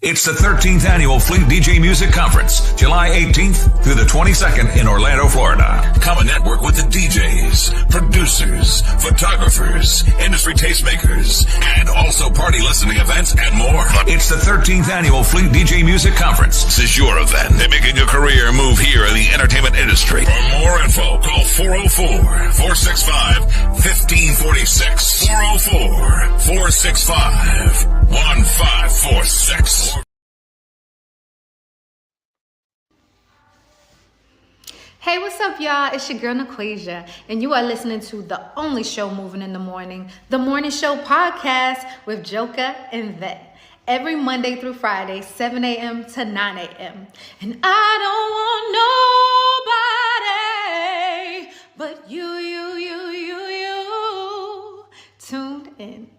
It's the 13th Annual Fleet DJ Music Conference, July 18th through the 22nd in Orlando, Florida. Come and network with the DJs, producers, photographers, industry tastemakers, and also party listening events and more. It's the 13th Annual Fleet DJ Music Conference. This is your event. They're making your career move here in the entertainment industry. For more info, call 404-465-1546. 404-465-1546. Hey, what's up, y'all? It's your girl, Naquasia, and you are listening to the only show moving in the morning, the Morning Show Podcast with Joker and Vette. Every Monday through Friday, 7 a.m. to 9 a.m. And I don't want nobody but you tuned in.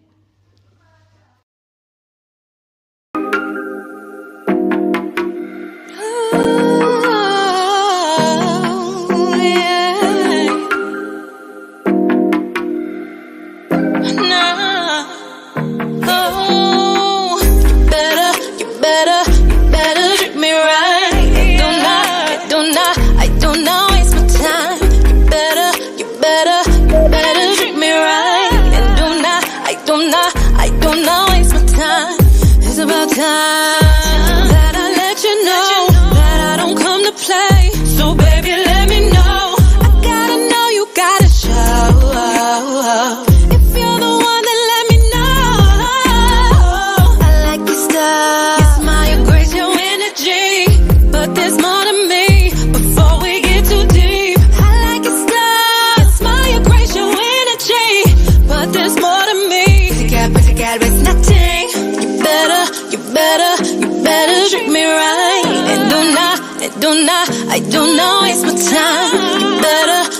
I do not waste my time.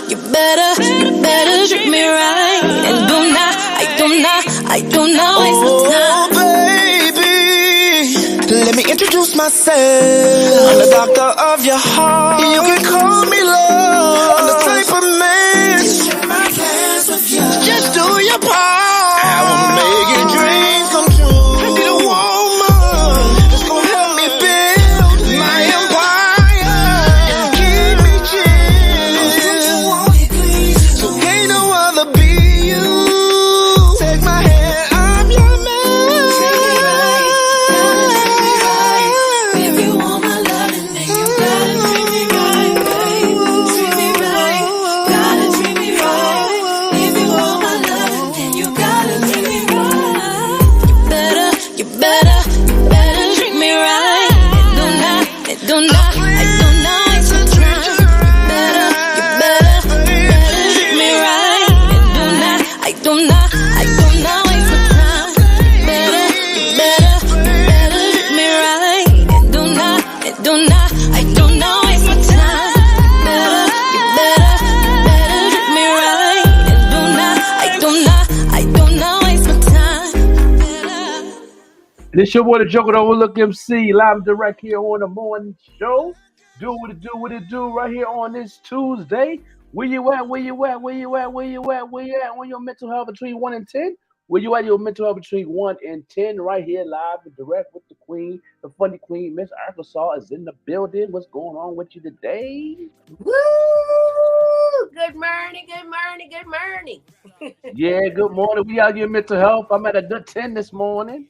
You better treat me right. And I do not waste my time. Oh, baby, let me introduce myself. I'm the doctor of your heart. You can call me love. I'm the type of man. Just share my plans with you. Just do your part. I will make your dreams come true. I need a woman that's gonna help me build my empire. This your boy, the Joker, the Overlook MC, live and direct here on the morning show. Do what it do right here on this Tuesday. Where you at? On your mental health between 1 and 10? Where you at your mental health between 1 and 10? Right here, live and direct with the queen, the funny queen, Miss Arkansas is in the building. What's going on with you today? Woo! Good morning. Yeah, good morning. We out here mental health. I'm at a good 10 this morning.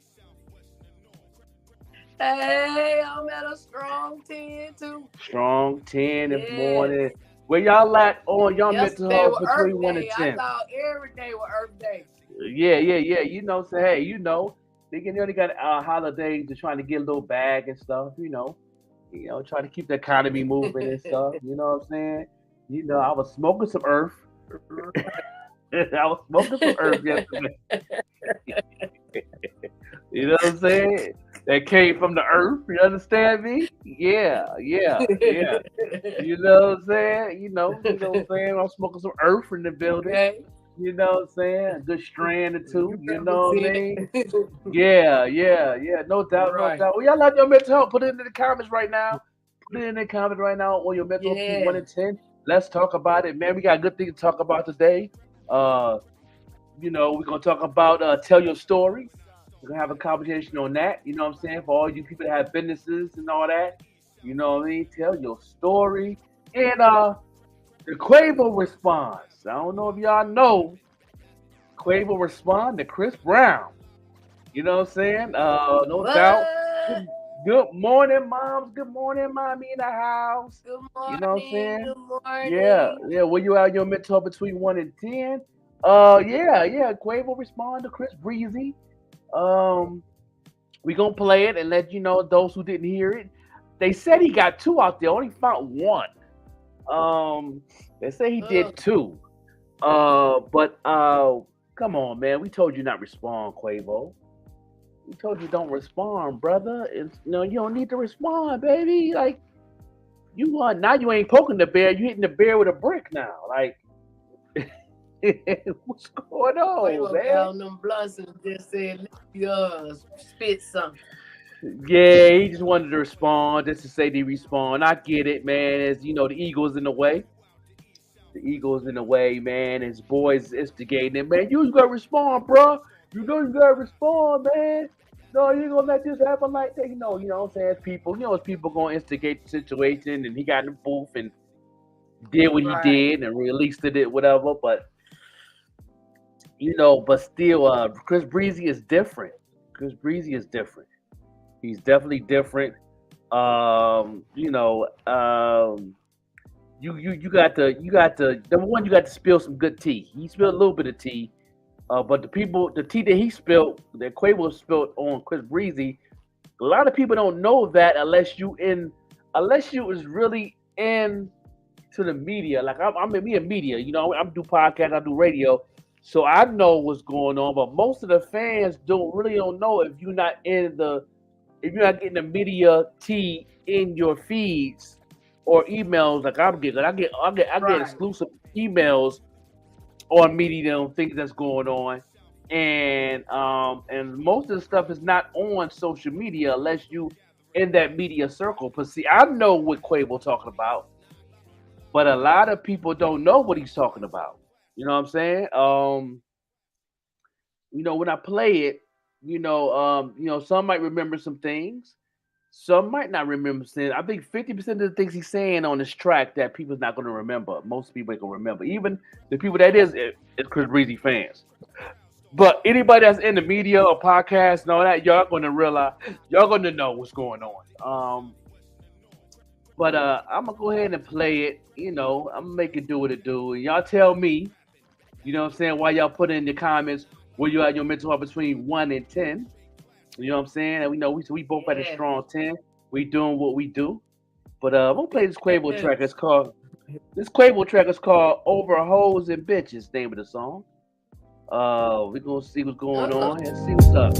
Hey, I'm at a strong 10 too. Strong 10 this morning. Where y'all at on y'all mental health between 1 and 10? I thought every day was Earth Day. Yeah. You know, say, hey, you know, they only got holidays to trying to get a little bag and stuff, you know, try to keep the economy moving and stuff. You know what I'm saying? You know, I was smoking some Earth. Yesterday. You know what I'm saying? That came from the earth. You understand me? Yeah. You know what I'm saying? You know what I'm saying? I'm smoking some earth in the building. Okay. You know what I'm saying? A good strand or two. You know what I mean? Yeah. No doubt. Well, y'all like your mental health. Put it in the comments right now. On your mental health 1 and 10. Let's talk about it, man. We got a good thing to talk about today. We're gonna talk about tell your story. We're gonna have a conversation on that. You know what I'm saying? For all you people that have businesses and all that. You know what I mean? Tell your story. And the Quavo response. I don't know if y'all know. Quavo respond to Chris Brown. You know what I'm saying? No doubt. Good morning, moms. Good morning, mommy in the house. Good morning. You know what I'm saying? Good morning. Yeah. Were you out your mental between 1 and 10? Yeah. Quavo respond to Chris Breezy. We gonna play it and let you know those who didn't hear it. They said he got 2 out there. Only found 1. They say he did 2. But come on, man. We told you not respond, Quavo. We told you don't respond, brother. It's, you don't need to respond, baby. Like now you ain't poking the bear. You hitting the bear with a brick now. Like what's going on, man? Down them blunts and just said, spit something. Yeah, he just wanted to respond just to say they respond. I get it, man. As the ego's in the way. The ego's in the way, man. His boys instigating it, man. You gotta respond, bro. You gotta respond, man. No, you ain't gonna let this happen like that. You know what I'm saying? People gonna instigate the situation, and he got in the booth and did what he did and released it, whatever. But but still, Chris Breezy is different. Chris Breezy is different. He's definitely different. You got to number one, you got to spill some good tea. He spilled a little bit of tea. But the tea that he spilled, that Quavo spilled on Chris Breezy, a lot of people don't know that unless you was really in to the media. Like I'm in media, I do podcasts, I do radio, so I know what's going on. But most of the fans don't know if you're not getting the media tea in your feeds or emails like I'm getting. I get exclusive emails on media and things that's going on, and most of the stuff is not on social media unless you in that media circle. But see, I know what Quavo talking about, but a lot of people don't know what he's talking about. You know what I'm saying? When I play it, some might remember some things, some might not remember things. I think 50% of the things he's saying on this track that people's not going to remember. Most people ain't going to remember, even the people that is Chris Breezy fans. But anybody that's in the media or podcasts and all that, y'all going to realize, y'all going to know what's going on. But I'm going to go ahead and play it. I'm going to make it do what it do. And y'all tell me, why y'all put in the comments where you at your mental health between 1 and 10. You know what I'm saying? And we both at a strong 10. We doing what we do. But I'm gonna play this Quavo track. This Quavo track is called Over Hoes and Bitches, name of the song. We're gonna see what's going on and see what's up.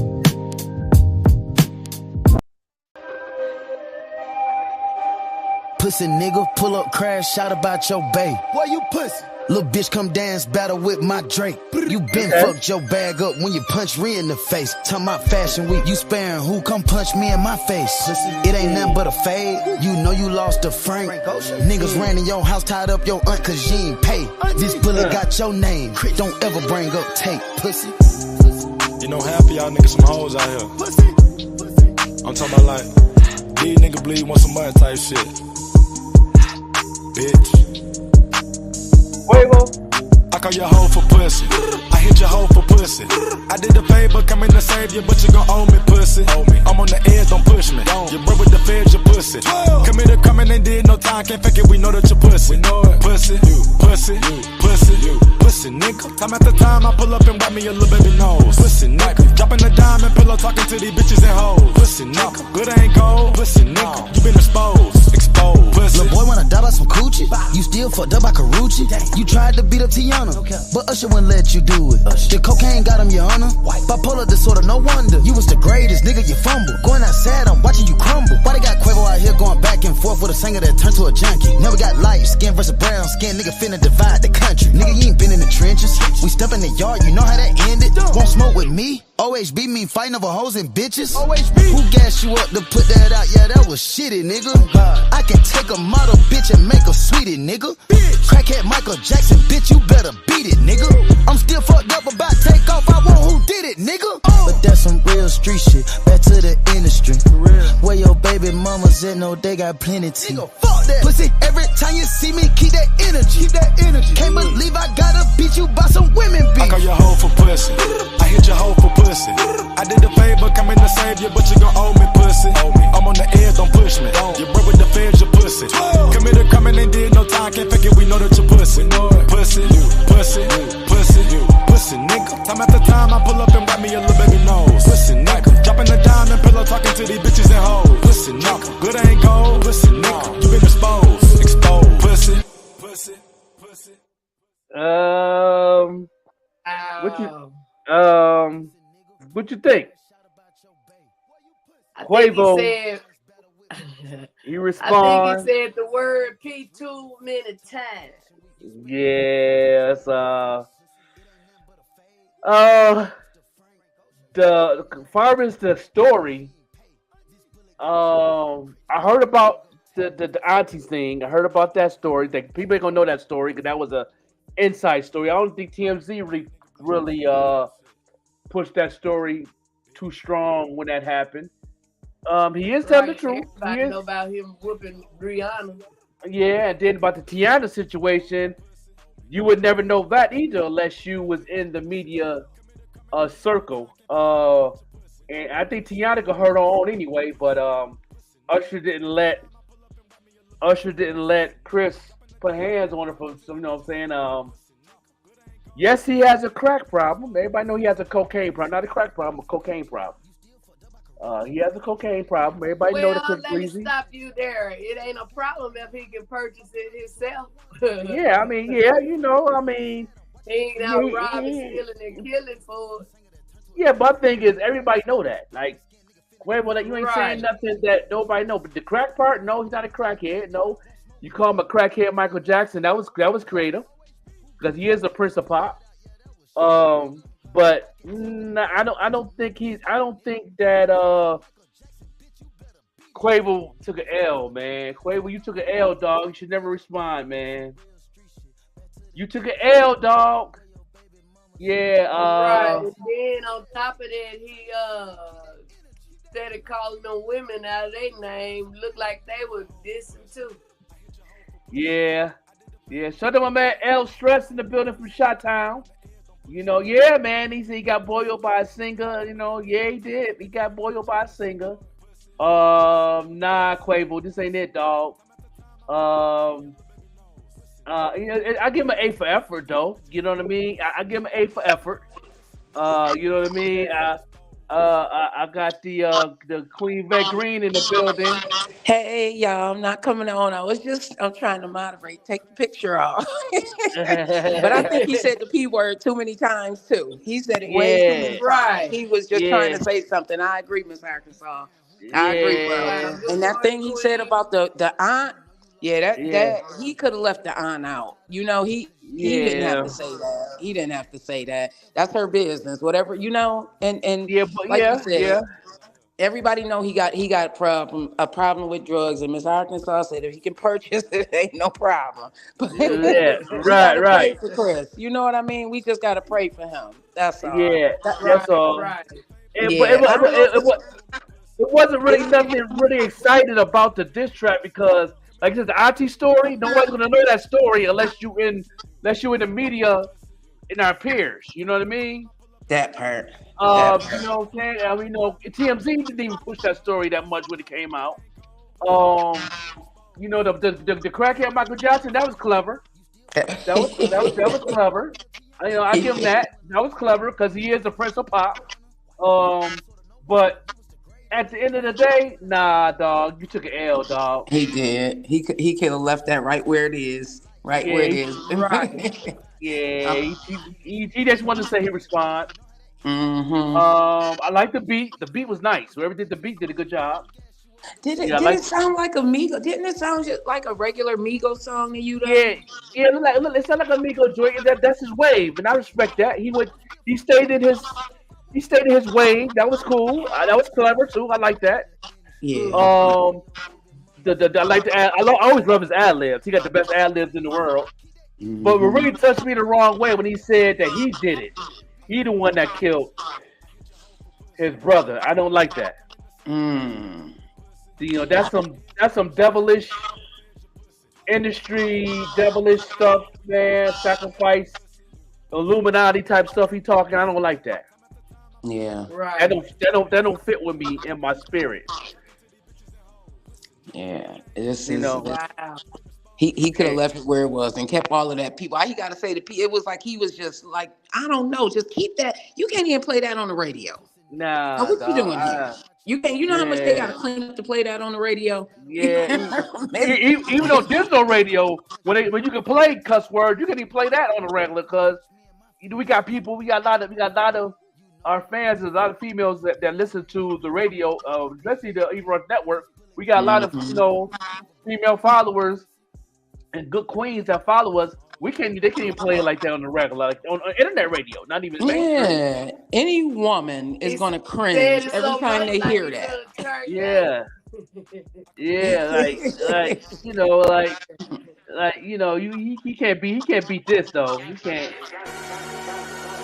Pussy nigga, pull up, crash, shout about your bae. Why you pussy? Little bitch come dance, battle with my Drake. You been fucked your bag up when you punch Ree in the face. Talking about fashion week, you sparing who? Come punch me in my face. It ain't nothing but a fade. You know you lost a Frank. Niggas ran in your house, tied up your aunt cause you ain't pay. This bullet got your name. Don't ever bring up tape, pussy. Half of y'all niggas some hoes out here. I'm talking about like, these niggas bleed want some money type shit. Bitch. Quavo. I call your hoe for pussy. I hit your hoe for pussy. I did the favor, coming to save you, but you gon' owe me pussy. I'm on the edge, don't push me. You bro with the feds, you pussy. Committed, coming and did no time, can't fake it, we know that you pussy. Pussy, you, pussy, you, pussy, you, pussy, nigga. Time after time, I pull up and wipe me a little baby nose. Pussy, nigga. Dropping the diamond pillow, talking to these bitches and hoes. Pussy, nigga. Good ain't gold. Pussy, nigga. You been exposed. Pussy. Little boy wanna die by some coochie. You still fucked up by Karuchi. You tried to beat up Tiana, but Usher wouldn't let you do it. The cocaine got him, your honor. Bipolar disorder, no wonder. You was the greatest, nigga, you fumble. Going outside, I'm watching you crumble. Why they got Quavo out here going back and forth with a singer that turned to a junkie? Never got light skin versus brown skin, nigga finna divide the country. Nigga, you ain't been in the trenches. We step in the yard, you know how that ended. Won't smoke with me? OHB mean fighting over hoes and bitches. OHB. Who gassed you up to put that out? Yeah, that was shitty, nigga. I can take a model bitch and make her sweetie, nigga. Crackhead Michael Jackson, bitch, you better beat it, nigga. I'm still fucked up about take off. I want who did it, nigga. But that's some real street shit. Back to the industry. Where your baby mamas at? No, they got plenty tea. Fuck that. Pussy, every time you see me, keep that energy. Can't believe I gotta beat you by some women beat. I call your hoe for pussy. I hit your hoe for pussy. I did the favor, coming to save you, but you gon' owe me pussy. I'm on the edge, don't push me. You broke with the feds, you pussy. Committed coming and did no time, can't fake it, we know that you pussy. Pussy, pussy, pussy, pussy, nigga. Time after time, I pull up and wrap me a little baby nose. Pussy, nigga. Dropping the diamond pillow, talking to these bitches and hoes. Pussy, nigga. Good ain't gold. Pussy, nigga. You been exposed. Exposed. Pussy. Pussy. Pussy. What you think? Quavo. He responds. I think he said the word P too many times. Yes. The far as the story, I heard about the auntie thing. I heard about that story. That people ain't gonna know that story because that was a inside story. I don't think TMZ really pushed that story too strong when that happened. He is telling the truth. Everybody know about him whooping Rihanna. Yeah, and then about the Tiana situation, you would never know that either unless you was in the media circle. And I think Tiana could hurt her own anyway, but Usher didn't let Chris put hands on her for some, you know what I'm saying? Yes, he has a crack problem. Everybody know he has a cocaine problem. Not a crack problem, a cocaine problem. He has a cocaine problem. Everybody know that Chris Breezy. Let me stop you there. It ain't a problem if he can purchase it himself. Yeah, I mean, yeah, you know, I mean. He ain't out robbing, stealing, and killing for it. Yeah, but the thing is, everybody know that. Like, Quavo, like, you ain't saying nothing that nobody know. But the crack part, no, he's not a crackhead. No, you call him a crackhead, Michael Jackson. That was creative because he is a Prince of Pop. But I don't think that Quavo took an L, man. Quavo, you took an L, dog. You should never respond, man. You took an L, dog. Yeah. Right. And then on top of that, he started calling them women out of their name. Looked like they were dissing too. Yeah. Yeah. Shout out to my man L Stress in the building from Chi-Town. You know, yeah, man. He said he got boiled by a singer. You know, yeah, he did. He got boiled by a singer. Nah, Quavo, this ain't it, dog. You know, I give him an A for effort, though. You know what I mean? I give him an A for effort. You know what I mean? I got the Queen Vettegreen in the building. Hey, y'all, I'm not coming on. I'm trying to moderate, take the picture off. But I think he said the P word too many times, too. He said it way too many times. He was just trying to say something. I agree, Miss Arkansas. I agree, bro. And that thing he said about the aunt, that he could have left the aunt out. You know, he didn't have to say that. He didn't have to say that. That's her business. Whatever, you know. And you said, everybody know he got a problem with drugs. And Miss Arkansas said if he can purchase it, ain't no problem. But right. Pray for Chris. You know what I mean? We just gotta pray for him. That's all. Yeah, that's all. Right. It wasn't really nothing really exciting about the diss track because, like I said, the IT story, nobody's gonna know that story unless you in the media in our peers. You know what I mean? That part. You know what I'm saying? I mean, you know, TMZ didn't even push that story that much when it came out. You know, the crackhead Michael Jackson, that was clever. That was clever. You know, I give him that. That was clever because he is the Prince of Pop. But at the end of the day, nah, dog, you took an L, dog. He did. He could have left that right where it is. Right where it is. Right. Yeah. He just wanted to say he respond. Mm-hmm. I like the beat. The beat was nice. Whoever did the beat did a good job. Did it sound like a Migos? Didn't it sound just like a regular Migos song to you? Though? Yeah. It sounded like a Migos joint. That's his wave, and I respect that. He stayed in his wave. That was cool. That was clever too. I like that. Yeah. I always love his ad libs. He got the best ad libs in the world. Mm-hmm. But it really touched me the wrong way when he said that he did it. He the one that killed his brother. I don't like that. You know, that's some devilish industry, devilish stuff, man. Sacrifice, Illuminati type stuff. He talking. I don't like that. Yeah. Right. That don't fit with me in my spirit. Yeah. Wow. He could have left it where it was and kept all of that people. All you gotta say to people, it was like he was just like, I don't know, just keep that. You can't even play that on the radio. Nah. Now, what you doing here? You can't. You know how much they gotta clean up to play that on the radio. Yeah. Even though there's no radio, when you can play cuss words, you can even play that on the regular. Cause we got a lot of our fans, there's a lot of females that listen to the radio, especially the Everett Network. We got a lot of female followers and good queens that follow us. They can't even play it like that on the regular, like on internet radio. Not even any woman is gonna cringe every time they hear that. Yeah. He can't beat this though. He can't.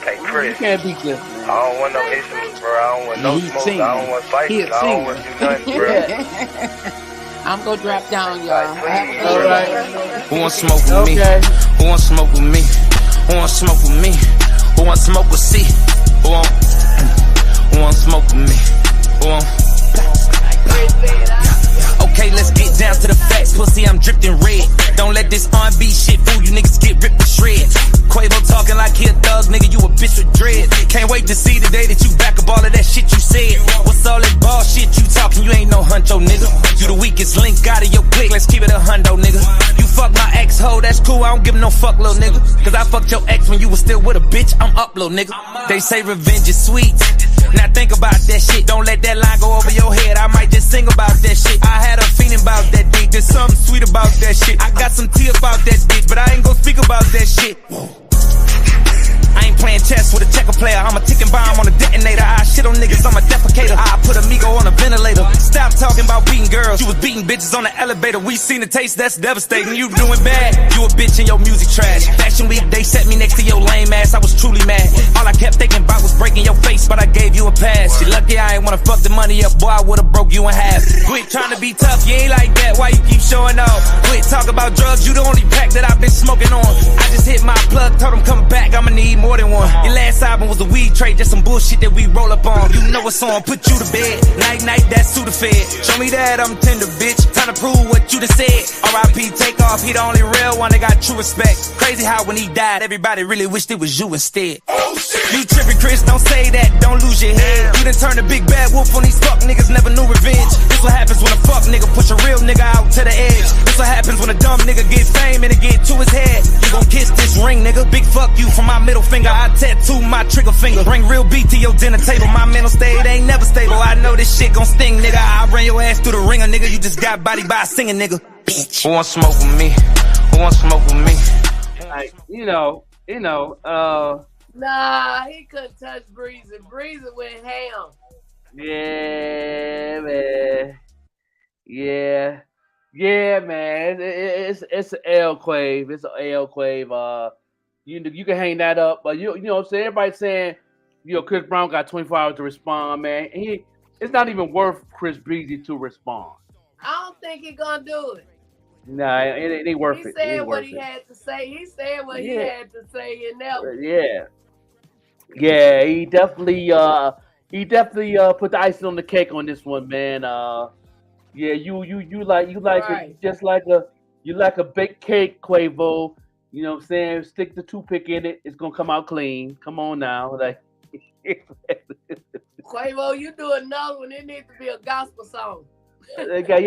Hey Chris, you can't beat this. I don't want no issues, bro. I don't want no smoke. I don't want fights. I don't want to do nothing, bro. I'm gonna drop down, y'all. All right. Who want smoke with me? Who want smoke with me? Who want smoke with me? Who want smoke with C? Who want smoke with me? Who want? Okay, let's get down to the facts. Pussy, I'm dripped in red. Don't let this R&B shit fool you niggas, get ripped to shreds. Quavo talking like he a thug, nigga, you a bitch with dread. Can't wait to see the day that you back up all of that shit you said. What's all that bullshit you talking? You ain't no huncho, nigga. You the weakest link out of your clique, let's keep it a hundo, nigga. You fuck my ex-hoe, that's cool, I don't give no fuck, little nigga. Cause I fucked your ex when you was still with a bitch, I'm up, little nigga. They say revenge is sweet. Now think about that shit, don't let that line go over your head. I might just sing about that shit. I had a feeling about that dick, there's something sweet about that shit. I got some tea about that dick, but I ain't gon' speak about that shit. I ain't playing chess with a checker player. I'm a ticking bomb on a detonator. I shit on niggas, I'm a defecator. I put Amigo on a ventilator. Stop talking about beating girls. You was beating bitches on the elevator. We seen the taste, that's devastating. You doing bad, you a bitch in your music trash. Fashion week, they set me next to your lame ass. I was truly mad. All I kept thinking about was breaking your face, but I gave you a pass. You lucky I ain't wanna fuck the money up, boy, I would've broke you in half. Quit trying to be tough, you ain't like that. Why you keep showing off? Quit talk about drugs, you the only pack that I've been smoking on. I just hit my plug, told him come back, I'ma need more than one. Your last album was a weed trade, just some bullshit that we roll up on. You know what's on, put you to bed. Night, that's Sudafed. Show me that I'm tender, bitch. Time to prove what you done said. R.I.P. take off, he the only real one that got true respect. Crazy how when he died, everybody really wished it was you instead. You trippin', Chris, don't say that, don't lose your head. You done turned a big bad wolf on these fuck niggas, never knew revenge. This what happens when a fuck nigga push a real nigga out to the edge. This what happens when a dumb nigga get fame and it get to his head. You gon' kiss this ring, nigga. Big fuck you from my middle finger. I tattoo my trigger finger. Bring real beat to your dinner table. My mental state ain't never stable. I know this shit gon' sting, nigga. I ran your ass through the ringer, nigga. You just got body by a singing, nigga. Bitch. Who want smoke with me? Who want smoke with me? Like, Nah, he couldn't touch Breezy. Breezy went ham. Yeah, man. Yeah, man. It's an L Quave. It's an L Quave. You can hang that up, but you know what I'm saying? Everybody's saying, Chris Brown got 24 hours to respond, man. It's not even worth Chris Breezy to respond. I don't think he's gonna do it. Nah, it ain't worth it. He said what he had to say. He said what he had to say in that one. Yeah, he definitely put the icing on the cake on this one, man. You like right. You like a baked cake, Quavo. You know what I'm saying? Stick the toothpick in it. It's gonna come out clean. Come on now, like. Quavo, you do another one. It needs to be a gospel song. You gotta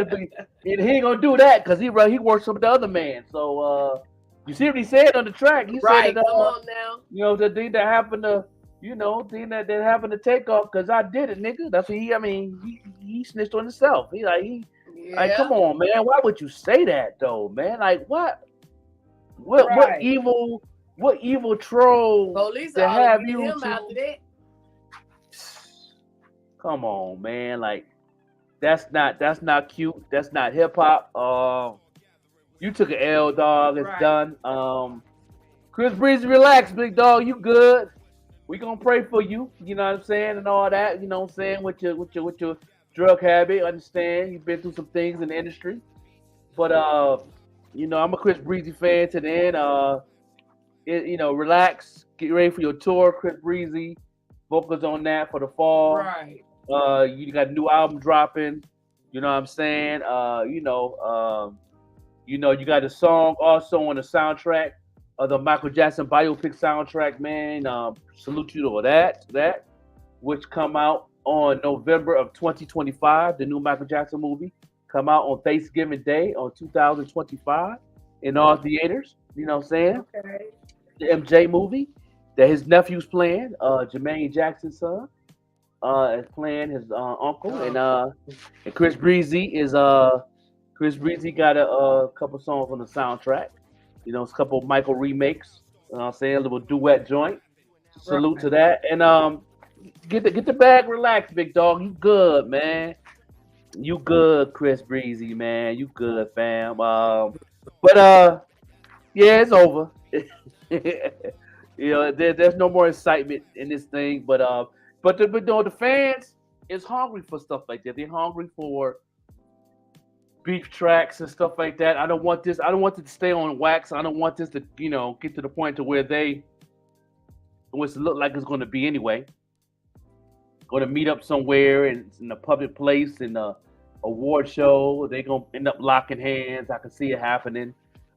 be. He ain't gonna do that because he works with the other man. So you see what he said on the track? He right. said that, come on now. The thing that happened to. That happened to take off because I did it, nigga. That's what he snitched on himself. Like, come on, man. Why would you say that though, man? Like, what evil troll Police to have you? Him after that. Come on, man. Like, that's not cute. That's not hip hop. You took an L, dog. It's done. Chris Breezy, relax, big dog. You good? we gonna pray for you. You know what I'm saying, and all that. You know what I'm saying with your drug habit. Understand you've been through some things in the industry, but I'm a Chris Breezy fan to the end. Relax, get ready for your tour, Chris Breezy. Focus on that for the fall. Right. You got a new album dropping. You know what I'm saying? You got a song also on the soundtrack of the Michael Jackson biopic soundtrack, man. Salute you to that, which come out on November of 2025. The new Michael Jackson movie come out on Thanksgiving Day on 2025 in all theaters. You know what I'm saying? Okay. The MJ movie that his nephew's playing, Jermaine Jackson's son, is playing his uncle, and Chris Breezy got a couple songs on the soundtrack. It's a couple Michael remakes. You know what I'm saying? A little duet joint. Salute to that. And get the bag relaxed, big dog. You good, man. You good, Chris Breezy, man. You good, fam. But yeah, it's over. There's no more excitement in this thing. But the fans is hungry for stuff like that. They're hungry for beef tracks and stuff like that. I don't want it to stay on wax. I don't want this to, get to the point to where which look like it's going to be anyway. Going to meet up somewhere in a public place in a award show. They're going to end up locking hands. I can see it happening.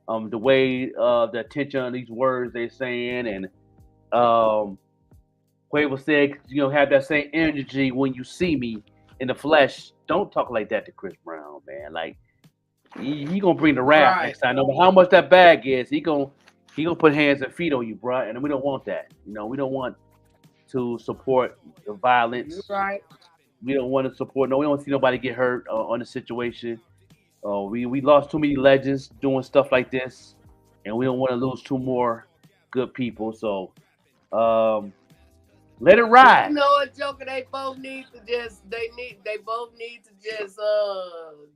The way the attention on these words they're saying, and Quavo said, have that same energy when you see me in the flesh. Don't talk like that to Chris Brown, man. Like he gonna bring the rap next time. No matter how much that bag is, he gonna put hands and feet on you, bro. And we don't want that. We don't want to support the violence. Right. We don't want to support. No, we don't want to see nobody get hurt on the situation. We lost too many legends doing stuff like this, and we don't want to lose two more good people. So let it ride. You know what, Joker? They both need to just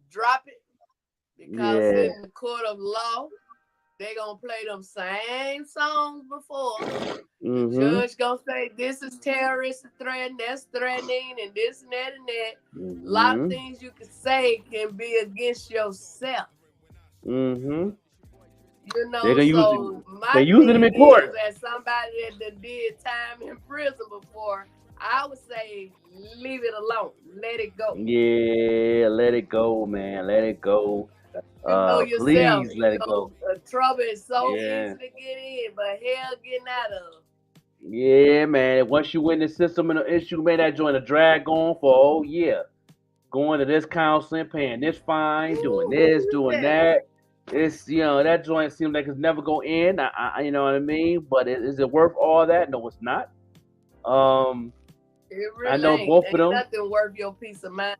drop it, because in the court of law, they gonna play them same songs before. Mm-hmm. Judge gonna say this is terrorist threat, that's threatening, and this and that and that. Mm-hmm. A lot of things you can say can be against yourself. Mm-hmm. They're using them in court. As somebody that did time in prison before, I would say leave it alone. Let it go. Yeah, let it go, man. Let it go. Yourself, please let it go. Trouble is so easy to get in, but hell getting out of. Yeah, man. Once you win the system and the issue, man, that joint a drag on for going to this counseling, paying this fine, doing this, doing that. It's that joint seems like it's never gonna end. I you know what I mean? But is it worth all that? No, it's not. It really I know both of them. Nothing worth your peace of mind.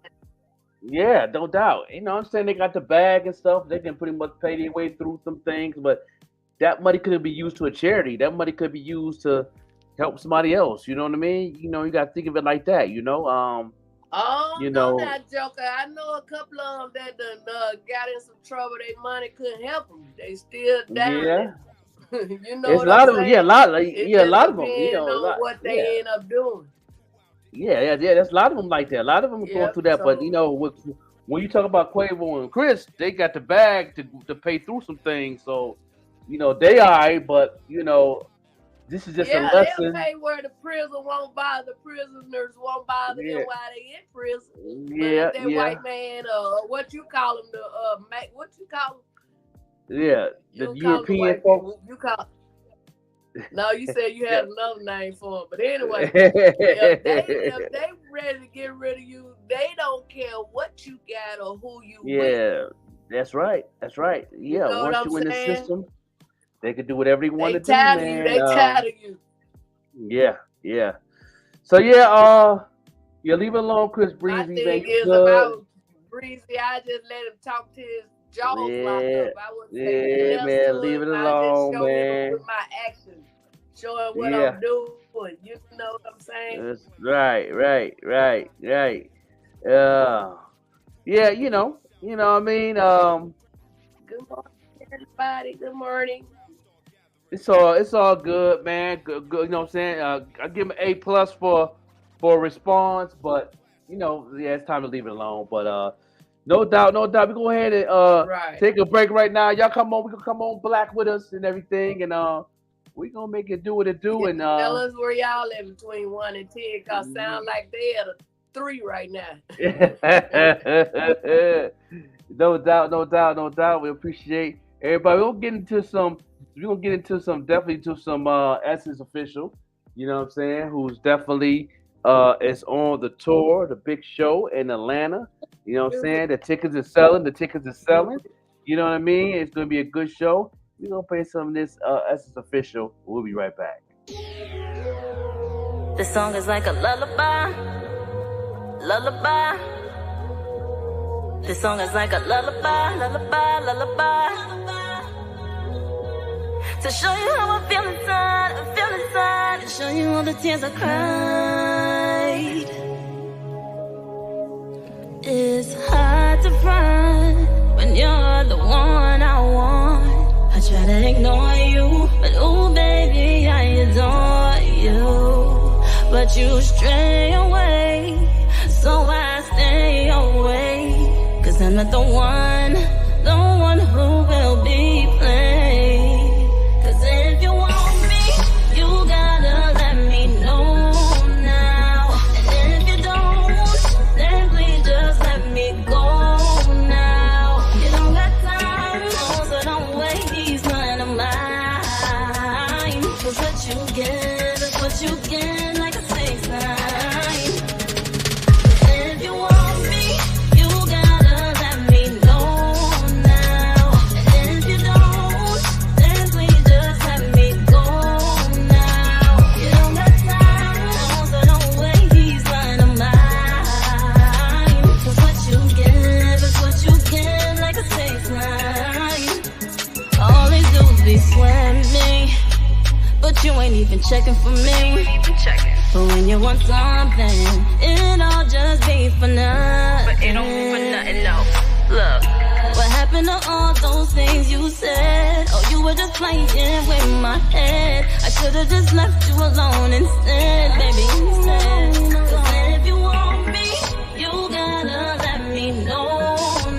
Yeah, no doubt. I'm saying they got the bag and stuff. They can pretty much pay their way through some things, but that money could be used to a charity. That money could be used to help somebody else. You know what I mean? You got to think of it like that. No, that Joker. I know a couple of them that got in some trouble. Their money couldn't help them. They still down. Yeah. It's a lot of them. Yeah, a lot of them. What they end up doing. Yeah. There's a lot of them like that. A lot of them are going through that. But when you talk about Quavo and Chris, they got the bag to pay through some things. So they all right. But this is just a lesson. They'll pay where the prison won't bother. The prisoners won't bother them while they in prison. Yeah, but that white man, what you call him? What you call him? Yeah, the European folks. You call. No, you said you had another name for him. But anyway, if they ready to get rid of you, they don't care what you got or who you with. Yeah, that's right. Yeah, once you in the system, they can do whatever they want to do, man. They tired of you. Yeah. So leave it alone, Chris Breezy. My thing is about Breezy. I just let him talk to his jaws locked up. I wouldn't say man, leave it alone, man. With my actions, showing what I'm doing. You know what I'm saying? That's right. Yeah, you know what I mean. Good morning, everybody. Good morning. It's all good, man. Good. You know what I'm saying? I give him an A+ for response, but yeah, it's time to leave it alone. But no doubt. We go ahead and take a break right now. Y'all come on. We can come on Black with us and everything, and we gonna make it do what it do. And tell us where y'all at between 1 and 10, cause sound like they at a 3 right now. No doubt. We appreciate everybody. We're gonna get into some. Definitely to some Essence official. You know what I'm saying? Who's definitely is on the tour, the big show in Atlanta. You know what I'm saying? The tickets are selling. You know what I mean? It's gonna be a good show. We're gonna play some of this Essence official. We'll be right back. This song is like a lullaby. This song is like a lullaby. To show you how I feel inside, to show you all the tears I cried. It's hard to find when you're the one I want. I try to ignore you, but ooh baby, I adore you. But you stray away, so I stay away. Cause I'm not the one who will be played. If you want me, you gotta let me know now. And if you don't, then please just let me go now. You don't got time, so don't waste none of mine. Cause what you get is what you get, like a 6 9. If you want me, you gotta let me know now. And if you don't, then please just let me go now. You don't got time, so don't waste none of mine. Cause what you give is what you get, like a 6 9. All they do is be swimming, but you ain't even checking for me. But when you want something, it all just be for nothing. But it don't be for nothing, no. Look, what happened to all those things you said? Oh, you were just playing with my head. I should've just left you alone instead, baby, instead. Cause if you want me, you gotta let me know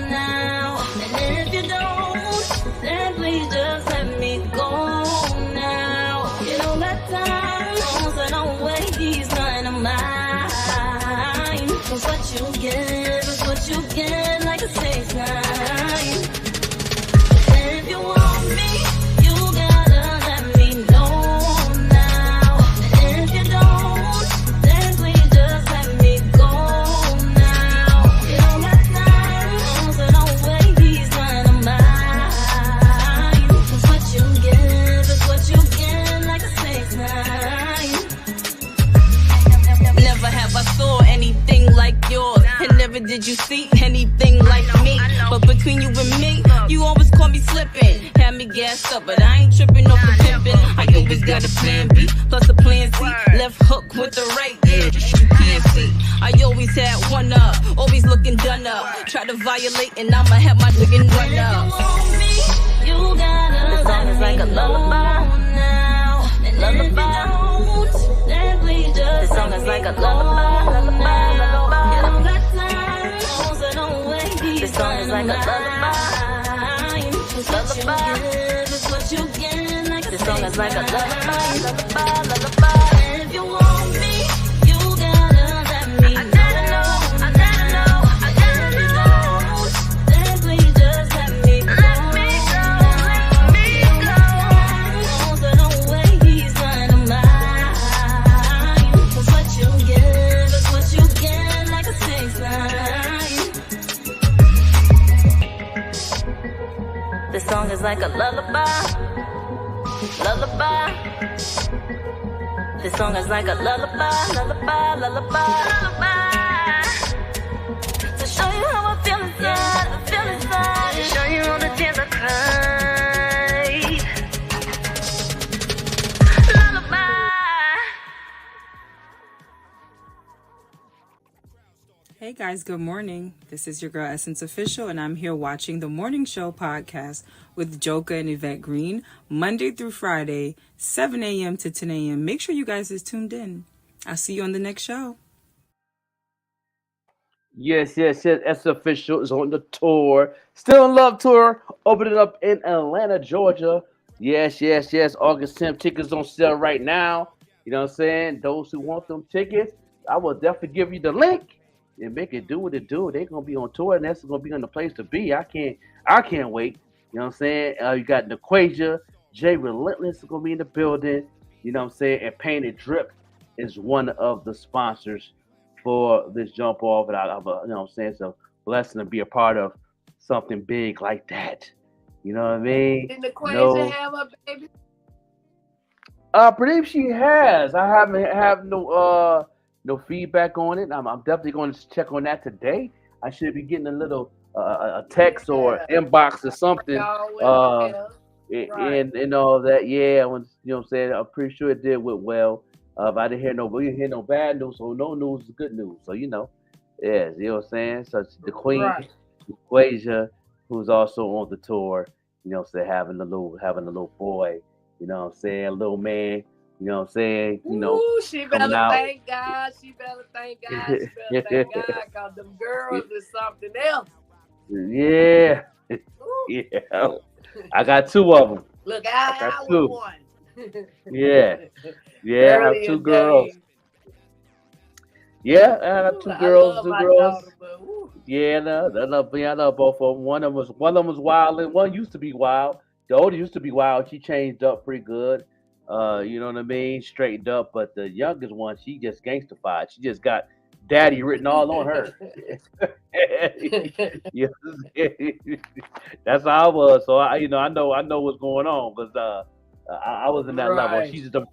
now. And if you don't, then please just let me go now. You don't got time, so don't waste none of mine. Cause what you give is what you get, like a 6 9. If you want me, you gotta let me know now. And if you don't, then please just let me go now. You don't got time, so don't waste none of mine. Cause what you give is what you get, like a 6 9. Never have I saw anything like yours, and never did you see anything like me. But between you and me, you always call me slipping. Had me gassed up, but I ain't tripping off the pimpin'. I always got a plan B, plus a plan C. Left hook with the right edge, you can't see. I always had one up, always looking done up. Try to violate and I'ma have my nigga run up. You gotta the song is like a lullaby now. Lullaby. Then please just the song is like a lullaby. You don't got time, so don't waste. The song is like a lullaby. Lullaby. The song is like a lullaby. If you want me, you gotta let me know. I gotta know. If you don't, then please just let me go. So don't waste none of mine. Cause what you give is what you get, like a 6 9. This song is like a lullaby. This song is like a lullaby. To show you how I feel inside, to show you all the tears I cried. Lullaby. Hey guys, good morning. This is your girl Essence Official, and I'm here watching the Morning Show podcast with Joka and Yvette Green, Monday through Friday, 7 a.m. to 10 a.m. Make sure you guys is tuned in. I'll see you on the next show. Yes. S Official is on the tour. Still in Love tour. Opening up in Atlanta, Georgia. Yes. August 10th. Tickets on sale right now. You know what I'm saying? Those who want them tickets, I will definitely give you the link and make it do what it do. They're gonna be on tour, and that's gonna be on the place to be. I can't wait. You know what I'm saying? You got Nequasia, Jay Relentless is gonna be in the building. You know what I'm saying? And Painted Drip is one of the sponsors for this jump off, and you know what I'm saying? It's a blessing to be a part of something big like that. You know what I mean? Did Nequasia have a baby? I believe she has. I haven't have no feedback on it. I'm definitely going to check on that today. I should be getting a little a text or inbox or something. And all that. Yeah, you know what I'm saying? I'm pretty sure it did went well. I didn't hear we didn't hear no bad news, so no news is good news. So you know what I'm saying? So it's the Queen, Equasia, who's also on the tour, you know what I'm saying, having a little boy, you know what I'm saying, a little man, you know what I'm saying, you know. Ooh, she better thank God. She better thank God. Cause them girls is something else. Yeah. Yeah. I got two of them. Look, I got two. One. Yeah, I have two girls. Yeah, I have two girls. Daughter, yeah, I love both of them. One of them was wild, and one used to be wild. The older used to be wild. She changed up pretty good. You know what I mean? Straightened up. But the youngest one, she just gangstified. She just got daddy written all on her. Yeah, that's how I was. So I know what's going on because I was in that level. She's the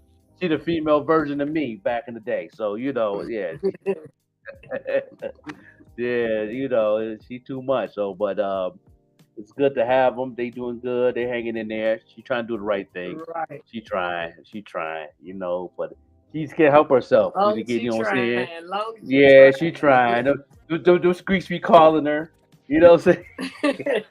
female version of me back in the day. So yeah, yeah, she too much. So, but it's good to have them. They doing good. They hanging in there. She trying to do the right thing. Right. She trying. But she can't help herself. Long you know what I'm saying? Yeah, she trying. Those squeaks be calling her. You know what I'm saying?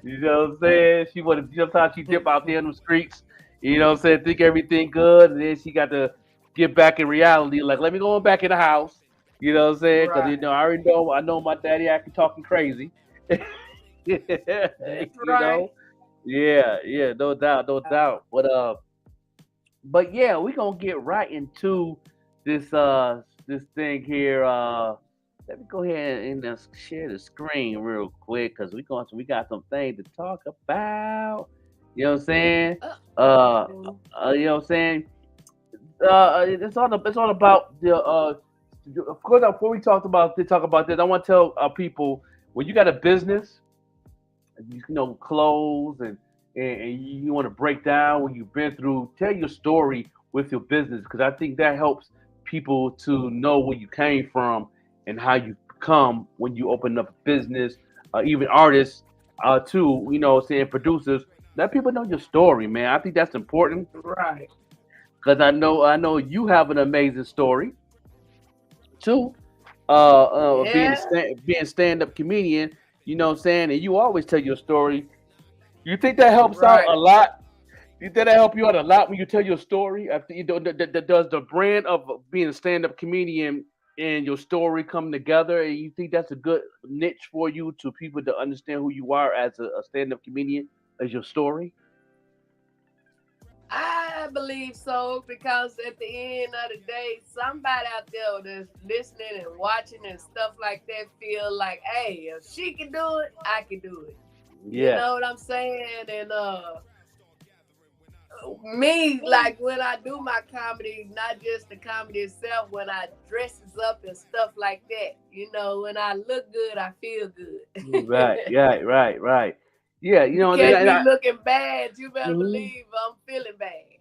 You know what I'm saying? Sometimes she dip out there in the streets, you know what I'm saying, think everything good, and then she got to get back in reality, like, let me go back in the house, you know what I'm saying? Because, I know my daddy acting talking crazy. You know? Yeah, no doubt. But yeah, we're going to get right into this thing here. Let me go ahead and just share the screen real quick because we got some things to talk about. You know what I'm saying? You know what I'm saying? It's all about the. Of course, before we talk about this, I want to tell people when you got a business, you know, clothes and you want to break down what you've been through. Tell your story with your business because I think that helps people to know where you came from and how you become when you open up a business, even artists too, you know, saying producers, let people know your story, man. I think that's important. Right. Because I know you have an amazing story too. Being a stand-up comedian, you know what I'm saying, and you always tell your story. You think that helps out a lot? You think that help you out a lot when you tell your story? After does the brand of being a stand-up comedian and your story come together, and you think that's a good niche for you to people to understand who you are as a stand-up comedian, as your story? I believe so because at the end of the day, somebody out there that's listening and watching and stuff like that feel like, hey, if she can do it, I can do it. Yeah. You know what I'm saying? And me, like when I do my comedy, not just the comedy itself, when I dresses up and stuff like that, you know, when I look good, I feel good. Right. Yeah, you know, you can't be looking bad. You better believe I'm feeling bad.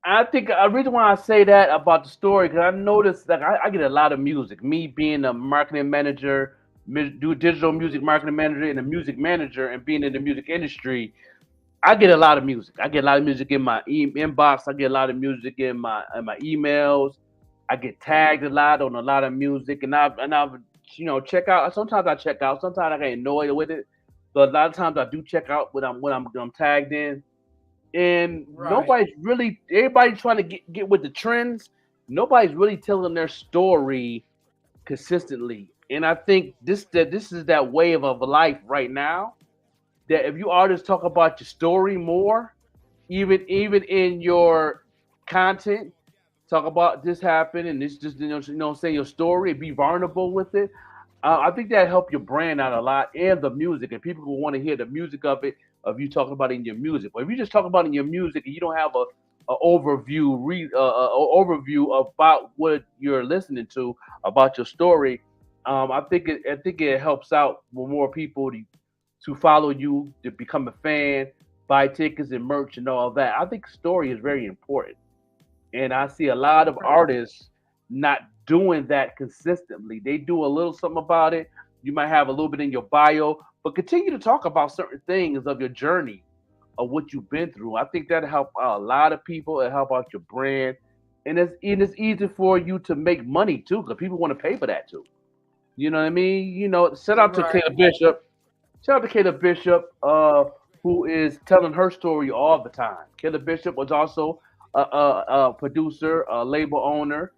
I think the reason why I say that about the story, because I noticed that I get a lot of music. Me being a marketing manager, do digital music marketing manager and a music manager, and being in the music industry, I get a lot of music. I get a lot of music in my inbox. I get a lot of music in my emails. I get tagged a lot on a lot of music, and I've check out. Sometimes I check out. Sometimes I get annoyed with it, but a lot of times I do check out when I'm tagged in. And nobody's really, everybody's trying to get with the trends. Nobody's really telling their story consistently. And I think this is that wave of life right now, that if you artists talk about your story more, even in your content, talk about this happened and this just say your story, be vulnerable with it. I think that help your brand out a lot, and the music, and people will want to hear the music of you talking about it in your music. But if you just talk about it in your music and you don't have a overview about what you're listening to, about your story, I think it helps out with more people to follow you, to become a fan, buy tickets and merch and all that. I think story is very important, and I see a lot of artists not doing that consistently. They do a little something about it. You might have a little bit in your bio, but continue to talk about certain things of your journey, of what you've been through. I think that'll help out a lot of people. It help out your brand, and it's easy for you to make money too, because people want to pay for that too. You know what I mean? Shout out to Kayla Bishop. Shout out to Kayla Bishop, who is telling her story all the time. Kayla Bishop was also a producer, a label owner.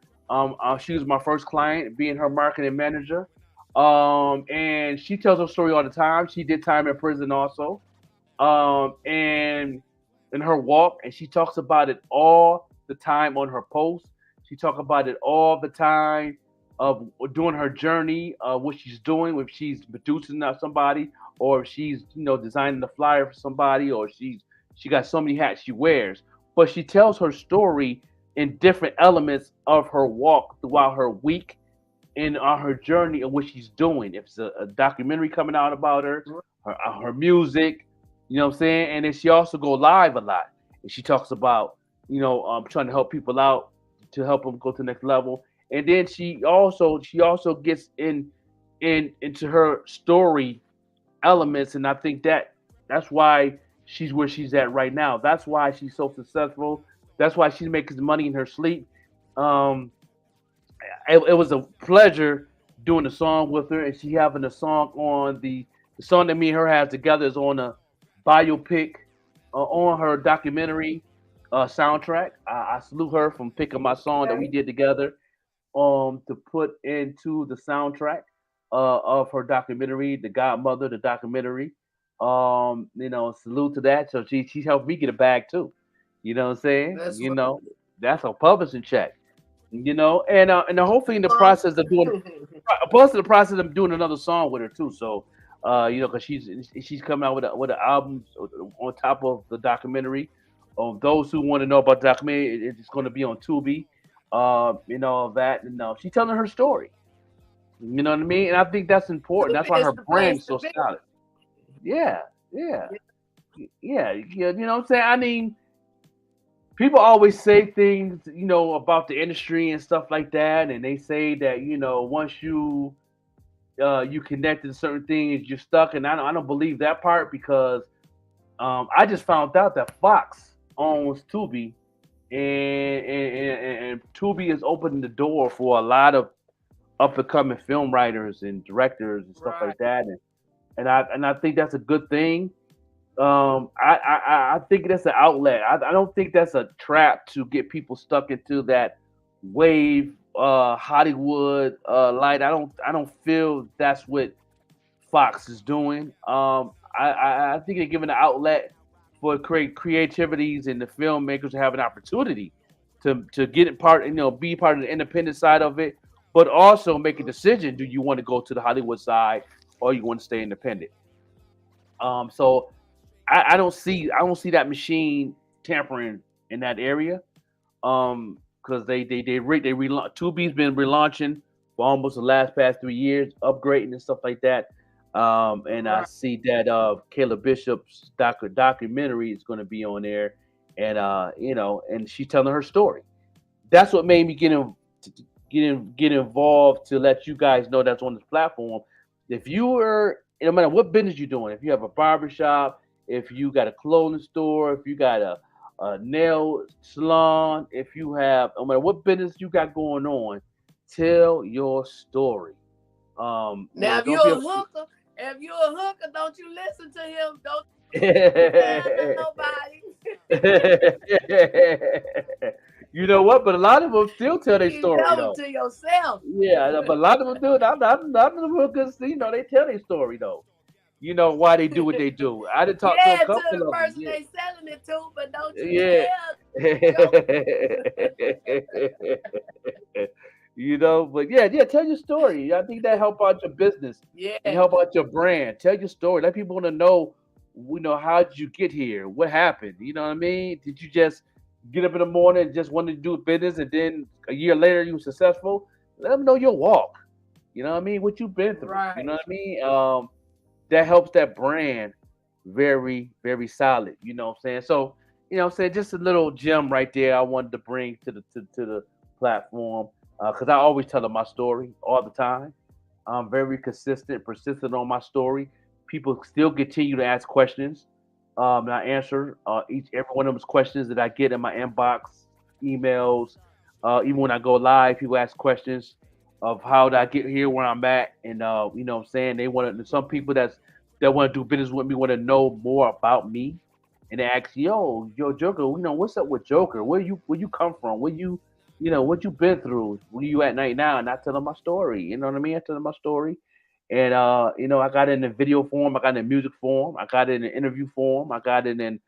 She was my first client, being her marketing manager. And she tells her story all the time. She did time in prison also. And in her walk, and she talks about it all the time on her posts. She talks about it all the time of doing her journey, what she's doing, if she's producing out somebody, or if she's designing the flyer for somebody, or she got so many hats she wears. But she tells her story in different elements of her walk throughout her week and on her journey and what she's doing. If it's a documentary coming out about her music, you know what I'm saying? And then she also go live a lot. And she talks about, trying to help people out to help them go to the next level. And then she also gets into her story elements. And I think that's why she's where she's at right now. That's why she's so successful. That's why she's making money in her sleep. It was a pleasure doing the song with her, and she having a song on the song that me and her have together is on a biopic on her documentary soundtrack. I salute her from picking my song that we did together to put into the soundtrack of her documentary, The Godmother, the documentary. Salute to that. So she helped me get a bag too. You know what I'm saying? That's a publishing check. And the whole thing, the process of doing, plus the process of doing another song with her too. So, because she's coming out with an album on top of the documentary. Those who want to know about the documentary, it's going to be on Tubi, that. And she's telling her story. You know what I mean? And I think that's important. That's why her brand's so solid. Yeah. You know what I'm saying? I mean, people always say things, about the industry and stuff like that, and they say that once you connected to certain things, you're stuck. And I don't believe that part, because I just found out that Fox owns Tubi, and Tubi is opening the door for a lot of up and coming film writers and directors and stuff like that, and I think that's a good thing. I think that's an outlet. I don't think that's a trap to get people stuck into that wave Hollywood light. I don't feel that's what Fox is doing. I think they're giving an outlet for creativities, and the filmmakers to have an opportunity to get it part, be part of the independent side of it, but also make a decision: do you want to go to the Hollywood side, or you want to stay independent? So I don't see that machine tampering in that area, because they relaunch. Tubi's been relaunching for almost the past 3 years, upgrading and stuff like that. And I see that Kayla Bishop's documentary is going to be on there, and and she's telling her story. That's what made me get involved, to let you guys know that's on this platform. If you are, no matter what business you're doing, if you have a barbershop, if you got a clothing store, if you got nail salon. If you have, no matter what business you got going on, tell your story. Now, if don't you're be a hooker, don't you listen to him. Don't tell nobody. You know what? But a lot of them still tell their You story tell though. them to yourself. Yeah, but a lot of them do it. None of them hookers, they tell their story though. You know why they do what they do. I did talk to a Yeah, to couple the of them. person they selling it to, but don't you Yeah. But yeah, tell your story. I think that help out your business Yeah. and help out your brand. Tell your story. Let people want to know, how did you get here? What happened? You know what I mean? Did you just get up in the morning and just wanted to do business and then a year later you were successful? Let them know your walk. You know what I mean? What you've been through. Right. You know what I mean? That helps that brand very, very solid. You know what I'm saying? So, just a little gem right there I wanted to bring to the platform. Because I always tell them my story all the time. I'm very consistent, persistent on my story. People still continue to ask questions. And I answer every one of those questions that I get in my inbox, emails. Even when I go live, people ask questions of how did I get here, where I'm at, and you know what I'm saying, they want to. Some people that want to do business with me want to know more about me, and they ask, yo, Joker, what's up with Joker? Where you come from? What you been through? Where you at right now? And I tell them my story. You know what I mean? I tell them my story, and I got it in the video form, I got it in music form, I got it in the interview form, I got it in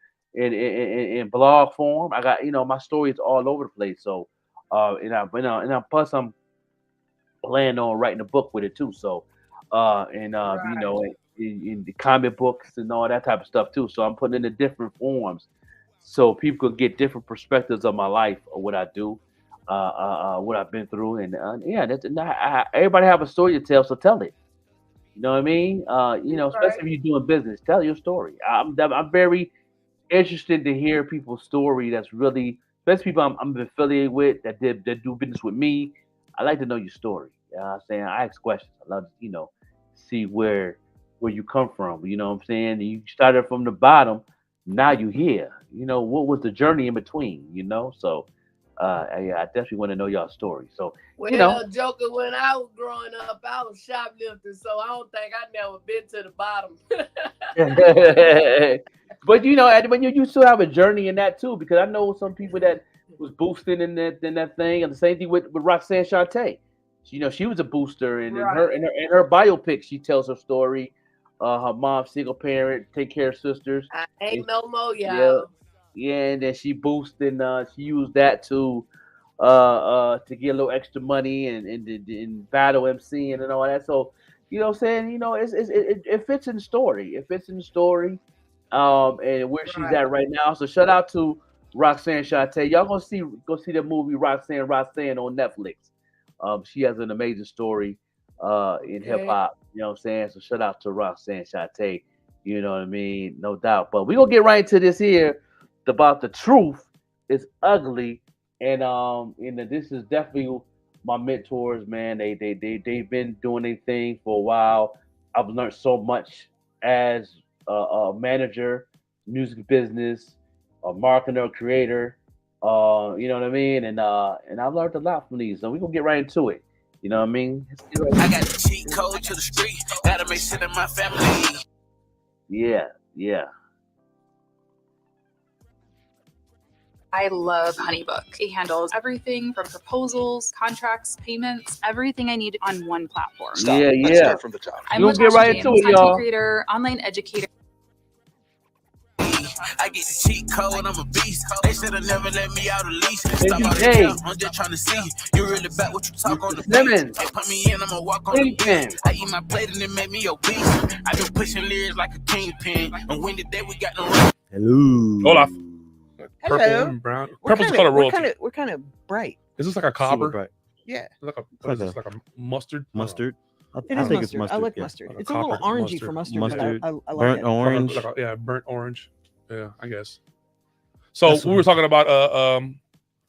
blog form. I got my story is all over the place. So, plus I'm planning on writing a book with it too. So, in the comic books and all that type of stuff too. So I'm putting it in different forms so people could get different perspectives of my life or what I do, what I've been through, and everybody have a story to tell, so tell it. You know what I mean? Especially if you're doing business, tell your story. I'm very interested to hear people's story. That's really, especially people I'm affiliated with that do business with me. I like to know your story. You know what I'm saying? I ask questions. I love see where you come from. You know what I'm saying? You started from the bottom. Now you here. What was the journey in between? So I definitely want to know y'all story. So Joker, when I was growing up, I was shoplifting, so I don't think I never been to the bottom. But when you still have a journey in that too, because I know some people that was boosting in that thing, and the same thing with Roxanne Shante. She was a booster, and Right. in her biopic, she tells her story. Her mom, single parent, take care of sisters. I ain't no more, Yeah, y'all. yeah, and then she boosted. She used that to get a little extra money and battle MC and all that. So what I'm saying, it fits in the story. It fits in the story. And where she's at right now. So shout out to Roxanne Shante. Y'all go see the movie Roxanne on Netflix. She has an amazing story in hip hop. You know what I'm saying? So shout out to Roxanne Shante. You know what I mean? No doubt. But we're gonna get right into this here about the truth is ugly. And this is definitely my mentors, man. They've been doing their thing for a while. I've learned so much as a manager, music business, a marketer, creator. You know what I mean? And I've learned a lot from these. So we're gonna get right into it. You know what I mean? I got the cheat code to the street. Gotta make sure that my family. Yeah. I love HoneyBook. It handles everything from proposals, contracts, payments, everything I need on one platform. Let's start from the top. I'm We'll get right into it, content y'all. creator, online educator. I get the cheat code, I'm a beast. They should have never let me out of lease. Thank you, all Jay. that, I'm just trying to see you really back what you talk on the Simmons. beat. Hey, put me in, I'ma walk on the beat. I eat my plate and it make me obese. I been pushing lyrics like a kingpin. And when today we got no. Hello. Olaf. Purple Hello. and brown. We're Purple's kinda- the color we're royalty. kinda- We're kind of bright. Is this like a copper? Bright. Yeah. Like a mustard? Mustard. It I is think it's mustard. mustard. I like yeah. mustard. Like a It's a little copper orangey for mustard, Mustard. but I like Burnt it. orange. Burnt orange. Yeah, I guess. So That's we were talking about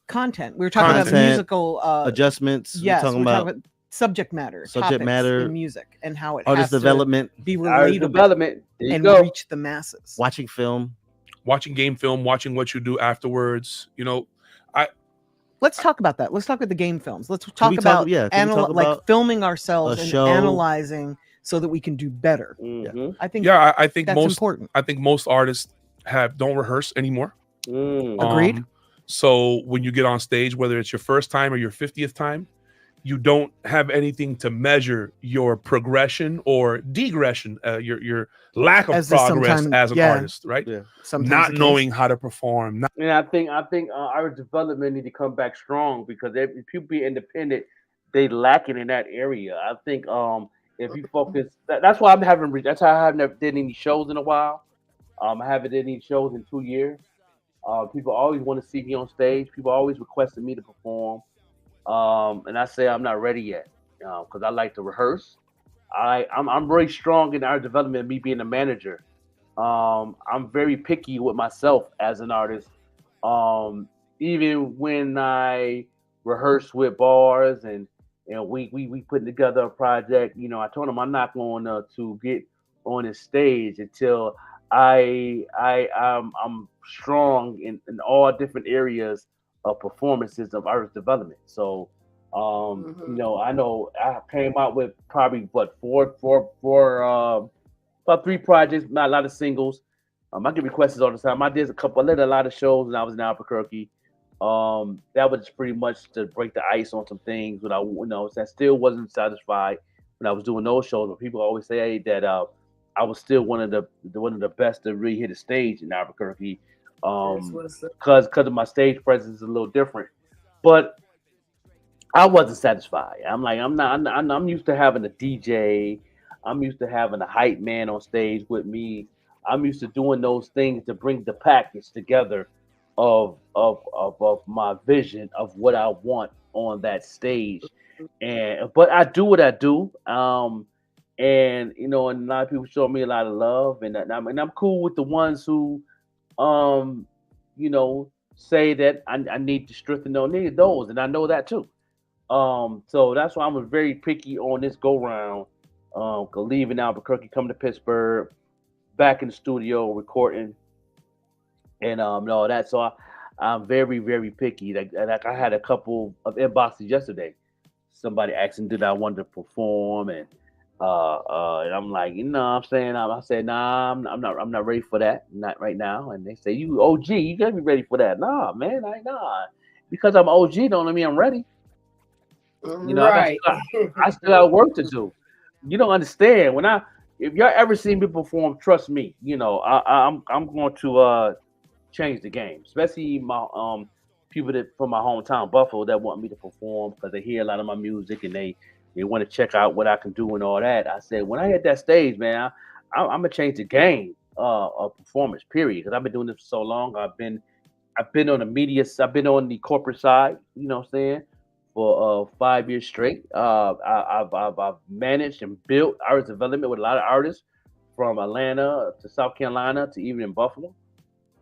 Content. We were talking about Content, musical adjustments. Yes, we're talking about subject matter, subject topics matter in music, and how it artist has development, to be Artist relatable development. There you and go. reach the masses. watching film. watching game film, watching what you do afterwards. You know, Let's talk about that. Let's talk about the game films. Let's Can talk we about talk like about filming ourselves a and show? analyzing so that we can do better. Mhm. I think I think that's most important. I think most artists don't rehearse anymore. Agreed. So when you get on stage, whether it's your first time or your 50th time, you don't have anything to measure your progression or degression, your lack of As is progress sometime- as an yeah. artist, right? Yeah. Sometimes Not the case. knowing how to perform. And I think our development need to come back strong because if people be independent, they lacking in that area. I think if you focus, that's why that's why I haven't never did any shows in a while. I haven't did any shows in 2 years. People always want to see me on stage. People always requested me to perform, and I say I'm not ready yet because I like to rehearse. I'm very strong in our development. Me being a manager, I'm very picky with myself as an artist. Even when I rehearse with bars and we putting together a project, I told them I'm not going to get on the stage until I'm strong in all different areas of performances of artist development. So I know I came out with probably about 3 projects, not a lot of singles. I get requests all the time. I did a lot of shows when I was in Albuquerque. That was pretty much to break the ice on some things. But I still wasn't satisfied when I was doing those shows. But people always say that I was still one of the best to really hit a stage in Albuquerque, because of my stage presence is a little different. But I wasn't satisfied. I'm like, I'm used to having a DJ. I'm used to having a hype man on stage with me. I'm used to doing those things to bring the package together of my vision of what I want on that stage. But I do what I do. And a lot of people show me a lot of love, and I'm cool with the ones who say that I need to strengthen those, and I know that too. So that's why I'm very picky on this go round. Leaving Albuquerque, coming to Pittsburgh, back in the studio recording, and all that. So I'm very, very picky. Like I had a couple of inboxes yesterday. Somebody asking did I want to perform, and I'm like, what I'm saying, I said, nah, I'm not ready for that, not right now. And they say, you OG, you gotta be ready for that. Nah, man, because I'm OG don't mean I'm ready. Right. I still got work to do. You don't understand if y'all ever seen me perform, trust me, I'm going to change the game, especially my people that from my hometown Buffalo that want me to perform because they hear a lot of my music and they want to check out what I can do and all that. I said when I hit that stage, man, I'm gonna change the game of performance, period. Because I've been doing this for so long. I've been on the media, I've been on the corporate side, what I'm saying, for 5 years straight. I've managed and built artist development with a lot of artists from Atlanta to South Carolina to even in Buffalo.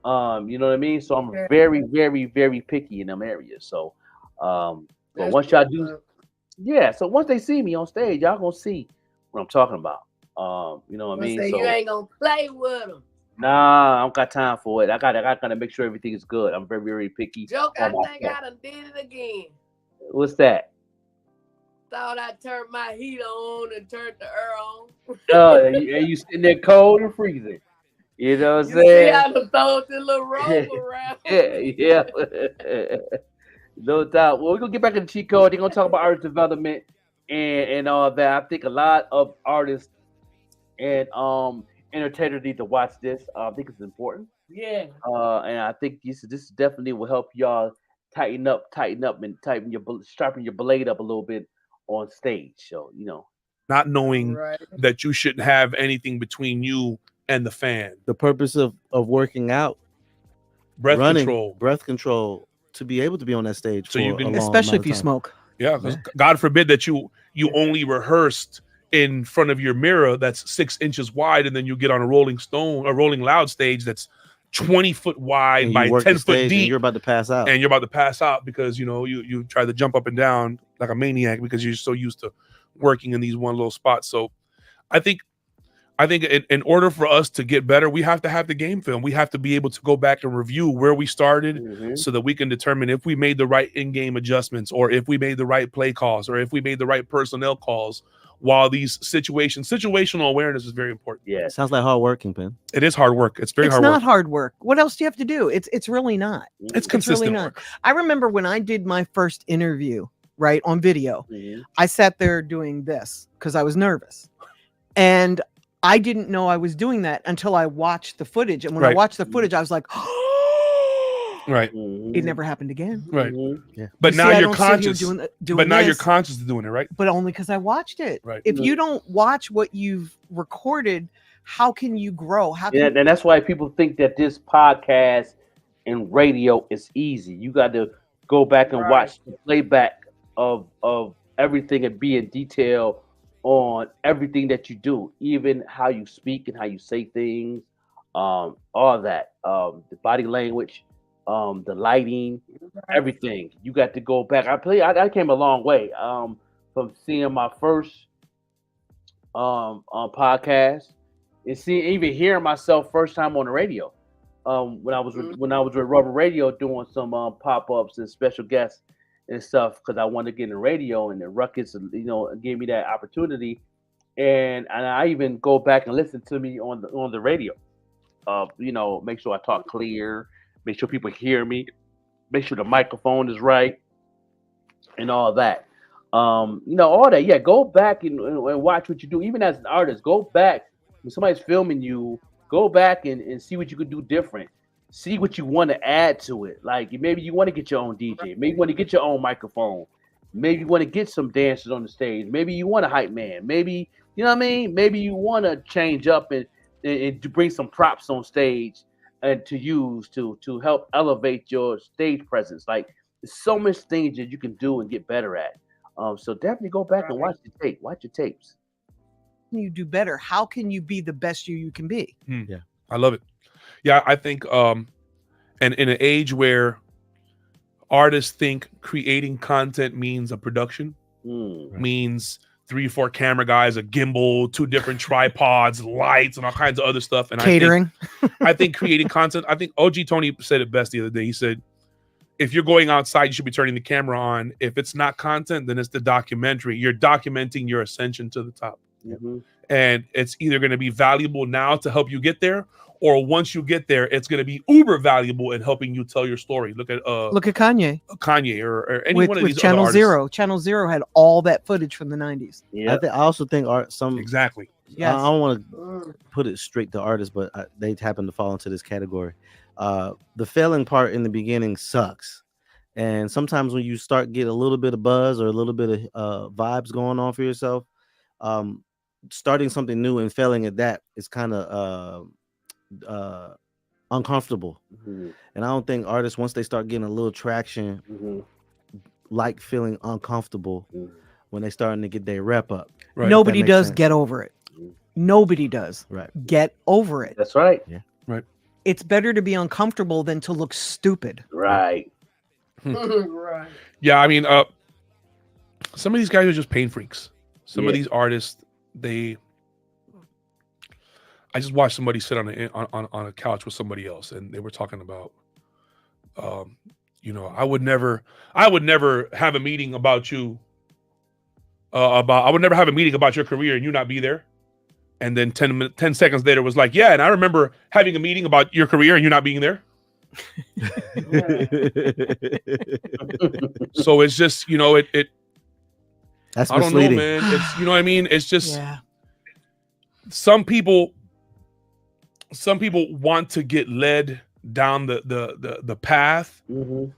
You know what I mean? So I'm very, very, very picky in them areas. So but once y'all do, so once they see me on stage, y'all gonna see what I'm talking about. You know what I mean? So you ain't gonna play with them. Nah, I don't got time for it. I gotta make sure everything is good. I'm very, very picky. Joke, I think I done did it again. What's that? Thought I turned my heat on and turned the air on. Oh, and you sitting there cold and freezing. You know what I'm saying? See how to throw the little robe around. Yeah. No doubt. Well, we're gonna get back to the cheat code. They're gonna talk about artist development and all that. I think a lot of artists and entertainers need to watch this. I think it's important. Yeah. And I think this definitely will help y'all tighten up, and sharpen your blade up a little bit on stage. So not knowing that you shouldn't have anything between you and the fan. The purpose of working out, breath control, to be able to be on that stage, so you can, especially if you smoke. Yeah, because God forbid that you only rehearsed in front of your mirror that's 6 inches wide, and then you get on a Rolling Loud stage that's 20 foot wide by 10 foot deep. You're about to pass out. And you're about to pass out because you try to jump up and down like a maniac because you're so used to working in these one little spots. So I think I think in order for us to get better, we have to have the game film. We have to be able to go back and review where we started so that we can determine if we made the right in-game adjustments or if we made the right play calls or if we made the right personnel calls while these situational awareness is very important. Yeah. Sounds like hard working, Pen. It is hard work. It's very hard work. It's not hard work. What else do you have to do? It's really not. It's consistent really work. I remember when I did my first interview, right, on video, I sat there doing this because I was nervous. And I didn't know I was doing that until I watched the footage. And when I watched the footage, I was like, right. It never happened again. Right. Yeah. But You now see, I you're don't sit here conscious. doing But now you're this. conscious of doing it, right? But only because I watched it. Right. If you don't watch what you've recorded, how can you grow? How can And that's why people think that this podcast and radio is easy. You got to go back and watch the playback of everything and be in detail on everything that you do, even how you speak and how you say things, all that, the body language, the lighting, everything. You got to go back. I came a long way from seeing my first podcast and even hearing myself first time on the radio. When I was with Rubber Radio doing some pop-ups and special guests and stuff because I wanted to get in the radio, and the Ruckus, gave me that opportunity, and I even go back and listen to me on the radio. Make sure I talk clear, make sure people hear me, make sure the microphone is right, and all that. All that. Yeah, go back and watch what you do. Even as an artist, go back when somebody's filming you. Go back and see what you could do different. See what you want to add to it. Like maybe you want to get your own DJ. Maybe you want to get your own microphone. Maybe you want to get some dancers on the stage. Maybe you want a hype man. Maybe, you know what I mean? Maybe you want to change up and to bring some props on stage and to use to help elevate your stage presence. Like there's so much things that you can do and get better at. So definitely go back and watch the tape. Watch your tapes. you do better? How can you be the best you can be? Yeah, I love it. Yeah, I think and in an age where artists think creating content means a production, means 3-4 camera guys, a gimbal, 2 different tripods, lights, and all kinds of other stuff. And catering. I think creating content, I think OG Tony said it best the other day. He said, if you're going outside, you should be turning the camera on. If it's not content, then it's the documentary. You're documenting your ascension to the top. Mm-hmm. And it's either going to be valuable now to help you get there, or once you get there, it's going to be uber valuable in helping you tell your story. Look at Kanye. Kanye or any with, one of with these Channel other Zero. artists. Channel Zero had all that footage from the 90s. Yeah, I also think exactly. Yes. I don't want to put it straight to artists, but they happen to fall into this category. The failing part in the beginning sucks. And sometimes when you start get a little bit of buzz or a little bit of vibes going on for yourself, starting something new and failing at that is kind of uncomfortable. Mm-hmm. And I don't think artists, once they start getting a little traction, like feeling uncomfortable when they starting to get their rep up. Right. Nobody does get over it. Nobody does. Right. Get over it. That's right. Yeah. Right. It's better to be uncomfortable than to look stupid. Right. Right. Yeah, I mean, some of these guys are just pain freaks. Some of these artists, I just watched somebody sit on a couch with somebody else, and they were talking about, I would never have a meeting about you. I would never have a meeting about your career and you not be there. And then 10 seconds later was like, yeah, and I remember having a meeting about your career and you not being there. So it's just, that's I don't know, misleading. man. It's, you know what I mean? It's just some people want to get led down the path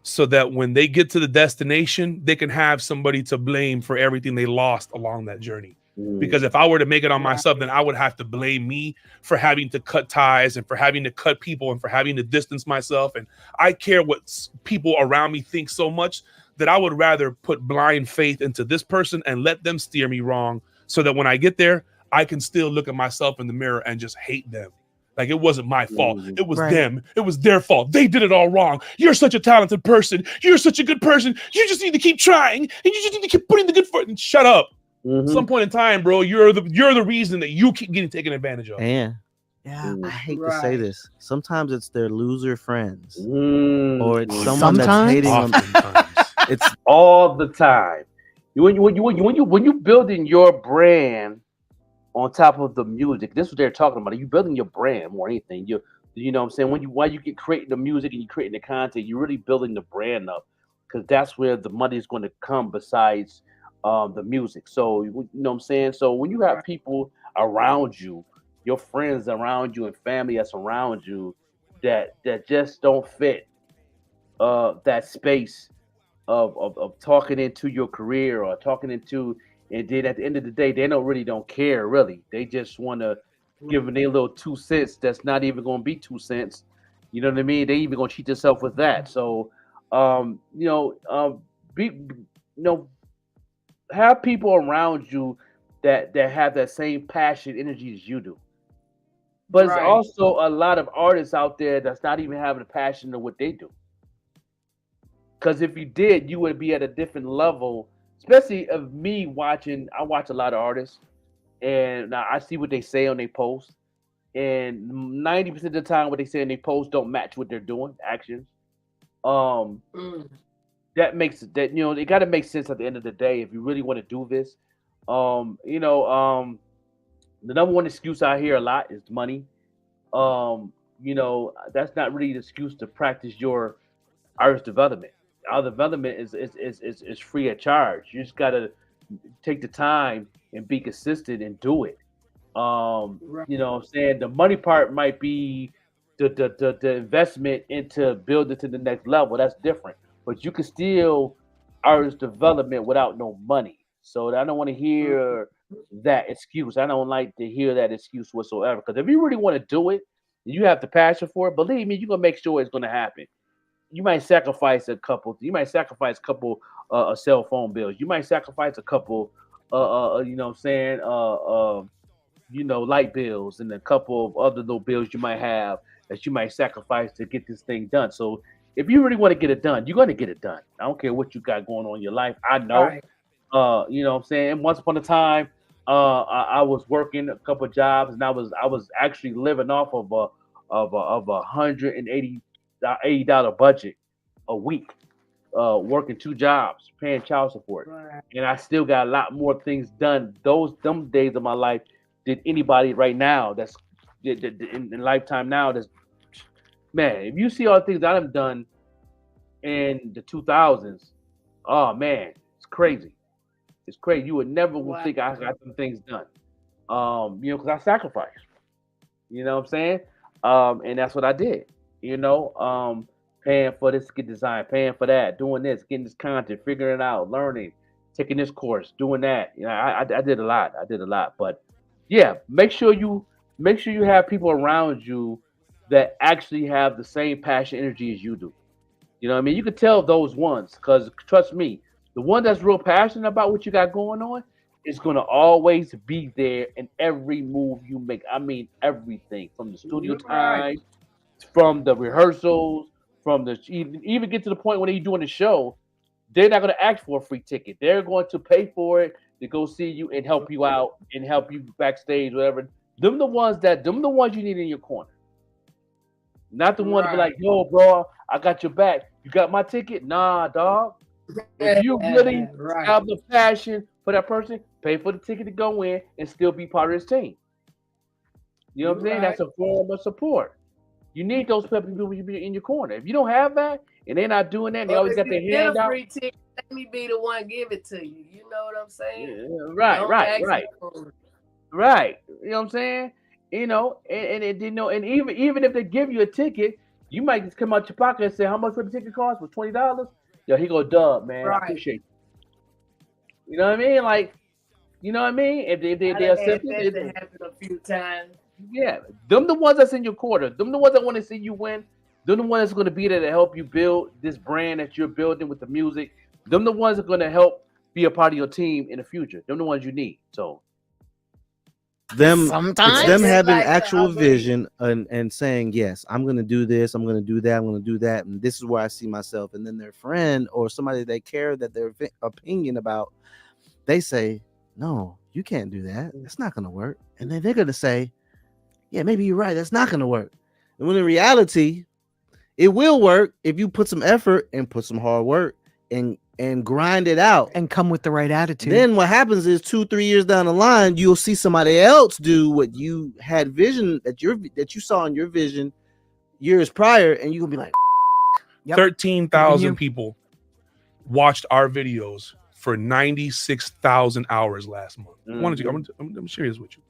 so that when they get to the destination, they can have somebody to blame for everything they lost along that journey. Because if I were to make it on myself, then I would have to blame me for having to cut ties and for having to cut people and for having to distance myself. And I care what people around me think so much that I would rather put blind faith into this person and let them steer me wrong so that when I get there, I can still look at myself in the mirror and just hate them. Like it wasn't my fault. It was them. It was their fault. They did it all wrong. You're such a talented person. You're such a good person. You just need to keep trying and you just need to keep putting the good foot and shut up. At some point in time, bro, you're the reason that you keep getting taken advantage of. And Yeah, I hate to say this. Sometimes it's their loser friends, or it's someone Sometimes? that's hating them. It's all the time. When you building your brand on top of the music, this is what they're talking about. You building your brand more than anything. You know what I'm saying? While you get creating the music and you creating the content, you're really building the brand up, because that's where the money is going to come besides the music. So you know what I'm saying? So when you have people around you, your friends around you and family that's around you that just don't fit that space of talking into your career or talking into, and then at the end of the day they don't care really. They just want to give them their little 2 cents that's not even going to be 2 cents. You know what I mean? They even going to cheat themselves with that. So have people around you that have that same passion energy as you do. But it's also a lot of artists out there that's not even having a passion of what they do. Because if you did, you would be at a different level. Especially of me watching, I watch a lot of artists, and I see what they say on their posts, and 90% of the time, what they say on their posts don't match what they're doing, actions. That makes it that it got to make sense at the end of the day if you really want to do this. The number one excuse I hear a lot is money. That's not really the excuse to practice your artist development. Our development is free of charge. You just gotta take the time and be consistent and do it. You know what I'm saying? The money part might be the investment into building to the next level. That's different. But you can still artist development without no money. So I don't want to hear that excuse. I don't like to hear that excuse whatsoever. Because if you really want to do it, you have the passion for it. Believe me, you're gonna make sure it's gonna happen. You might sacrifice a couple. You might sacrifice a couple cell phone bills. You might sacrifice a couple, light bills and a couple of other little bills you might have that you might sacrifice to get this thing done. So if you really want to get it done, you're going to get it done. I don't care what you got going on in your life. I know. You know what I'm saying? Once upon a time, I was working a couple of jobs, and I was actually living off of a $180 budget a week, working 2 jobs, paying child support, and I still got a lot more things done them days of my life than anybody right now that's in lifetime now. That's, man, if you see all the things that I've done in the 2000s, oh man, it's crazy. It's crazy. You would never think I got some things done. Because I sacrificed. You know what I'm saying? And that's what I did. Paying for this to get designed, paying for that, doing this, getting this content, figuring it out, learning, taking this course, doing that. I did a lot. But yeah, make sure you have people around you that actually have the same passion, energy as you do. You know what I mean? You can tell those ones, because trust me, the one that's real passionate about what you got going on is going to always be there in every move you make. I mean, everything from the studio time, from the rehearsals, from the even get to the point when they're doing the show, they're not going to ask for a free ticket. They're going to pay for it to go see you and help you out and help you backstage, whatever. Them the ones you need in your corner. Not the one to be like, yo, bro, I got your back. You got my ticket? Nah, dog. If you really have the passion for that person, pay for the ticket to go in and still be part of his team. You know what I'm saying? That's a form of support. You need those people in your corner. If you don't have that and they're not doing that, they always got their hand out. Free ticket, let me be the one give it to you. You know what I'm saying? Yeah, right. Right. You know what I'm saying? And even if they give you a ticket, you might just come out your pocket and say, how much would the ticket cost? For $20? Yo, he go, dub, man. I appreciate you. You know what I mean? Like, you know what I mean? If they accept it, it happened a few times. Yeah, them the ones that's in your corner. Them the ones that want to see you win. Them the ones that's going to be there to help you build this brand that you're building with the music. Them the ones that are going to help be a part of your team in the future. Them the ones you need. So it's them having actual vision and saying, yes, I'm going to do this, I'm going to do that, I'm going to do that, and this is where I see myself. And then their friend or somebody they care that their opinion about, they say, no, you can't do that. That's not going to work. And then they're going to say, yeah, maybe you're right. That's not going to work. And when in reality, it will work if you put some effort and put some hard work and grind it out and come with the right attitude. Then what happens is 2-3 years down the line, you'll see somebody else do what you had vision that you saw in your vision years prior, and you'll be like, 13,000 people watched our videos for 96,000 hours last month. I'm serious with you.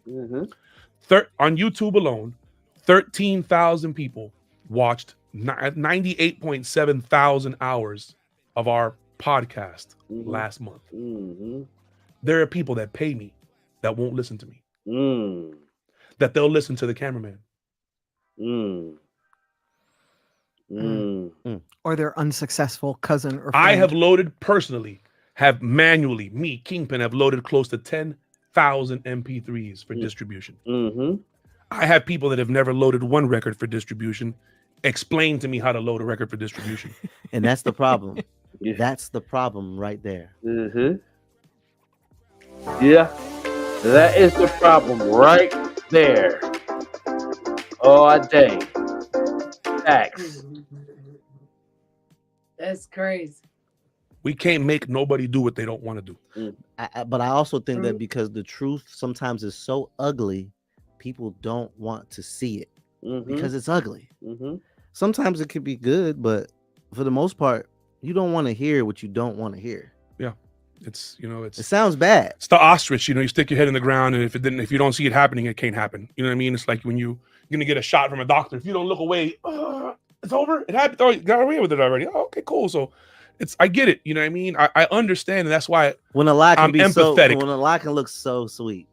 On YouTube alone, 13,000 people watched 98.7 thousand hours of our podcast last month. There are people that pay me that won't listen to me. That they'll listen to the cameraman. Or their unsuccessful cousin or friend. I have loaded personally, me, Kingpin, have loaded close to 10,000 MP3s for distribution. I have people that have never loaded one record for distribution explain to me how to load a record for distribution. And that's the problem. That's the problem right there. Yeah, that is the problem right there. All day. Facts. That's crazy. We can't make nobody do what they don't want to do. But I also think that because the truth sometimes is so ugly, people don't want to see it because it's ugly. Sometimes it could be good, but for the most part, you don't want to hear what you don't want to hear. Yeah. It sounds bad. It's the ostrich, you stick your head in the ground, and if you don't see it happening, it can't happen. You know what I mean? It's like when you're gonna get a shot from a doctor. If you don't look away, it's over. It happened. Oh, you got away with it already. Oh, okay, cool. So I get it. You know what I mean? I understand, and that's why when a lie can I'm be empathetic. when a lie can look so sweet.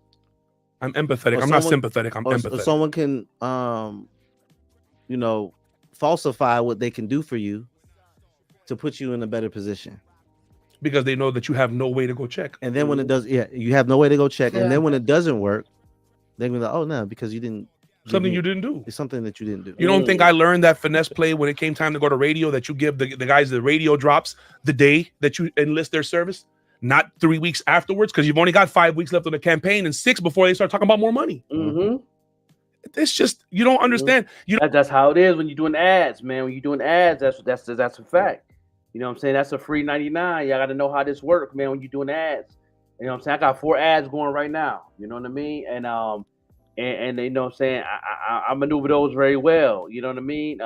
I'm empathetic. I'm not sympathetic. I'm empathetic. Or someone can falsify what they can do for you to put you in a better position. Because they know that you have no way to go check. And then when it does, you have no way to go check. And then when it doesn't work, they're gonna be like, oh no, because you didn't something you didn't do. It's something that you didn't do. You don't think I learned that finesse play when it came time to go to radio, that you give the guys the radio drops the day that you enlist their service, not 3 weeks afterwards, because you've only got 5 weeks left on the campaign and 6 before they start talking about more money. It's just, you don't understand. That's how it is when you're doing ads, man. When you're doing ads, that's a fact. You know what I'm saying? That's a free 99. Y'all got to know how this works, man, when you're doing ads. You know what I'm saying? I got 4 ads going right now. You know what I mean? And you know what I'm saying? I maneuver those very well. You know what I mean?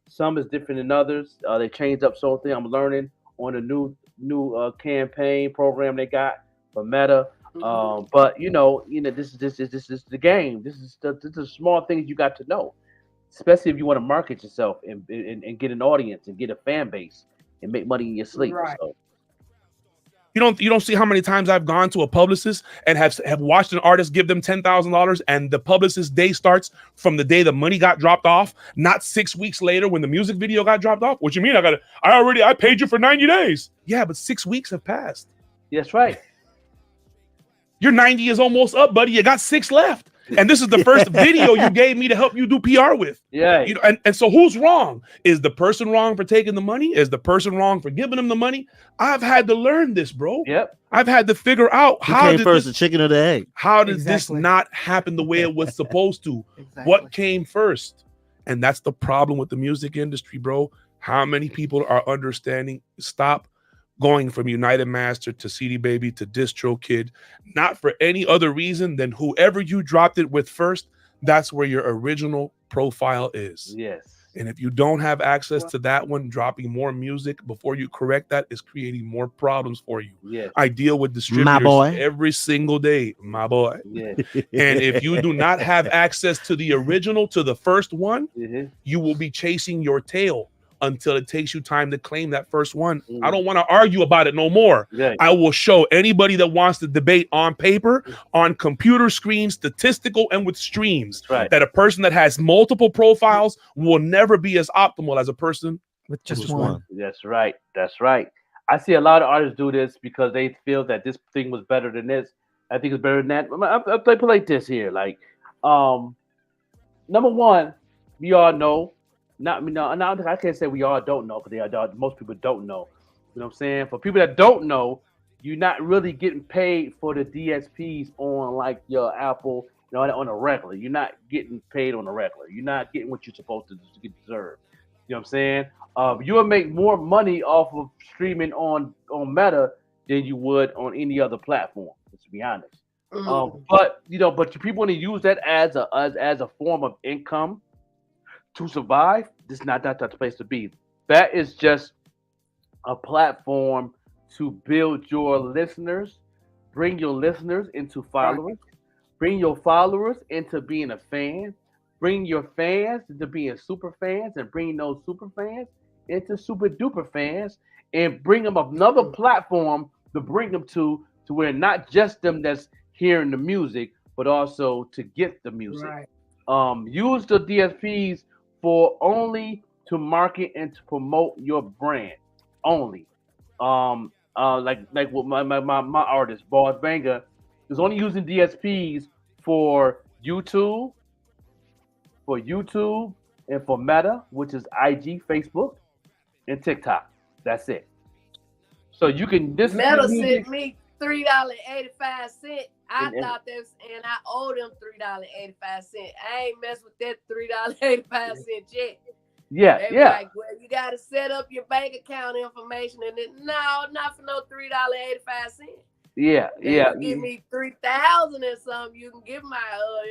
Some is different than others. They changed up something. I'm learning on a new campaign program they got for Meta. But this is the game. This is the small things you got to know, especially if you want to market yourself and get an audience and get a fan base and make money in your sleep. Right. So. You don't see how many times I've gone to a publicist and have watched an artist give them $10,000, and the publicist's day starts from the day the money got dropped off, not 6 weeks later when the music video got dropped off. What you mean? I paid you for 90 days. Yeah, but 6 weeks have passed. That's right. Your 90 is almost up, buddy. You got 6 left. And this is the first video you gave me to help you do PR with. Yeah. And so who's wrong? Is the person wrong for taking the money? Is the person wrong for giving them the money? I've had to learn this, bro. Yep. I've had to figure out how came first, the chicken or the egg? How did this not happen the way it was supposed to? What came first? And that's the problem with the music industry, bro. How many people are understanding? Stop going from United Master to CD Baby to Distro Kid, not for any other reason than whoever you dropped it with first, that's where your original profile is. Yes. And if you don't have access to that one, dropping more music before you correct that is creating more problems for you. Yes. I deal with distributors every single day, my boy. Yeah. And if you do not have access to the original, to the first one, you will be chasing your tail until it takes you time to claim that first one. I don't want to argue about it no more. Yeah. I will show anybody that wants to debate on paper, on computer screens, statistical, and with streams, that a person that has multiple profiles will never be as optimal as a person with just one. That's right. That's right. I see a lot of artists do this because they feel that this thing was better than this. I think it's better than that. I'll put like this here. Like, number one, we all know. I can't say we all don't know, because most people don't know. You know what I'm saying? For people that don't know, you're not really getting paid for the DSPs on like your Apple, on a regular. You're not getting paid on a regular. You're not getting what you're supposed to deserve. You know what I'm saying? You'll make more money off of streaming on Meta than you would on any other platform. To be honest. But people want to use that as a form of income to survive. This is not the place to be. That is just a platform to build your listeners, bring your listeners into followers, bring your followers into being a fan, bring your fans into being super fans, and bring those super fans into super duper fans, and bring them another platform to bring them to where not just them that's hearing the music, but also to get the music. Use the DSPs for only to market and to promote your brand only. Like what my artist Boss Banger is only using DSPs for YouTube, and for Meta, which is IG, Facebook, and TikTok. That's it. So you can Meta sent me $3.85. I thought that was, and I owe them $3.85. I ain't mess with that $3.85 yet. Yeah, they yeah. Like, well, you gotta set up your bank account information, and then no, not for no $3.85. Yeah, yeah. You give me 3,000 or something, you can give my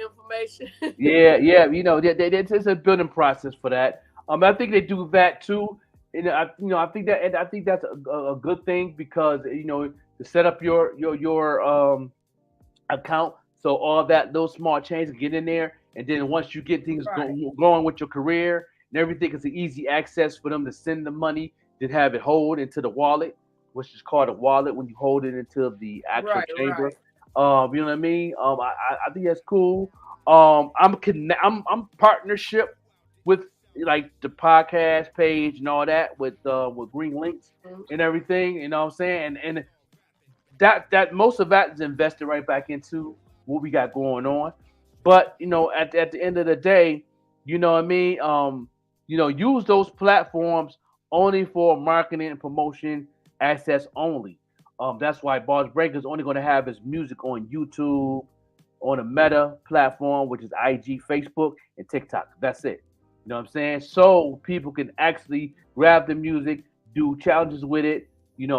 information. yeah. It's a building process for that. I think they do that too. And I think that's a good thing because to set up your account, so all that those small changes get in there, and then once you get things going with your career and everything, it's an easy access for them to send the money, then have it hold into the wallet, which is called a wallet when you hold it into the actual chamber. You know what I mean? I think that's cool. I'm partnership with like the podcast page and all that with Green Lynx and everything. You know what I'm saying? And that most of that is invested right back into what we got going on. But at the end of the day, you know what I mean? Use those platforms only for marketing and promotion assets only. That's why Boss Breaker is only going to have his music on YouTube, on a Meta platform, which is IG, Facebook, and TikTok. That's it. You know what I'm saying? So people can actually grab the music, do challenges with it,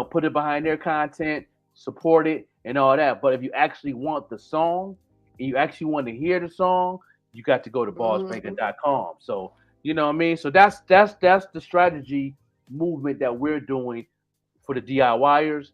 put it behind their content, support it, and all that. But if you actually want the song and you actually want to hear the song, you got to go to bossbanker.com. So you know what I mean? So that's the strategy movement that we're doing for the DIYers.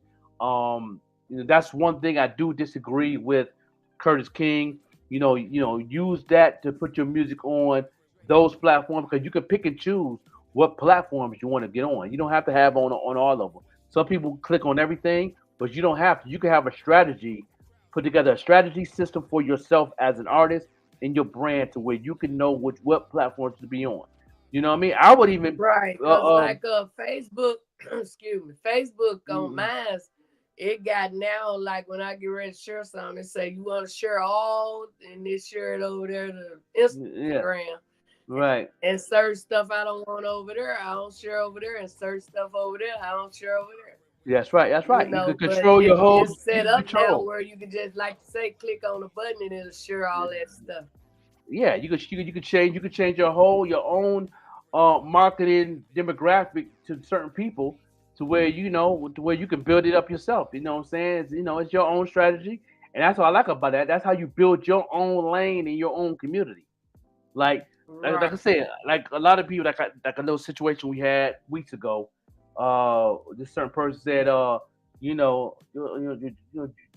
That's one thing I do disagree with Curtis King. Use that to put your music on those platforms because you can pick and choose what platforms you want to get on. You don't have to have on all of them. Some people click on everything, but you don't have to. You can have a strategy, put together a strategy system for yourself as an artist and your brand to where you can know what platforms to be on. You know what I mean? I would even Facebook, excuse me, Facebook on mine, it got now like when I get ready to share something, it say you want to share all, and they share it over there to Instagram. Yeah. Right. And certain stuff I don't want over there, I don't share over there, and certain stuff over there, I don't share over there. That's right. That's right. You can control your whole. It's set up now where you can just, like to say, click on the button and it'll share all that stuff. Yeah, you could change your own marketing demographic to certain people to where you can build it up yourself. You know what I'm saying? It's your own strategy, and that's what I like about that. That's how you build your own lane in your own community. Like I said, like a lot of people, like a little situation we had weeks ago. This certain person said,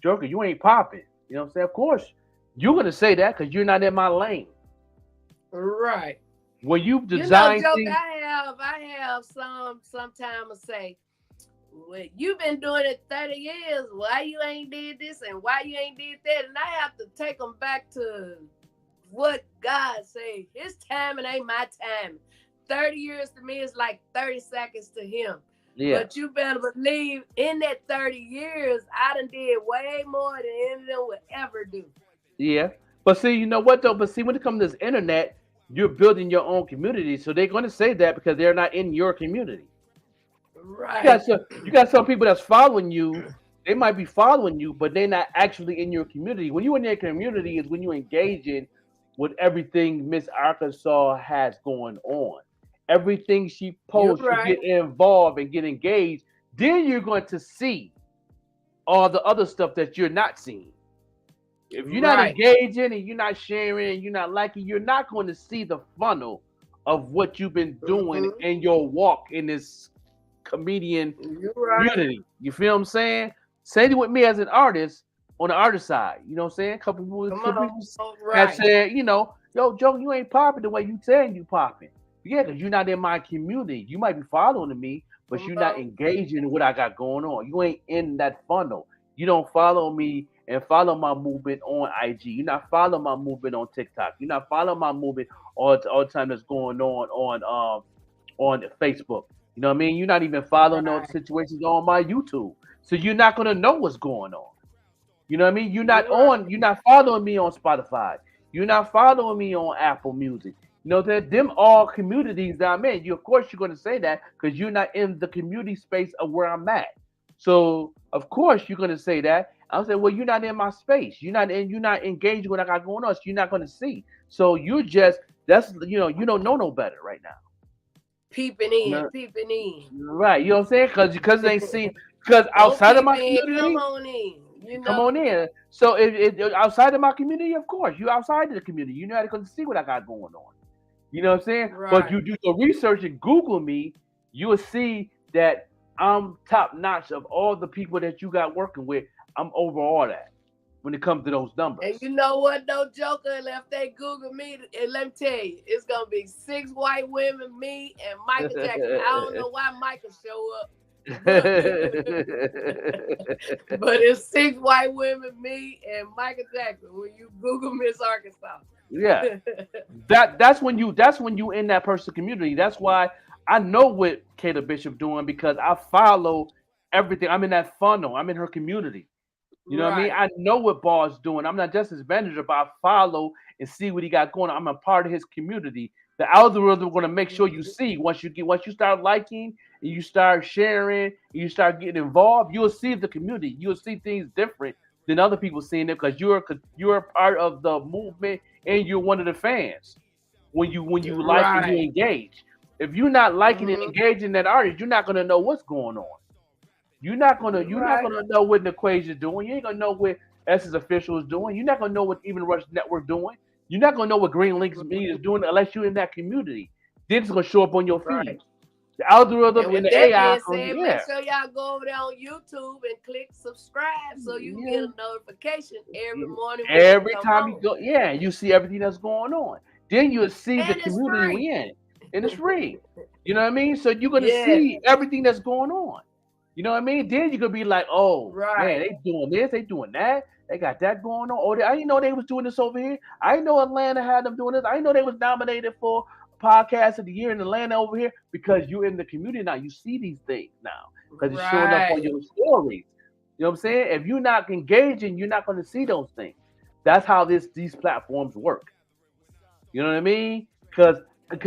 Joker, you ain't popping. You know what I'm saying? Of course, you're gonna say that because you're not in my lane. Right. When you design things, I have sometimes say, well, you've been doing it 30 years. Why you ain't did this and why you ain't did that? And I have to take them back to what God say. His timing ain't my timing. 30 years to me is like 30 seconds to him. Yeah. But you better believe in that 30 years, I done did way more than any of them would ever do. Yeah. But see, you know what though? But see, when it comes to this internet, you're building your own community. So they're going to say that because they're not in your community. Right. You got some people that's following you they might be following you, but they're not actually in your community. When you're in their community is when you engage in with everything Miss Arkansas has going on. Everything she posts, you get involved and get engaged. Then you're going to see all the other stuff that you're not seeing. If you're not engaging and you're not sharing and you're not liking, you're not going to see the funnel of what you've been doing in your walk in this comedian community. You feel what I'm saying? Same thing with me as an artist on the artist side. You know what I'm saying? A couple people have said, you know, yo, Joe, you ain't popping the way you saying you popping. Yeah, because you're not in my community. You might be following me, but you're not engaging in what I got going on. You ain't in that funnel. You don't follow me and follow my movement on IG. You're not following my movement on TikTok. You're not following my movement all the time that's going on Facebook. You know what I mean? You're not even following those situations on my YouTube. So you're not gonna know what's going on. You know what I mean? You're not following me on Spotify. You're not following me on Apple Music. You know that them all communities that I'm in. Of course you're gonna say that because you're not in the community space of where I'm at. So of course you're gonna say that. I'll say, well, you're not in my space. You're not engaged with what I got going on. So you're not gonna see. So you don't know no better right now. Peeping in. Right, you know what I'm saying? Because they see because outside of my community, come on in. You know? Come on in. So if outside of my community, of course, you outside of the community. You're not going to see what I got going on. You know what I'm saying? Right. But you do the research and Google me, you will see that I'm top notch of all the people that you got working with. I'm over all that when it comes to those numbers. And you know what, though, Joker? And if they Google me, and let me tell you, it's going to be 6 white women, me, and Michael Jackson. I don't know why Michael show up. But it's 6 white women, me, and Michael Jackson when you Google Miss Arkansas. Yeah. That's when you in that person community. That's why I know what Kayla Bishop doing because I follow everything. I'm in that funnel. I'm in her community. You know what I mean? I know what Ball's doing. I'm not just his manager, but I follow and see what he got going on. I'm a part of his community. The algorithm going to make sure you see once you start liking and you start sharing and you start getting involved, you'll see the community. You'll see things different than other people seeing it because you're a part of the movement and you're one of the fans. When you like and you engage. If you're not liking and engaging that artist, you're not going to know what's going on. You're not gonna know what the equation's doing. You ain't gonna know what Essence Official is doing. You're not gonna know what Even Rush Network doing. You're not gonna know what Green Lynx Media is doing unless you're in that community. Then it's gonna show up on your feed. The algorithm and the AI. Make sure y'all go over there on YouTube and click subscribe so you can get a notification every morning. Every time you go, you see everything that's going on. Then you'll see the community we in, and it's free. You know what I mean? So you're gonna see everything that's going on. You know what I mean? Then you could be like, oh, man, they doing this, they doing that. They got that going on. Oh, I didn't know they was doing this over here. I didn't know Atlanta had them doing this. I didn't know they was nominated for Podcast of the Year in Atlanta over here because you're in the community now. You see these things now because it's showing up on your stories. You know what I'm saying? If you're not engaging, you're not going to see those things. That's how these platforms work. You know what I mean? Because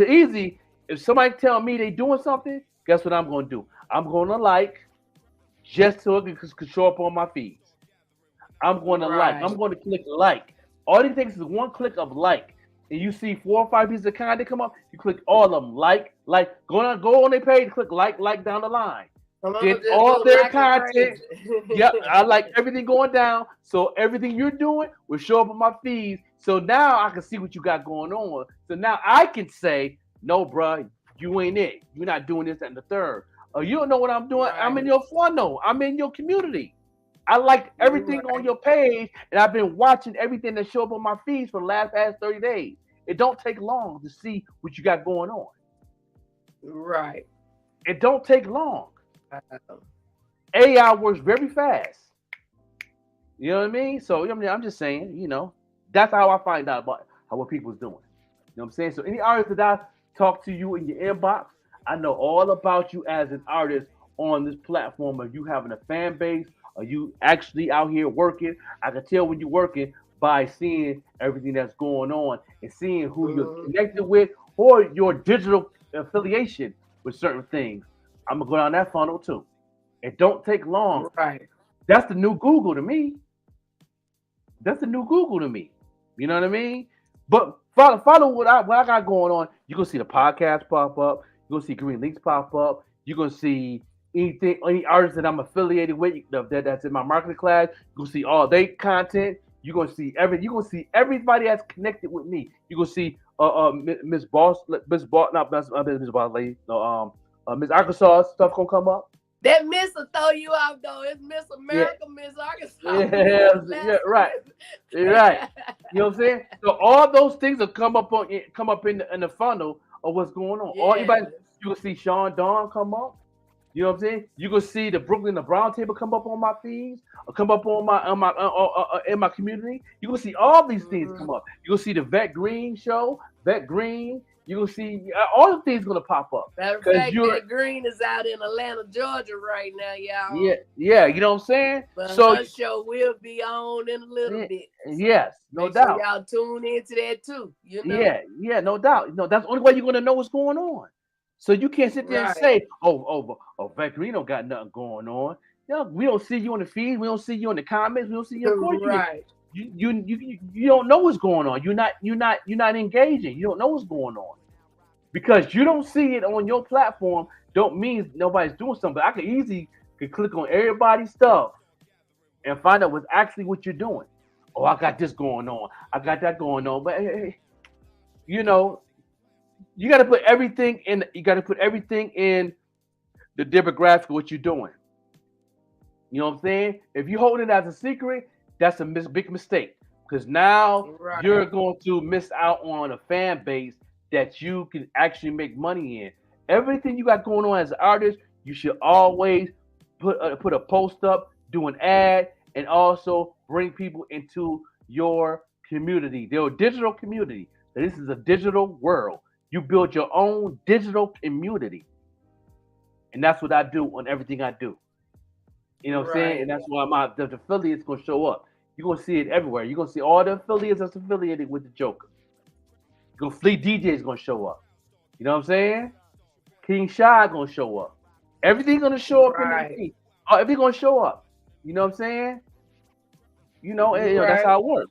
easy, if somebody tell me they doing something, guess what I'm going to do? I'm going to like. Just so it can show up on my feeds. I'm going to like. I'm going to click like. All it takes is one click of like. And you see 4 or 5 pieces of content come up. You click all of them. Like. Go on their page, click like down the line. Then all their content. Yep, I like everything going down. So everything you're doing will show up on my feeds. So now I can see what you got going on. So now I can say, no, bro, you ain't it. You're not doing this and the third. Oh, you don't know what I'm doing. I'm in your funnel. I'm in your community. I like everything on your page, and I've been watching everything that show up on my feeds for the past 30 days. It don't take long to see what you got going on. Right. It don't take long. AI works very fast. You know what I mean? So I'm just saying, that's how I find out about what people's doing. You know what I'm saying? So any artists that I talk to you in your inbox, I know all about you as an artist on this platform. Are you having a fan base? Are you actually out here working? I can tell when you're working by seeing everything that's going on and seeing who you're connected with or your digital affiliation with certain things. I'm going to go down that funnel too. It don't take long That's the new Google to me. That's the new Google to me. You know what I mean? But follow what I got going on. You're gonna see the podcast pop up. You're gonna see Green Lynx pop up. You're gonna see any artists that I'm affiliated with that's in my marketing class. You're gonna see all their content. You're gonna see everybody that's connected with me. You're gonna see Miss Arkansas stuff gonna come up. That Miss will throw you off though. It's Miss America, Miss Arkansas. Yeah, right. Right. You know what I'm saying? So all those things will come up in the funnel of what's going on. Yeah. All everybody, you will see Sean Dawn come up. You know what I'm saying? You can see the Brooklyn the Brown Table come up on my feeds, or come up on my in my community. You can see all these things come up. You will see the Vettegreen show, Vettegreen. You will see all the things gonna pop up. Matter of fact, Vettegreen is out in Atlanta, Georgia right now, y'all. Yeah, you know what I'm saying? But so her show will be on in a little bit. Yes, no Make sure doubt. y'all tune into that too. You know? Yeah, no doubt. You know, that's the only way you're gonna know what's going on. So you can't sit there and say, oh, Vettegreen don't got nothing going on. You know, we don't see you on the feed, we don't see you in the comments, we don't see you. Of course, you don't know what's going on. You're not engaging. You don't know what's going on because you don't see it on your platform. Don't mean nobody's doing something. But I could easily click on everybody's stuff and find out what you're doing. Oh, I got this going on. I got that going on. But hey, you know, you got to put everything in. You got to put everything in the demographic of what you're doing. You know what I'm saying? If you hold it as a secret, that's a big mistake because now you're going to miss out on a fan base that you can actually make money in. Everything you got going on as an artist, you should always put a post up, do an ad, and also bring people into your community, their digital community. This is a digital world. You build your own digital community, and that's what I do on everything I do. You know what I'm saying? And that's why the affiliates gonna show up. You're gonna see it everywhere. You're gonna see all the affiliates that's affiliated with the Joker. Fleet DJ's gonna show up. You know what I'm saying? King Shy gonna show up. Everything gonna show up in the feed. Everything gonna show up. You know what I'm saying? You know, and, that's how it works.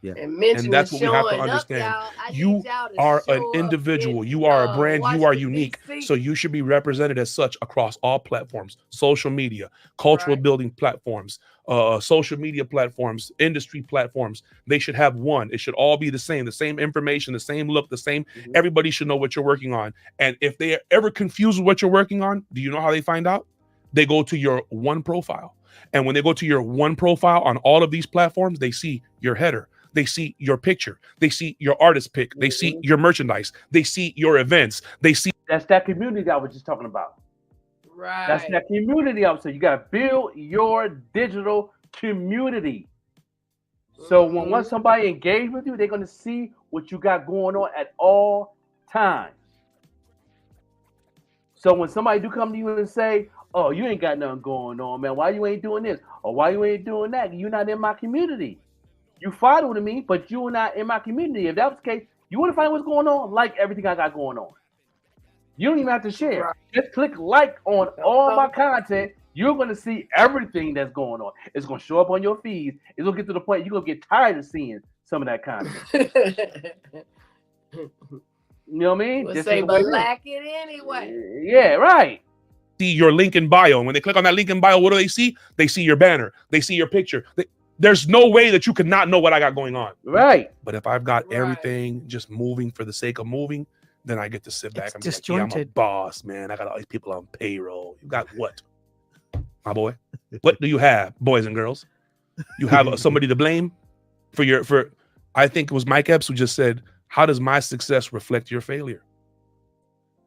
Yeah. And that's what we have to understand. You are an individual. You are a brand. You are unique. So you should be represented as such across all platforms, social media, cultural building platforms, social media platforms, industry platforms. They should have one. It should all be the same information, the same look, the same. Everybody should know what you're working on. And if they are ever confused with what you're working on, do you know how they find out? They go to your one profile. And when they go to your one profile on all of these platforms, they see your header. They see your picture. They see your artist pick. They see your merchandise. They see your events. They see. That's that community I was just talking about. Right. That's that community I was saying. You got to build your digital community. So once somebody engages with you, they're going to see what you got going on at all times. So when somebody do come to you and say, oh, you ain't got nothing going on, man. Why you ain't doing this? Or why you ain't doing that? You're not in my community. You following me, but you're not in my community. If that was the case, you want to find what's going on? Like everything I got going on. You don't even have to share. Right. Just click like on all my content. You're going to see everything that's going on. It's going to show up on your feed. It's going to get to the point you're going to get tired of seeing some of that content. You know what I mean? We'll say, but like it anyway. Yeah, right. See your link in bio. And when they click on that link in bio, what do they see? They see your banner. They see your picture. There's no way that you could not know what I got going on. Right. But if I've got everything just moving for the sake of moving, then I get to sit back and be like, yeah, I'm a boss, man. I got all these people on payroll. You got what, my boy? What do you have, boys and girls? You have somebody to blame for I think it was Mike Epps who just said, how does my success reflect your failure?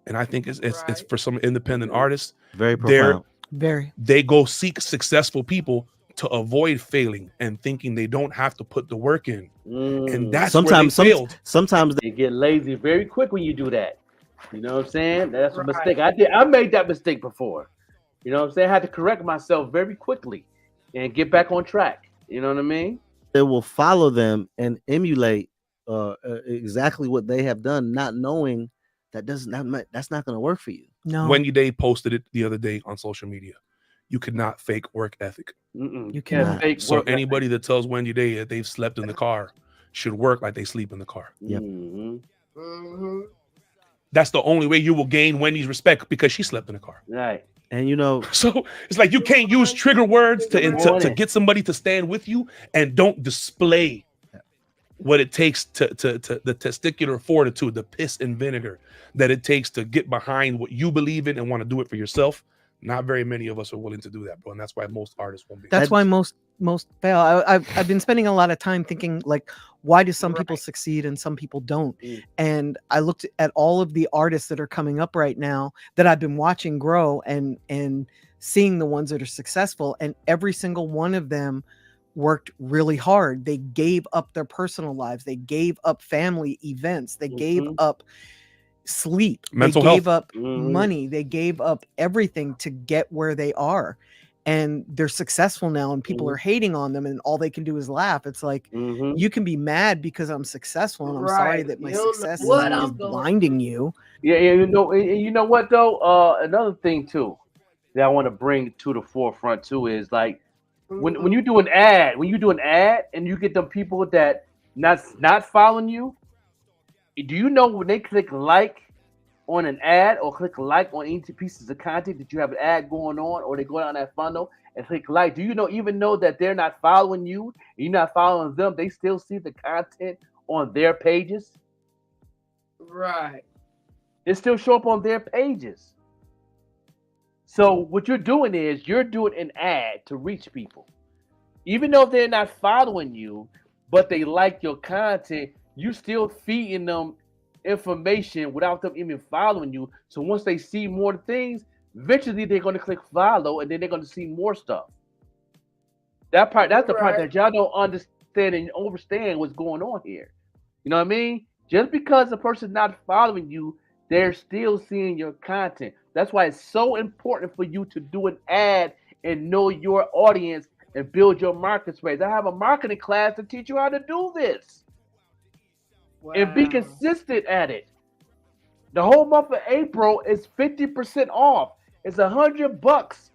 And I think it's for some independent artists. Very profound. They go seek successful people to avoid failing and thinking they don't have to put the work in. And that's sometimes where they failed. Sometimes they get lazy very quick when you do that. You know what I'm saying? That's a mistake. I made that mistake before. You know what I'm saying? I had to correct myself very quickly and get back on track. You know what I mean? They will follow them and emulate exactly what they have done, not knowing that's not going to work for you. No. Wendy Day posted it the other day on social media. you cannot fake work ethic. You cannot fake So work anybody that tells Wendy they've slept in the car should work like they sleep in the car. Yep. That's the only way you will gain Wendy's respect, because she slept in the car. Right. And you know, so it's like you can't use trigger words to get somebody to stand with you, and don't display what it takes to the testicular fortitude, the piss and vinegar that it takes to get behind what you believe in and want to do it for yourself. Not very many of us are willing to do that, bro, and that's why most artists won't be. That's why most fail. I've been spending a lot of time thinking, like, why do some people succeed and some people don't? And I looked at all of the artists that are coming up right now that I've been watching grow and seeing the ones that are successful, and every single one of them worked really hard. They gave up their personal lives. They gave up family events. They gave up sleep. Mental they gave health. up money. They gave up everything to get where they are. And they're successful now, and people are hating on them, and all they can do is laugh. It's like, you can be mad because I'm successful, and I'm sorry that my success is blinding you. Yeah, you know what though? Another thing too that I want to bring to the forefront too is like when you do an ad, and you get them people that not following you, do you know when they click like on an ad or click like on any pieces of content that you have an ad going on, or they go down that funnel and click like, do you know, even though that they're not following you and you're not following them, they still see the content on their pages? Right. It still show up on their pages. So what you're doing is you're doing an ad to reach people. Even though they're not following you, but they like your content, you still feeding them information without them even following you. So once they see more things, eventually they're going to click follow, and then they're going to see more stuff. That's the part that y'all don't understand and understand what's going on here. You know what I mean? Just because a person's not following you, they're still seeing your content. That's why it's so important for you to do an ad and know your audience and build your market space. I have a marketing class to teach you how to do this. And be consistent at it. The whole month of April is 50% off. It's $100. Just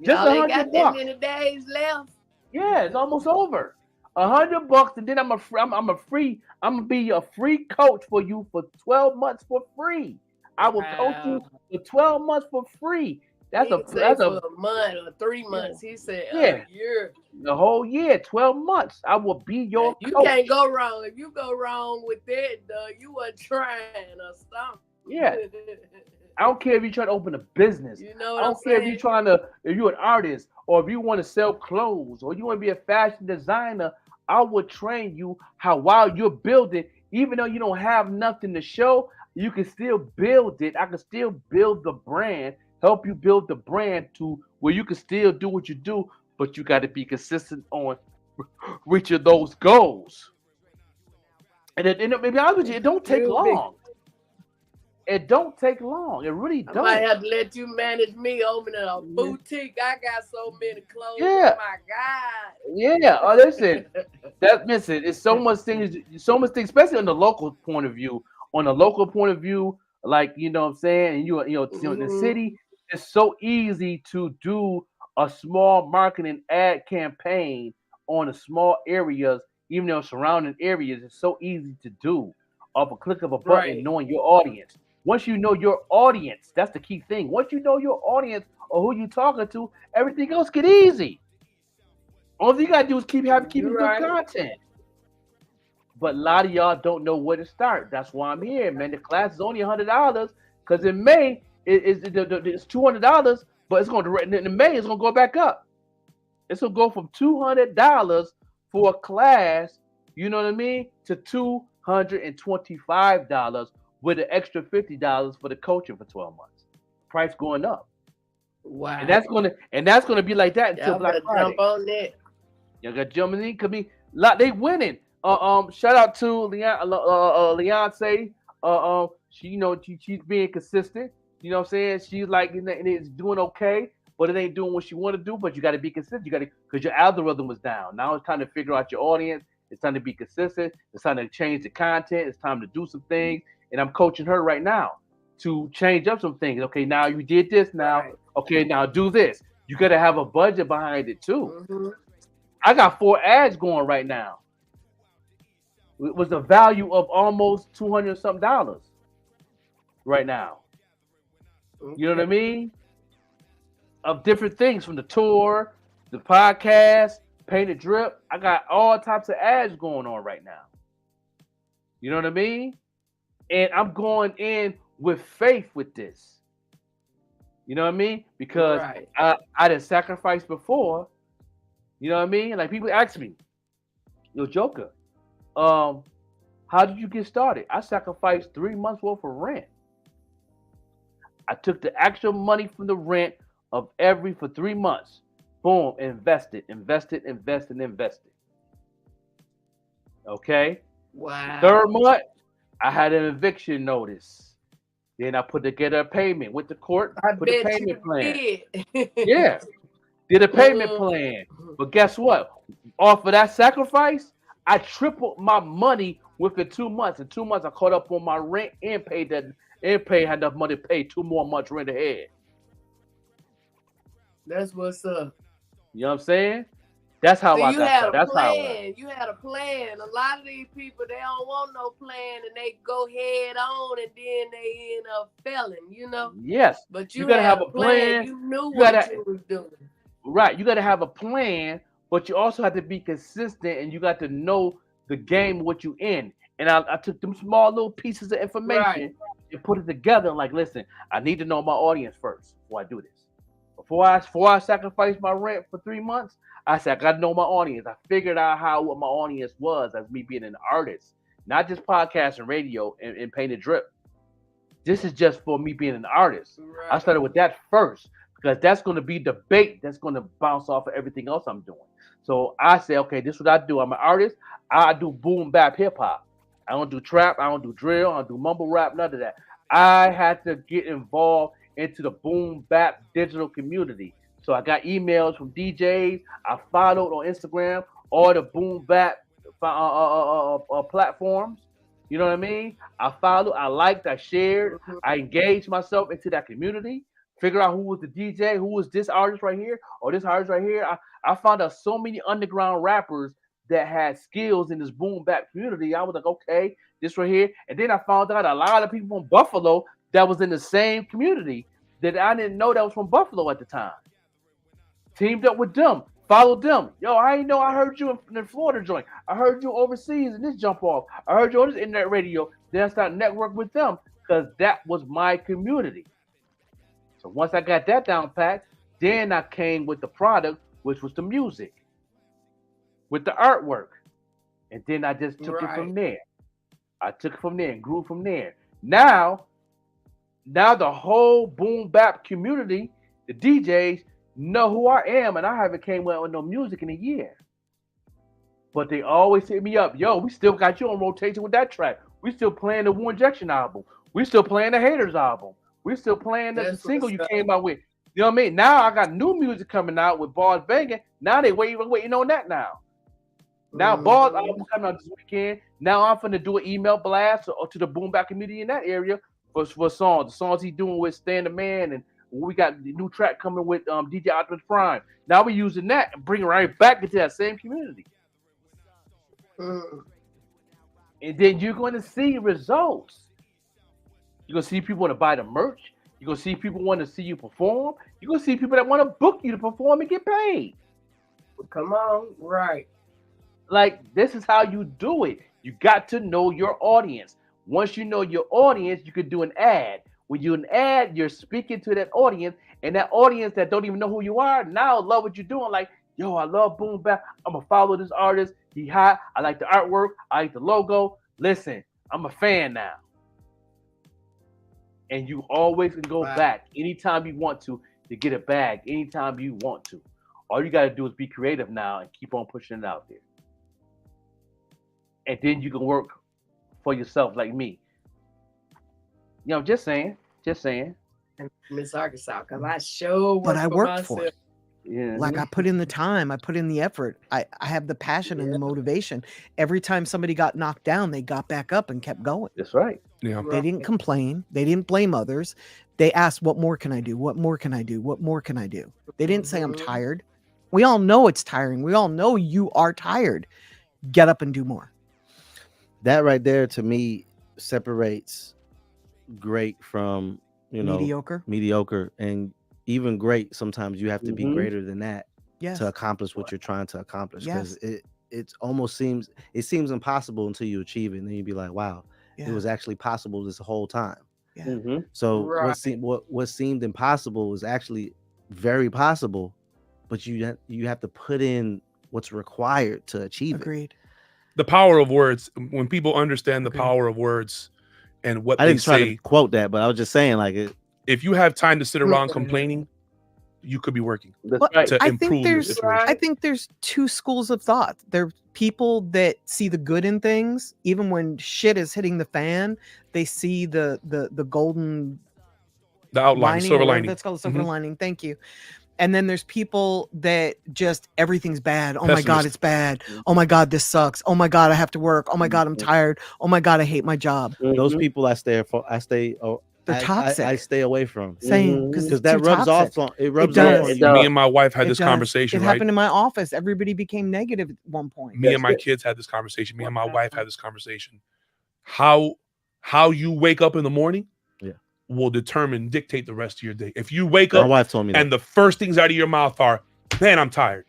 Y'all ain't $100. got that many days left. Yeah, it's almost over. $100, and then I'm gonna be a free coach for you for 12 months for free. I will coach you for 12 months for free. That's for a month or 3 months. He said, yeah, a year. The whole year, 12 months. I will be your You coach. can't go wrong. If you go wrong with that, you weren't trying or something. Yeah. I don't care if you're trying to open a business. You know I what don't care if you're an artist, or if you want to sell clothes, or you want to be a fashion designer. I will train you how, while you're building, even though you don't have nothing to show, you can still build it. I can still build the brand, help you build the brand to where you can still do what you do, but you got to be consistent on reaching those goals. And maybe honest with you, it don't take long. It don't take long. It really don't. I might have to let you manage me opening a boutique. I got so many clothes. Yeah. Oh my God. Yeah. Oh, listen. It's so much things, especially on the local point of view. On a local point of view, like, you know what I'm saying, and you know, in the city, it's so easy to do a small marketing ad campaign on the small areas, even though surrounding areas. It's so easy to do off a click of a button, knowing your audience. Once you know your audience, that's the key thing. Once you know your audience or who you're talking to, everything else get easy. All you gotta do is keep good content. But a lot of y'all don't know where to start. That's why I'm here, man. The class is only $100 because in May it's $200, but it's going to in May it's going to go back up. It's going to go from $200 for a class, you know what I mean, to $225 with an extra $50 for the coaching for 12 months. Price going up. Wow. And that's gonna be like that until Black Friday. Jump on that. You got jumping in, could be they winning. Shout out to Leonce. She's being consistent. You know what I'm saying? She's like, and it's doing okay, but it ain't doing what she want to do. But you got to be consistent. You got to, because your algorithm was down. Now it's time to figure out your audience. It's time to be consistent. It's time to change the content. It's time to do some things. And I'm coaching her right now to change up some things. Okay, now you did this. Now, okay, now do this. You got to have a budget behind it too. Mm-hmm. I got 4 ads going right now. It was a value of almost $200 something right now. You know what I mean? Of different things, from the tour, the podcast, Painted Drip. I got all types of ads going on right now. You know what I mean? And I'm going in with faith with this. You know what I mean? Because I done sacrificed before. You know what I mean? Like, people ask me, yo, Joker, how did you get started? I sacrificed 3 months worth of rent. I took the actual money from the rent of for 3 months. Boom, invested. Okay? Wow. 3rd month, I had an eviction notice. Then I put together a payment. Went to court, put a payment plan. Yeah. Did a payment plan. But guess what? Off of that sacrifice, I tripled my money within 2 months. In 2 months, I caught up on my rent and had enough money to pay 2 more months rent ahead. That's what's up. You know what I'm saying? That's how I got started. That's how You had a plan. A lot of these people, they don't want no plan, and they go head on, and then they end up failing, you know? Yes. But you gotta had have a plan. You knew what you was doing. Right. You got to have a plan, but you also have to be consistent, and you got to know the game, what you in. And I took them small little pieces of information and put it together. Like, listen, I need to know my audience first before I do this. Before I sacrifice my rent for 3 months, I said, I got to know my audience. I figured out what my audience was as me being an artist, not just podcast and radio and Painted Drip. This is just for me being an artist. Right. I started with that first, because that's going to be the bait that's going to bounce off of everything else I'm doing. So I say, okay, this is what I do. I'm an artist. I do boom bap hip hop. I don't do trap. I don't do drill. I don't do mumble rap. None of that. I had to get involved into the boom bap digital community. So I got emails from DJs. I followed on Instagram all the boom bap platforms. You know what I mean? I followed. I liked. I shared. I engaged myself into that community. Figure out who was the DJ, who was this artist right here, or this artist right here. I found out so many underground rappers that had skills in this boom bap community. I was like, okay, this right here. And then I found out a lot of people from Buffalo that was in the same community that I didn't know that was from Buffalo at the time. Teamed up with them, followed them. Yo, I ain't know I heard you in the Florida joint. I heard you overseas in this jump off. I heard you on this internet radio. Then I started network with them because that was my community. So once I got that down packed, then I came with the product, which was the music, with the artwork. And then I just took it from there. I took it from there and grew from there. Now the whole boom bap community, the DJs, know who I am, and I haven't came out with no music in a year. But they always hit me up. Yo, we still got you on rotation with that track. We still playing the War Injection album. We still playing the Haters album. We still playing the single you came out with. You know what I mean? Now I got new music coming out with Bars Banging. Now they waiting on that now. Now Bars album coming out this weekend. Now I'm finna do an email blast to the boom bap community in that area for songs. The songs he doing with Stan the Man, and we got the new track coming with DJ Optimus Prime. Now we're using that and bring it right back into that same community. And then you're going to see results. You're going to see people want to buy the merch. You're going to see people want to see you perform. You're going to see people that want to book you to perform and get paid. Come on, right. Like, this is how you do it. You got to know your audience. Once you know your audience, you can do an ad. When you're an ad, you're speaking to that audience, and that audience that don't even know who you are now love what you're doing. Like, yo, I love boom bap. I'm going to follow this artist. He hot. I like the artwork. I like the logo. Listen, I'm a fan now. And you always can go back anytime you want to get a bag, anytime you want to. All you got to do is be creative now and keep on pushing it out there. And then you can work for yourself like me. You know, just saying. Miss Arkansas, because I sure But I worked for it. Yeah. Like, I put in the time, I put in the effort. I have the passion and the motivation. Every time somebody got knocked down, they got back up and kept going. That's right. Yeah. They didn't complain. They didn't blame others. They asked, what more can I do? What more can I do? What more can I do? They didn't say I'm tired. We all know it's tiring. We all know you are tired. Get up and do more. That right there to me separates great from, mediocre, and even great. Sometimes you have to be greater than that to accomplish what you're trying to accomplish, because it almost seems impossible until you achieve it, and then you'd be like, wow, it was actually possible this whole time. So what seemed impossible was actually very possible, but you have to put in what's required to achieve it. The power of words. When people understand the power of words and what I they didn't try say, to quote that, but I was just saying, like, if you have time to sit around complaining, you could be working Well, to improve your situation. I think there's two schools of thought. There are people that see the good in things, even when shit is hitting the fan. They see the golden, the outline, silver lining. That's called the silver lining. Thank you. And then there's people that just everything's bad. Oh my God, it's bad. Oh my God, this sucks. Oh my God, I have to work. Oh my God, I'm tired. Oh my God, I hate my job. Those people they're toxic. I stay away from. Same, because that rubs off on it. Rubs does. off on you. Me and my wife had this conversation. It happened in my office. Everybody became negative at one point. Me and my kids had this conversation. Me and my wife had this conversation. How you wake up in the morning will dictate the rest of your day. If you wake up, my wife told me and the first things out of your mouth are, man, I'm tired.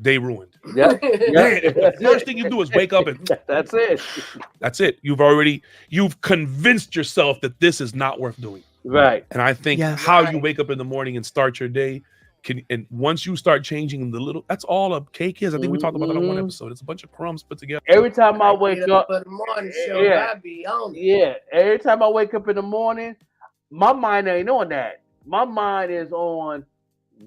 Day ruined. Yeah. If the first thing you do is wake up and that's it. That's it. You've convinced yourself that this is not worth doing. Right. And I think how you wake up in the morning and start your day and once you start changing that's all a cake is. I think we talked about that on one episode. It's a bunch of crumbs put together. Every time I wake up for the morning show, I be on it. Every time I wake up in the morning, my mind ain't on that. My mind is on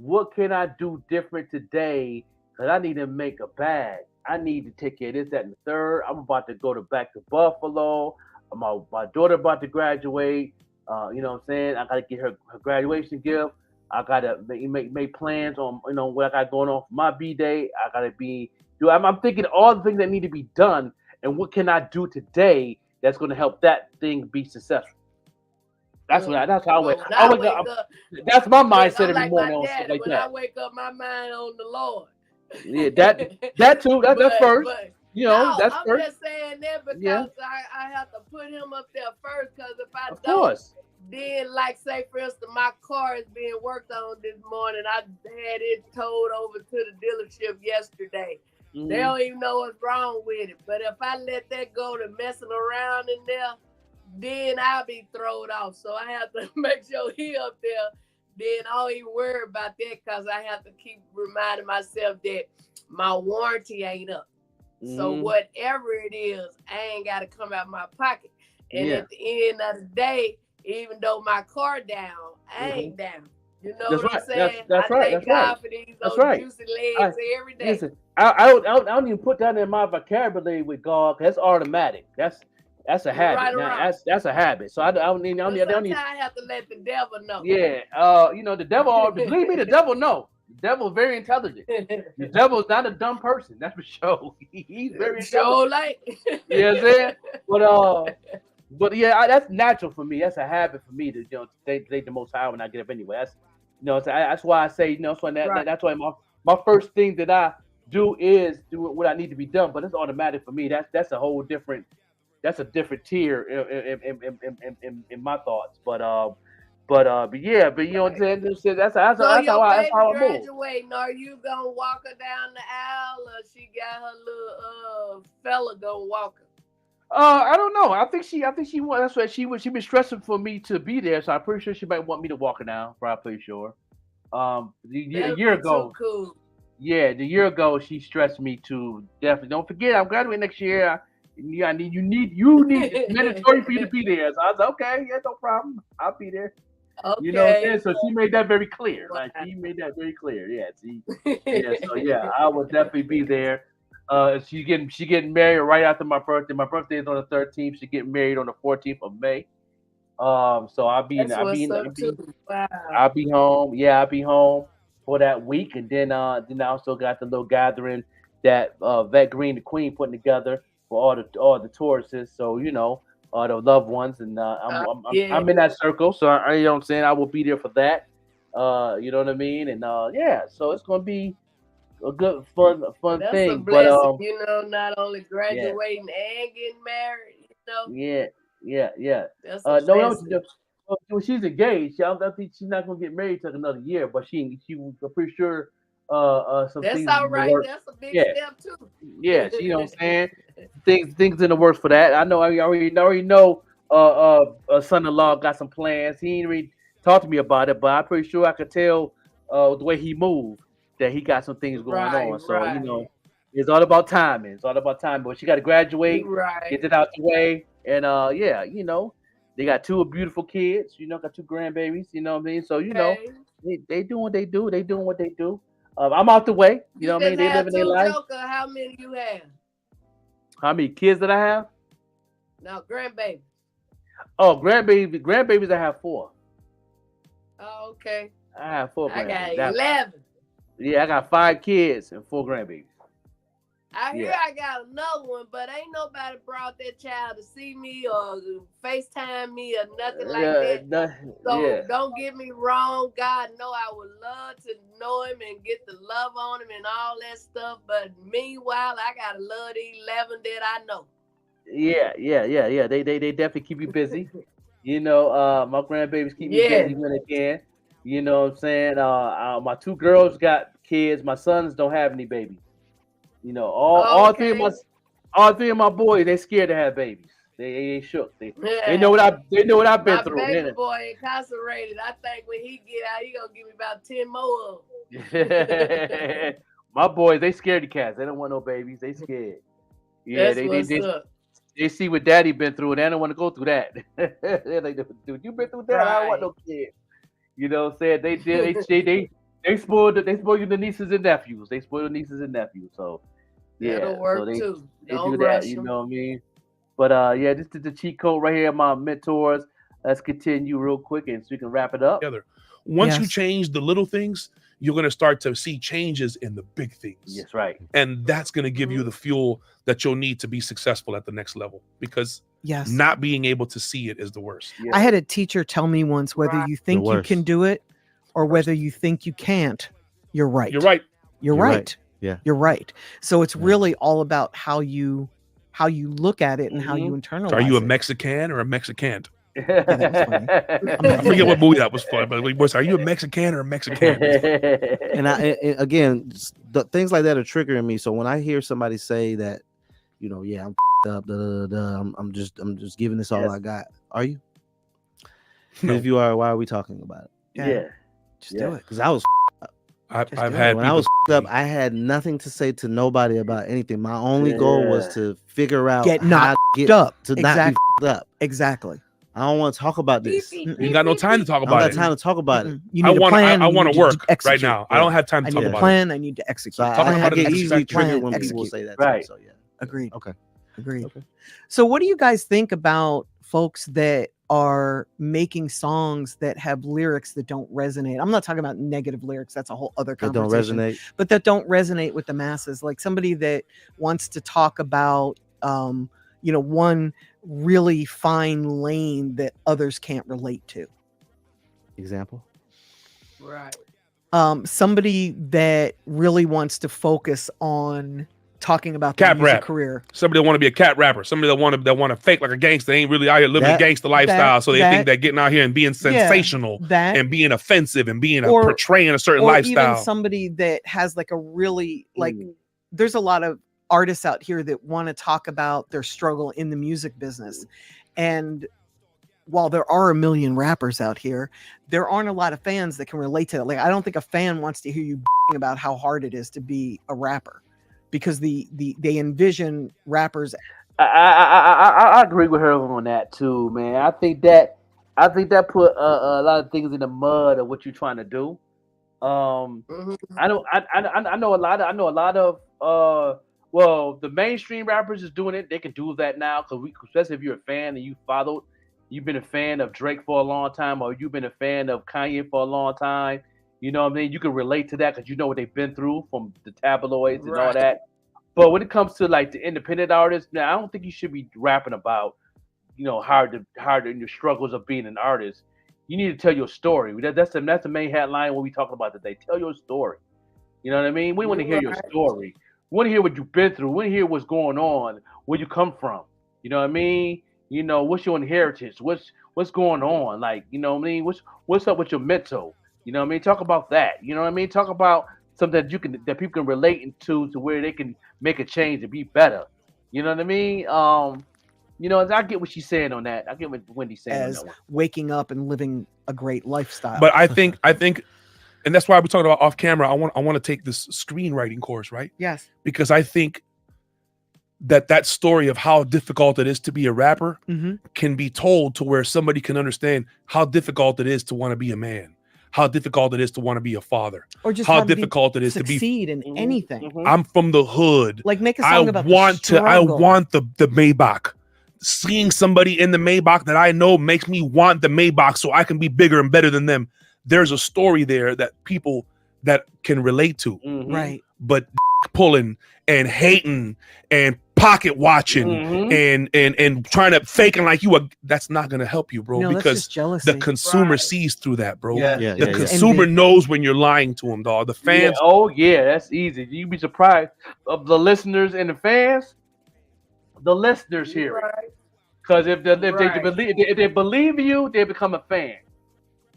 what can I do different today, because I need to make a bag. I need to take care of this, that, and the third. I'm about to go back to Buffalo. My daughter about to graduate. You know what I'm saying? I got to get her graduation gift. I got to make plans on, what I got going on for my B-day. I got to I'm thinking all the things that need to be done, and what can I do today that's going to help that thing be successful. That's that's how I wake up. That's my mindset every morning. When I wake up, my mind on the Lord. Yeah, that too. That's first. That's I'm first. just saying that because I have to put him up there first. Because if I don't, then like say for instance, my car is being worked on this morning. I had it towed over to the dealership yesterday. They don't even know what's wrong with it. But if I let that go to messing around in there, then I'll be thrown off. So I have to make sure he up there. Then I don't even worry about that because I have to keep reminding myself that my warranty ain't up. So whatever it is, I ain't got to come out of my pocket. And at the end of the day, even though my car down, I ain't down. You know what I'm saying? That's I right. thank God for these juicy legs every day. Listen, I don't even put that in my vocabulary with God. That's automatic. That's a habit. That's a habit. So I don't need. Sometimes I have to let the devil know. Yeah. The devil. Believe me, the devil know. The devil's very intelligent. The devil's not a dumb person. That's for sure. He's very intelligent. You know what I'm saying? But yeah, that's natural for me. That's a habit for me to thank the Most High when I get up anyway. That's why I say that's why my first thing that I do is do what I need to be done. But it's automatic for me. That's a whole different. That's a different tier in my thoughts. But yeah, you know what I'm saying? That's how I move. Graduating, are you gonna walk her down the aisle, or she got her little fella gonna walk her? I don't know. I think she that's what she been stressing for me to be there, so I'm pretty sure she might want me to walk her now. Probably sure. The year ago. Cool. Yeah, the year ago she stressed me to definitely. Don't forget, I'm graduating next year. You need it's mandatory for you to be there. So I was like, okay, yeah, no problem. I'll be there. Okay. You know what I'm saying? So she made that very clear. She made that very clear. Yeah. So I will definitely be there. She getting married right after my birthday. My birthday is on the 13th. She getting married on the 14th of May. So I'll be home. Yeah, I'll be home for that week, and then I also got the little gathering that Vettegreen, the Queen, putting together for all the tourists. So the loved ones, and I'm in that circle, so you know what I'm saying. I will be there for that. You know what I mean, and so it's gonna be a good, fun That's thing. a blessing, But not only graduating and getting married. yeah. That's a No, blessing. when she's engaged, I think she's not gonna get married till another year, but she was pretty sure some That's things all in the right. works. That's a big Yeah, step too. yeah, you know what I'm saying. Things in the works for that. I know. I already know. Son-in-law got some plans. He ain't really talked to me about it, but I'm pretty sure I could tell the way he moved that he got some things going on. So it's all about timing. It's all about timing. But she got to graduate, get it out the way, and they got two beautiful kids. Got two grandbabies. You know what I mean? So they doing what they do. They doing what they do. I'm out the way. You know what I mean? They living their life. Joker, how many you have? How many kids did I have? No, grandbaby. Oh, grandbabies. I have 4. Oh, okay. I have 4 grandbabies. I got 11. Yeah, I got 5 kids and 4 grandbabies. I hear I got another one, but ain't nobody brought that child to see me or FaceTime me or nothing like that. So don't get me wrong. God know I would love to know him and get the love on him and all that stuff. But meanwhile, I gotta love the 11 that I know. Yeah. They definitely keep you busy. My grandbabies keep me busy when they can. You know what I'm saying? My 2 girls got kids. My sons don't have any babies. All 3 of my boys, they scared to have babies. They shook. They know what I've been through. My baby boy incarcerated. I think when he get out, he gonna give me about 10 more of them. My boys, they scared the cats. They don't want no babies. They scared. Yeah, they see what daddy been through, and they don't want to go through that. They're like, dude, you been through that? I don't want no kid. You know what I'm saying? They spoiled you the nieces and nephews. They spoiled the nieces and nephews. So that'll work so they too. do Don't that. rush You them. know what I mean? But this is the cheat code right here, my mentors. Let's continue real quick, and so we can wrap it up. Together. Once you change the little things, you're going to start to see changes in the big things. Yes, right. And that's going to give you the fuel that you'll need to be successful at the next level, because not being able to see it is the worst. I had a teacher tell me once, whether you think you can do it or whether you think you can't, you're right. You're right. You're right. Yeah. You're right. So it's really all about how you look at it and how you internalize So are you a it. Mexican or a Mexicant? Yeah, that was funny. I forget what movie that was fun, but are you a Mexican or a Mexican? And again, things like that are triggering me. So when I hear somebody say that, I'm up, I'm just giving this all I got. Are you? No. If you are, why are we talking about it? Yeah. Just do it. Because I was when I was up, I had nothing to say to nobody about anything. My only goal was to figure out not up to exactly. not be up. Exactly. I don't want to talk about this. You got no time to talk about it. I don't got time to talk about it. You need a plan. I want to work right now. I don't have time to talk about it. Plan. I need to execute. So I get easily triggered when people say that. Right. So yeah. Agreed. Okay. Agreed. Okay. So what do you guys think about folks that are making songs that have lyrics that don't resonate? I'm not talking about negative lyrics. That's a whole other conversation. That don't resonate. But that don't resonate with the masses. Like somebody that wants to talk about, one really fine lane that others can't relate to. Example. Right. Somebody that really wants to focus on talking about their music career. Somebody that want to be a cat rapper. Somebody that want to fake like a gangster. They ain't really out here living a gangster lifestyle. So they think that getting out here and being sensational and being offensive and being portraying a certain lifestyle. Even somebody that has like a really there's a lot of artists out here that want to talk about their struggle in the music business. And while there are a million rappers out here, there aren't a lot of fans that can relate to it. Like, I don't think a fan wants to hear you about how hard it is to be a rapper, because they envision rappers. I agree with her on that too, man. I think that put a lot of things in the mud of what you're trying to do. I know a lot of the mainstream rappers is doing it. They can do that now, because especially if you're a fan and you've been a fan of Drake for a long time, or you've been a fan of Kanye for a long time. You know what I mean? You can relate to that because you know what they've been through from the tabloids and all that. But when it comes to like the independent artists, now I don't think you should be rapping about hard in your struggles of being an artist, you need to tell your story. That's the main headline what we talking about today. Tell your story. You know what I mean? We want to hear your story. We want to hear what you've been through. We want to hear what's going on, where you come from. You know what I mean? What's your inheritance? What's going on? Like, you know what I mean? What's up with your mental? You know what I mean? Talk about that. You know what I mean? Talk about something that people can relate into to where they can make a change and be better. You know what I mean? I get what she's saying on that. I get what Wendy's saying As on that one. waking up and living a great lifestyle. But I think, and that's why we talked about off camera. I want to take this screenwriting course, right? Yes. Because I think that story of how difficult it is to be a rapper can be told to where somebody can understand how difficult it is to want to be a man, how difficult it is to want to be a father, or just how difficult it is to succeed in anything. I'm from the hood. Like make a song about I struggle. want the Maybach. Seeing somebody in the Maybach that I know makes me want the Maybach so I can be bigger and better than them. There's a story there that people that can relate to. Right. But pulling and hating and pocket watching and trying to faking like that's not going to help you, bro, because the consumer sees through that, bro. The consumer knows when you're lying to them, dog. The fans. That's easy. You'd be surprised of the listeners and the fans. The listeners hear it, because if they believe you, they become a fan.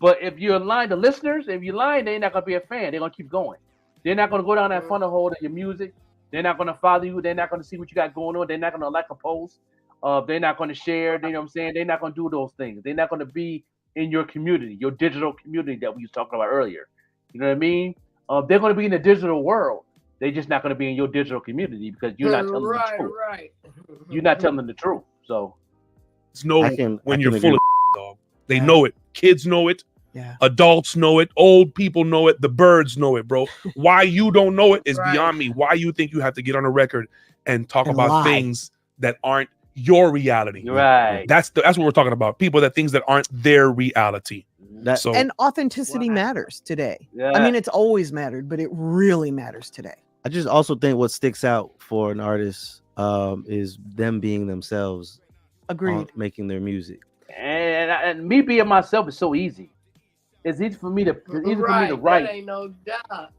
But if you're lying, the listeners, if you're lying, they're not gonna be a fan. They're gonna keep going. They're not gonna go down that funnel hole of your music. They're not gonna follow you. They're not gonna see what you got going on. They're not gonna like a post. They're not gonna share. You know what I'm saying? They're not gonna do those things. They're not gonna be in your community, your digital community that we was talking about earlier. You know what I mean? They're gonna be in the digital world. They're just not going to be in your digital community because you're not telling the truth. You're not telling them the truth. So it's when you're full of dog. They know it. Kids know it. Yeah. Adults know it. Old people know it. The birds know it, bro. Why you don't know it is beyond me. Why you think you have to get on a record and talk about lie. things that aren't your reality. Right. That's what we're talking about. People that things that aren't their reality. And authenticity matters today. Yeah. I mean, it's always mattered, but it really matters today. I just also think what sticks out for an artist is them being themselves. Agreed. Making their music. And me being myself is so easy. It's easy for me to write. That ain't no doubt.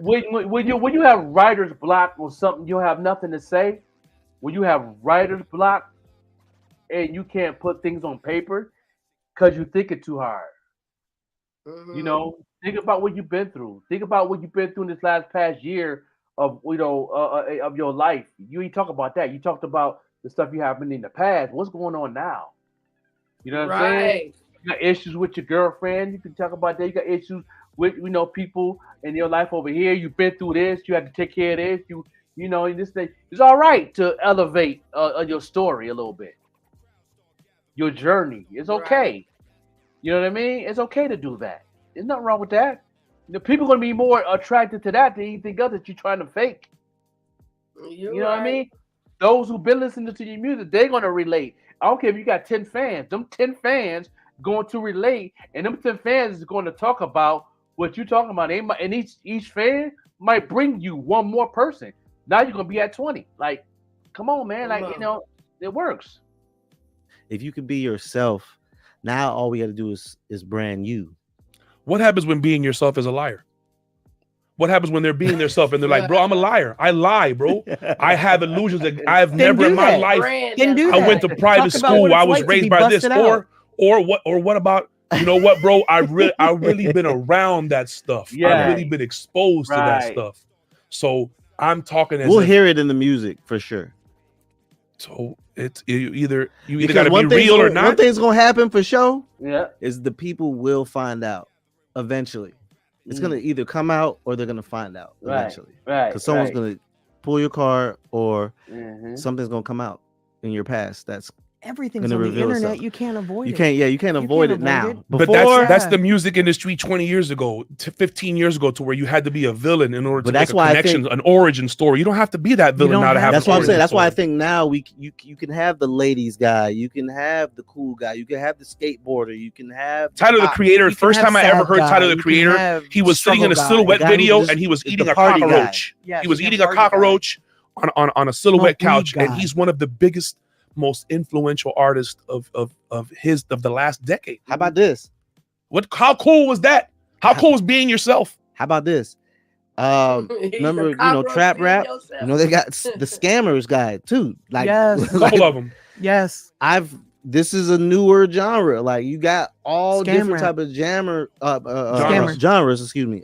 when you have writer's block or something, you have nothing to say. When you have writer's block and you can't put things on paper because you think it too hard. Think about what you've been through. Think about what you've been through in this past year of of your life. You ain't talk about that. You talked about the stuff you have been in the past. What's going on now? You know what I'm saying? You got issues with your girlfriend. You can talk about that. You got issues with people in your life over here. You've been through this. You had to take care of this. This thing. It's all right to elevate your story a little bit. Your journey. It's okay. You know what I mean? It's okay to do that. There's nothing wrong with that. People are going to be more attracted to that than anything else that you're trying to fake. You know what I mean? Those who've been listening to your music, they're going to relate. I don't care if you got 10 fans. Them 10 fans going to relate, and them 10 fans is going to talk about what you're talking about. And each fan might bring you one more person. Now you're going to be at 20. Like, come on, man. It works. If you could be yourself, now all we got to do is brand you. What happens when being yourself is a liar? What happens when they're being themselves and they're like, bro, I'm a liar. I lie, bro. I have illusions that I've never in my life. I went to private school. I was raised by this. Or what about, you know what, bro? I really been around that stuff. I've really been exposed to that stuff. So I'm talking as we'll hear it in the music for sure. So it's you either gotta be real or not. One thing's gonna happen for sure. Yeah. Is the people will find out eventually. It's gonna either come out or they're gonna find out eventually. Right. Because someone's gonna pull your card or something's gonna come out in your past that's everything's on the internet. Itself. You can't avoid it. You can't avoid it now. But that's the music industry 20 years ago, 15 years ago, to where you had to be a villain in order to make a connection, an origin story. You don't have to be that villain now to have. That's what I'm saying. That's why I think now you can have the ladies guy, you can have the cool guy, you can have the skateboarder, you can have Tyler the Creator. First time I ever heard Tyler the Creator, he was sitting in a silhouette video and he was eating a cockroach. He was eating a cockroach on a silhouette couch, and he's one of the biggest most influential artist of the last decade. How about this? How cool was that? How cool was being yourself? How about this? Remember, trap rap. They got the scammers guy too. Like, yes, a couple of them. Yes, this is a newer genre. Like, you got all Scam different rap. type of Scammer. genres. Excuse me.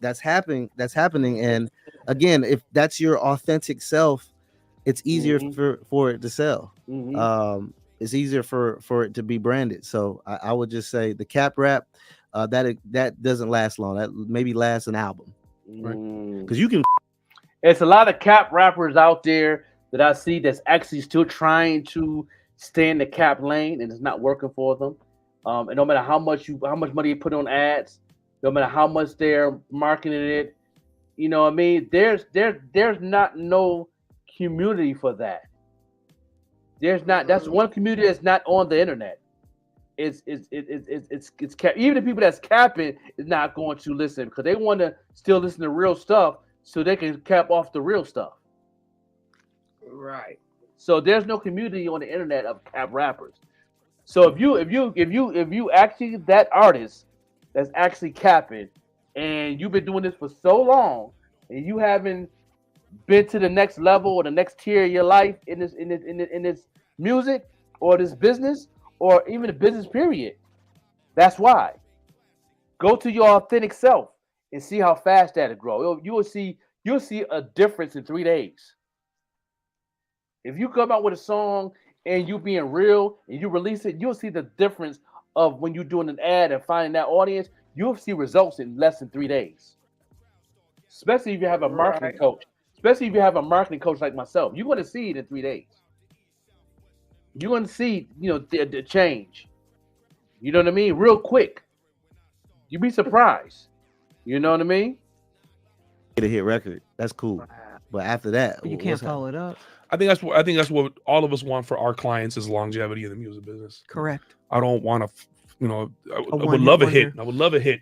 That's happening. And again, if that's your authentic self, it's easier for it to sell. It's easier for it to be branded. So I would just say the cap rap, that doesn't last long. That maybe lasts an album, because you can. It's a lot of cap rappers out there that I see that's actually still trying to stay in the cap lane, and it's not working for them. And no matter how much money you put on ads, no matter how much they're marketing it, you know what I mean? There's not no community for that. There's not. That's one community that's not on the internet. It's cap. Even the people that's capping is not going to listen, because they want to still listen to real stuff so they can cap off the real stuff. Right. So there's no community on the internet of cap rappers. So if you actually that artist that's actually capping, and you've been doing this for so long, and you haven't been to the next level or the next tier of your life in this music or this business or even the business period, that's why. Go to your authentic self and see how fast that'll grow. You'll see a difference in 3 days. If you come out with a song and you being real and you release it, you'll see the difference of when you're doing an ad and finding that audience. You'll see results in less than 3 days. Especially if you have a marketing coach. Especially if you have a marketing coach like myself. You're going to see it in 3 days. You're going to see, the change. You know what I mean? Real quick. You'd be surprised. You know what I mean? Get a hit record. That's cool. But after that, you can't follow it up. I think that's what all of us want for our clients is longevity in the music business. Correct. I don't want to, I would love a hit. I would love a hit.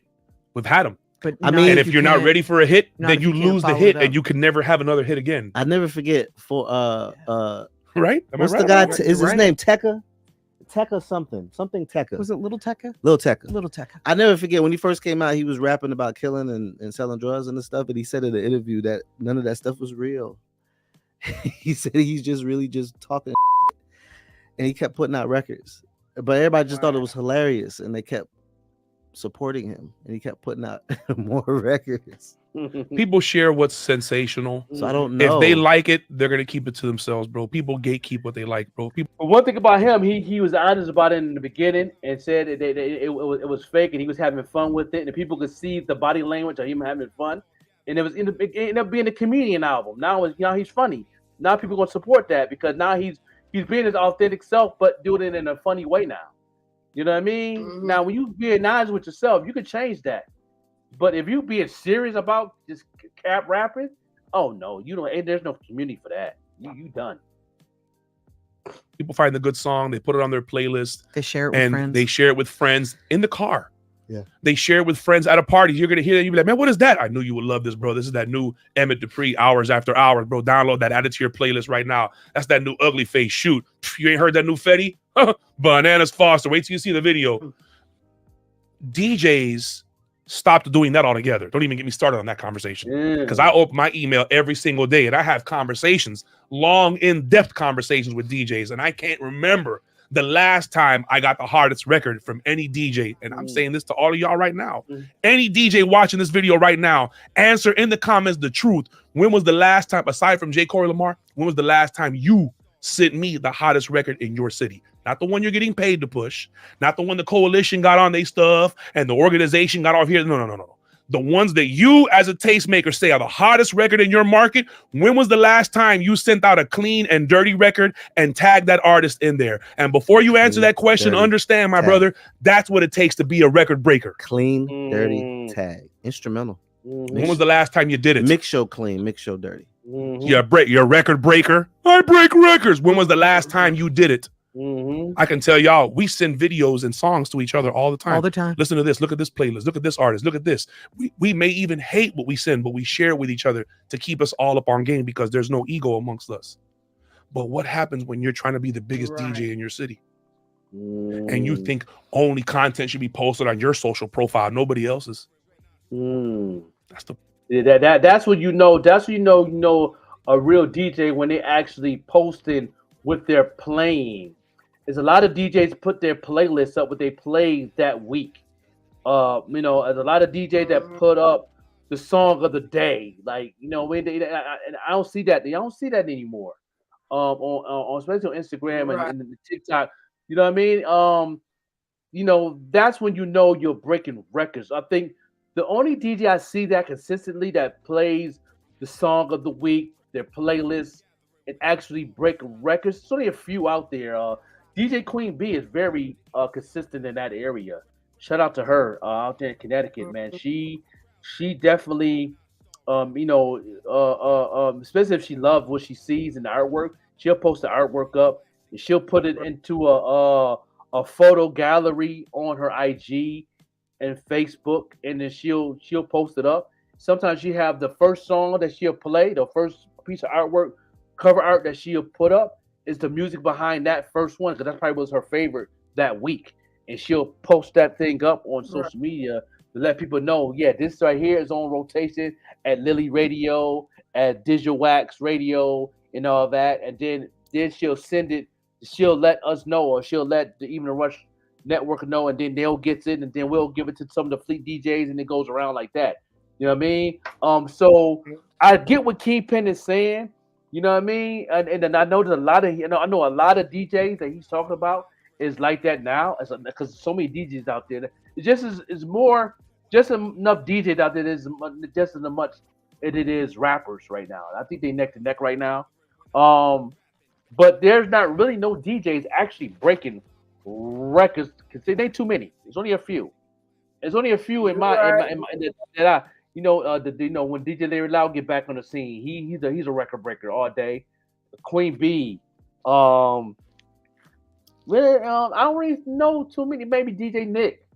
We've had them. But I mean, and if you're not ready for a hit, then you lose the hit and you can never have another hit again. I never forget for right? What's the guy? Is his name Tekka? Tekka something Tekka. Was it Little Tekka? Little Tekka. Little Tekka. I never forget when he first came out, he was rapping about killing and selling drugs and stuff, and he said in the interview that none of that stuff was real. He said he's just really just talking, and he kept putting out records, but everybody just thought it was hilarious, and they kept supporting him, and he kept putting out more records. People share what's sensational, so I don't know if they like it, they're gonna keep it to themselves, bro. People gatekeep what they like, bro. One thing about him, he was honest about it in the beginning and said it was fake, and he was having fun with it, and people could see the body language of him having fun, and it ended up being a comedian album. Now he's funny. Now people gonna support that because now he's being his authentic self, but doing it in a funny way now. You know what I mean? Mm-hmm. Now, when you being honest with yourself, you can change that. But if you being serious about just cap rapping, oh no, you don't. There's no community for that. You done. People find the good song, they put it on their playlist. They share it with friends. They share it with friends in the car. Yeah. They share it with friends at a party. You're gonna hear that. You'll be like, man, what is that? I knew you would love this, bro. This is that new Emmett Dupree, Hours After Hours, bro. Download that, add it to your playlist right now. That's that new Ugly Face. Shoot. You ain't heard that new Fetty? Bananas Foster. Wait till you see the video. DJs stopped doing that altogether. Don't even get me started on that conversation. Because I open my email every single day and I have conversations, long, in-depth conversations with DJs, and I can't remember the last time I got the hardest record from any DJ. And I'm saying this to all of y'all right now. Any DJ watching this video right now, answer in the comments the truth. When was the last time, aside from J. Corey Lamar, when was the last time you sent me the hottest record in your city? Not the one you're getting paid to push. Not the one the coalition got on their stuff and the organization got off here. No. The ones that you as a tastemaker say are the hottest record in your market. When was the last time you sent out a clean and dirty record and tagged that artist in there? And before you answer that question, understand, my brother, that's what it takes to be a record breaker. Clean, dirty, tag. Instrumental. When was the last time you did it? Mix show clean, mix show dirty. You're a record breaker. I break records. When was the last time you did it? I can tell y'all, we send videos and songs to each other all the time. All the time. Listen to this. Look at this playlist. Look at this artist. Look at this. We may even hate what we send, but we share it with each other to keep us all up on game because there's no ego amongst us. But what happens when you're trying to be the biggest DJ in your city? And you Mm. think only content should be posted on your social profile, nobody else's. That's the That's what you know. That's what you know a real DJ when they actually posting what they're playing. There's a lot of DJs put their playlists up what they played that week. There's a lot of DJs that put up the song of the day. Like, when and I don't see that. I don't see that anymore. On especially on Instagram and the TikTok. You know what I mean? That's when you know you're breaking records. I think the only DJ I see that consistently that plays the song of the week, their playlist, and actually break records. There's only a few out there. DJ Queen B is very consistent in that area. Shout out to her out there in Connecticut, man. She definitely, especially if she loves what she sees in the artwork, she'll post the artwork up and she'll put it into a photo gallery on her IG and Facebook, and then she'll post it up. Sometimes she have the first song that she'll play, the first piece of artwork, cover art that she'll put up is the music behind that first one, because that probably was her favorite that week. And she'll post that thing up on social media to let people know, yeah, this right here is on rotation at Lily Radio, at Digital Wax Radio, and all that. And then she'll send it, she'll let us know, or she'll let the Even the Rush network know, and then they'll get it, and then we'll give it to some of the fleet DJs, and it goes around like that. You know what I mean? So I get what Kingpin is saying. You know what I mean? And I know there's a lot of I know a lot of DJs that he's talking about is like that now, because so many DJs out there. It just is more, just enough DJs out there. There's just as much as it is rappers right now. I think they neck to neck right now. But there's not really no DJs actually breaking records. Cause there ain't too many. There's only a few. There's only a few in my that I when DJ Larry Loud get back on the scene, he's a record breaker all day. Queen B, really, I don't really know too many. Maybe DJ Nick,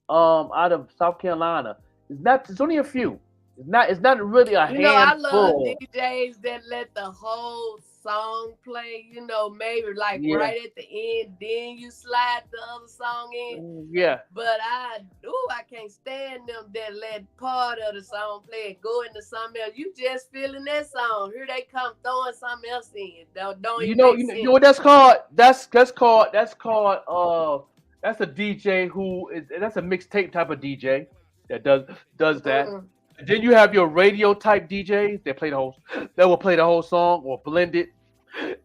out of South Carolina. It's only a few. It's not really a handful. I love DJs that let the whole song play, maybe right at the end, then you slide the other song in. Yeah. But I can't stand them that let part of the song play and go into something else. You just feeling that song. Here they come throwing something else in. Don't You know what that's called? That's called that's a DJ that's a mixtape type of DJ that does that. And then you have your radio type DJs that will play the whole song or blend it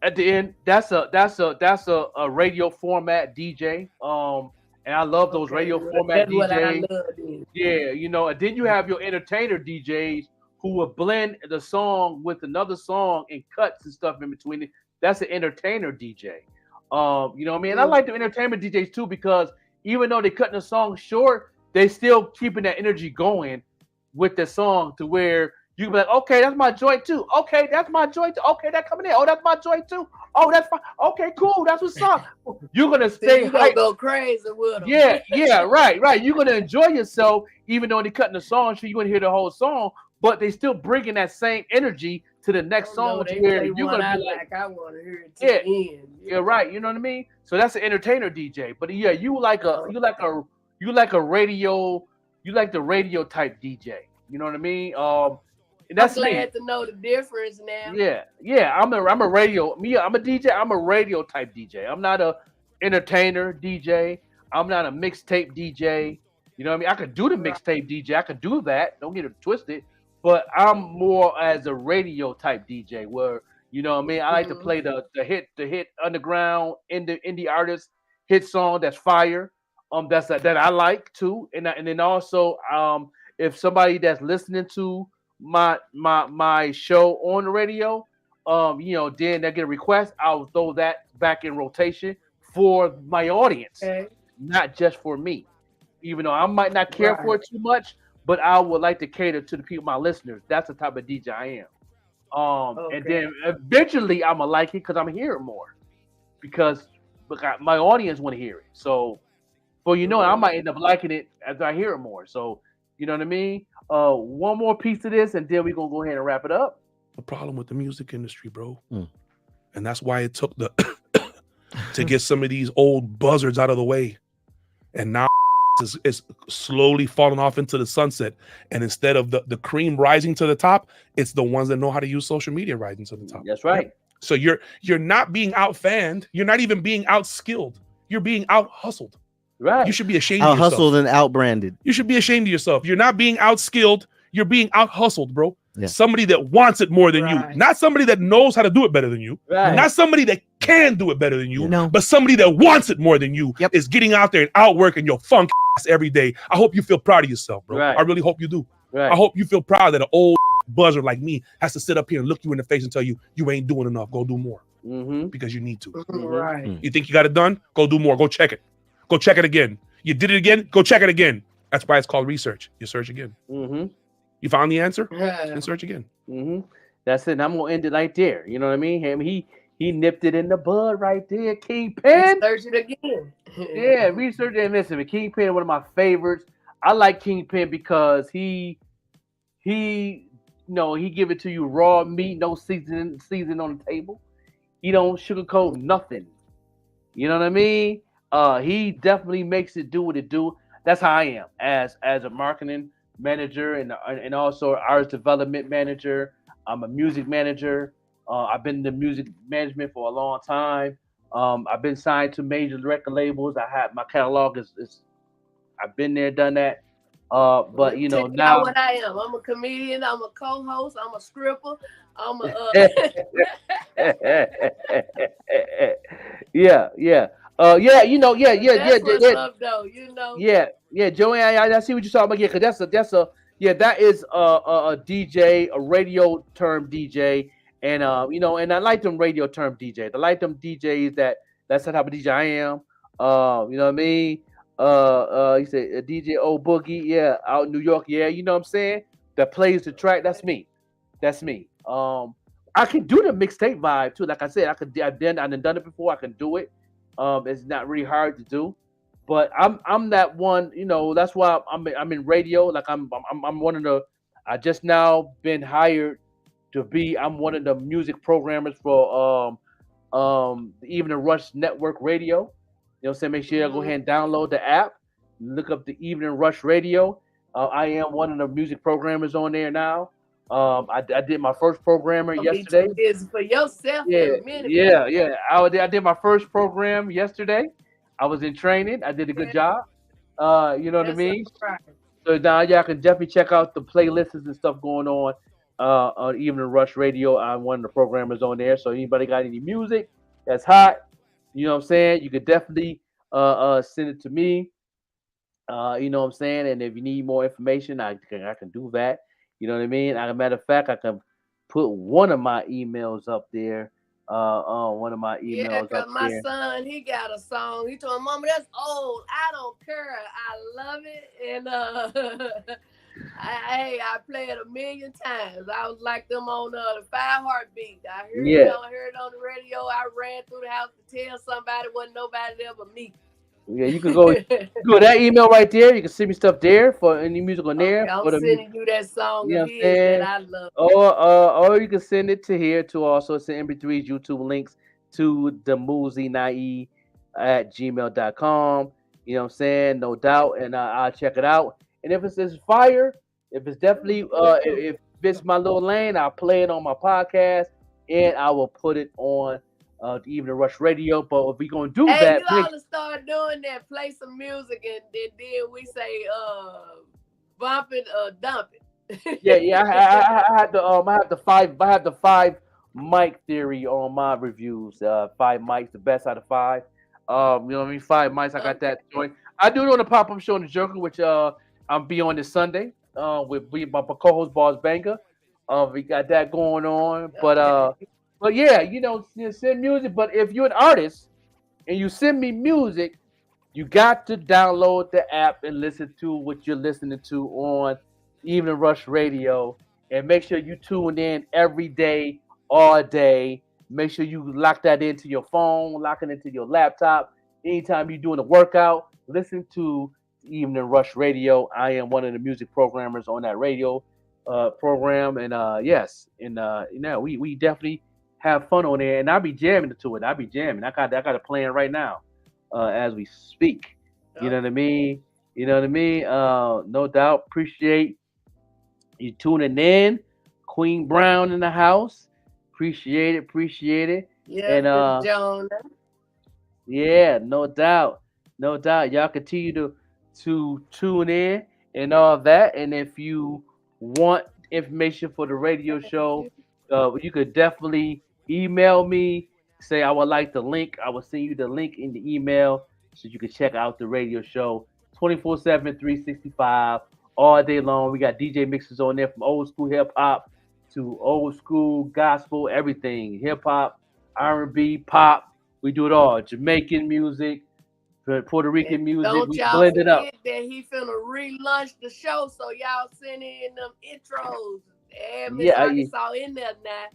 at the end. That's a radio format DJ. And I love those radio format DJs. What I love, yeah, and then you have your entertainer DJs who will blend the song with another song and cuts and stuff in between it. That's an entertainer DJ. You know what I mean? And I like the entertainment DJs too, because even though they're cutting the song short, they still keeping that energy going with the song to where you can be like, okay, that's my joint too. Okay, that's my joint too. Okay, that coming in. Oh, that's my joint too. Oh, that's fine. Okay, cool. That's what's up. You're gonna stay. You're gonna go crazy with them. Yeah, right. You're gonna enjoy yourself, even though they're cutting the song, so you're gonna hear the whole song, but they still bringing that same energy to the next song. Where you're gonna be like, I want to hear it to the end. Yeah, right. You know what I mean? So that's an entertainer DJ. But yeah, you like a radio. You like the radio type DJ. You know what I mean? And that's I'm glad to know the difference now. Yeah. I'm a radio. I'm a DJ. I'm a radio type DJ. I'm not a entertainer DJ. I'm not a mixtape DJ. You know what I mean? I could do the mixtape DJ. I could do that. Don't get it twisted. But I'm more as a radio type DJ, where you know what I mean. I like to play the hit underground indie artist hit song that's fire. That I like too, and then also if somebody that's listening to my show on the radio, then they get a request, I'll throw that back in rotation for my audience, not just for me. Even though I might not care for it too much, but I would like to cater to the people, my listeners. That's the type of DJ I am. And then eventually I'm gonna like it because I'm hearing more, because my audience want to hear it. So. Well, I might end up liking it as I hear it more. So, you know what I mean? One more piece of this, and then we're going to go ahead and wrap it up. The problem with the music industry, bro, and And that's why it took the to get some of these old buzzards out of the way. And now is slowly falling off into the sunset. And instead of the cream rising to the top, it's the ones that know how to use social media rising to the top. That's right. Yep. So you're not being out fanned. You're not even being out skilled. You're being out hustled. Right. You should be ashamed of Out yourself. hustled and out branded. You should be ashamed of yourself. You're not being out skilled. You're being out hustled, bro. Yeah. Somebody that wants it more than you, not somebody that knows how to do it better than you, not somebody that can do it better than you, but somebody that wants it more than you is getting out there and outworking your funk ass every day. I hope you feel proud of yourself, bro. I really hope you do. I hope you feel proud that an old buzzer like me has to sit up here and look you in the face and tell you ain't doing enough. Go do more because you need to. Right. You think you got it done? Go do more. Go check it. Go check it again. You did it again? Go check it again. That's why it's called research. You search again. You found the answer? And search again. That's it. And I'm gonna end it right there. You know what I mean? He nipped it in the bud right there. Kingpin. Search it again. Yeah, research and listen. Kingpin, one of my favorites. I like Kingpin because he give it to you raw meat, no season on the table. He don't sugarcoat nothing. You know what I mean? He definitely makes it do what it do. That's how I am as a marketing manager and also artist development manager. I'm a music manager. I've been in the music management for a long time. I've been signed to major record labels. I have my catalog is I've been there, done that. But you know now what I am. I'm a comedian. I'm a co-host. I'm a stripper. I'm a yeah. Yeah, Joanne, I see what you're talking about. Yeah, because that is a DJ, a radio term DJ, and and I like them radio term DJs. I like them DJs that's the type of DJ I am. You know what I mean? You say a DJ Old Boogie, yeah, out in New York, yeah, you know what I'm saying? That plays the track, that's me. I can do the mixtape vibe too. Like I said, I've done it before. I can do it. It's not really hard to do, but I'm that one. That's why I'm in radio. Like I'm one of the. I just now been hired to be. I'm one of the music programmers for the Evening Rush Network Radio. You know what I'm saying? Make sure you go ahead and download the app. Look up the Evening Rush Radio. I am one of the music programmers on there now. I did my first programmer yesterday. Is for yourself for a minute. Yeah. I did my first program yesterday. I was in training. I did a good job. You know what I mean? Right. So now y'all can definitely check out the playlists and stuff going on Evening Rush Radio. I'm one of the programmers on there. So anybody got any music that's hot, you know what I'm saying? You could definitely send it to me. You know what I'm saying? And if you need more information, I can do that. You know what I mean? As a matter of fact, I can put one of my emails up there. One of my emails Yeah, because up my there. son, he got a song. He told Mama, that's old. I don't care. I love it. And I play it a million times. I was like them on the 5 Heartbeat. I heard it on the radio. I ran through the house to tell somebody wasn't nobody there but me. Yeah, you can go that email right there. You can send me stuff there for any music on there. Okay, I'm for the sending you that song you know of what I'm his saying? that I love. Or you can send it to here too. Also, send MP3's YouTube links to the Muzi9e at gmail.com. You know what I'm saying? No doubt. And I'll check it out. And if it's fire, if it's definitely if it's my little lane, I'll play it on my podcast and I will put it on the Evening Rush Radio. But if we're gonna do that, you ought to start doing that. Play some music and then we say bump it or dump it. yeah. I had the five mic theory on my reviews. 5 mics, the best out of 5. You know what I mean? 5 mics. I got that joint. I do it on the pop-up show in the Joker, which I'll be on this Sunday with my co-host Boss Banger. We got that going on, but yeah, send music. But if you're an artist and you send me music, you got to download the app and listen to what you're listening to on Evening Rush Radio, and make sure you tune in every day, all day. Make sure you lock that into your phone, lock it into your laptop. Anytime you're doing a workout, listen to Evening Rush Radio. I am one of the music programmers on that radio program, and we definitely have fun on there, and I'll be jamming to it. I'll be jamming. I got it playing right now, as we speak. You know what I mean? You know what I mean? No doubt. Appreciate you tuning in. Queen Brown in the house. Appreciate it. Appreciate it. Yeah, And Miss Jonah. yeah, no doubt. No doubt. Y'all continue to tune in and all that. And if you want information for the radio show, you could definitely email me. Say I would like the link. I will send you the link in the email so you can check out the radio show 24/7, 365, all day long. We got DJ mixes on there from old school hip hop to old school gospel, everything. Hip hop, R&B, pop. We do it all. Jamaican music, Puerto Rican music. Don't We y'all blend it up. forget that he finna relaunch the show, so y'all send in them intros. And Miss Yeah, Arkansas in there now.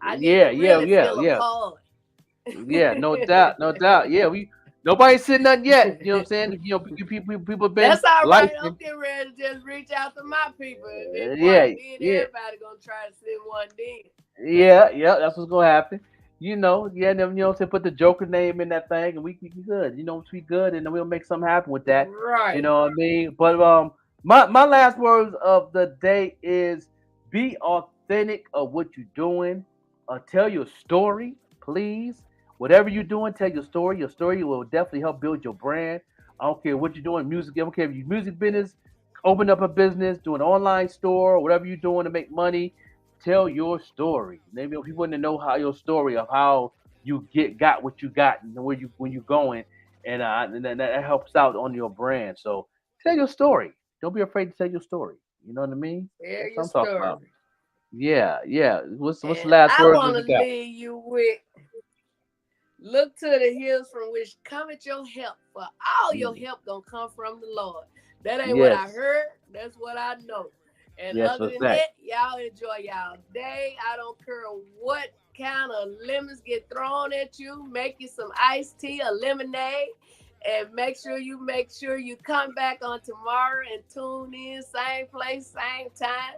I need yeah, to yeah, really yeah, feel a yeah. part. Yeah, no doubt, no doubt. Yeah, nobody said nothing yet. You know what I'm saying? You know, people been That's all right. I'm liking. getting ready to just reach out to my people. If it Yeah, work, then yeah. everybody gonna try to send one then. Yeah, that's what's gonna happen. You know, yeah, and then, you know, to put the Joker name in that thing, and we good. You know, we good, and then we'll make something happen with that. Right. You know what I mean? But my last words of the day is be authentic of what you're doing. Tell your story, please. Whatever you're doing, tell your story. Your story will definitely help build your brand. I don't care what you're doing, music. I don't care if you're music business, open up a business, do an online store, whatever you're doing to make money. Tell your story. Maybe people want to know how your story of how you got what you got and where you're going, and that helps out on your brand. So tell your story. Don't be afraid to tell your story. You know what I mean? Tell That's your what I'm talking story. about. Yeah. What's the And last I words want that to you got? leave you with look to the hills from which cometh your help, for all your help gonna come from the Lord. That ain't what I Yes. heard. That's what I know. And Yes, other what's than that? that, y'all enjoy y'all day. I don't care what kind of lemons get thrown at you. Make you some iced tea or lemonade. And make sure you come back on tomorrow and tune in, same place, same time.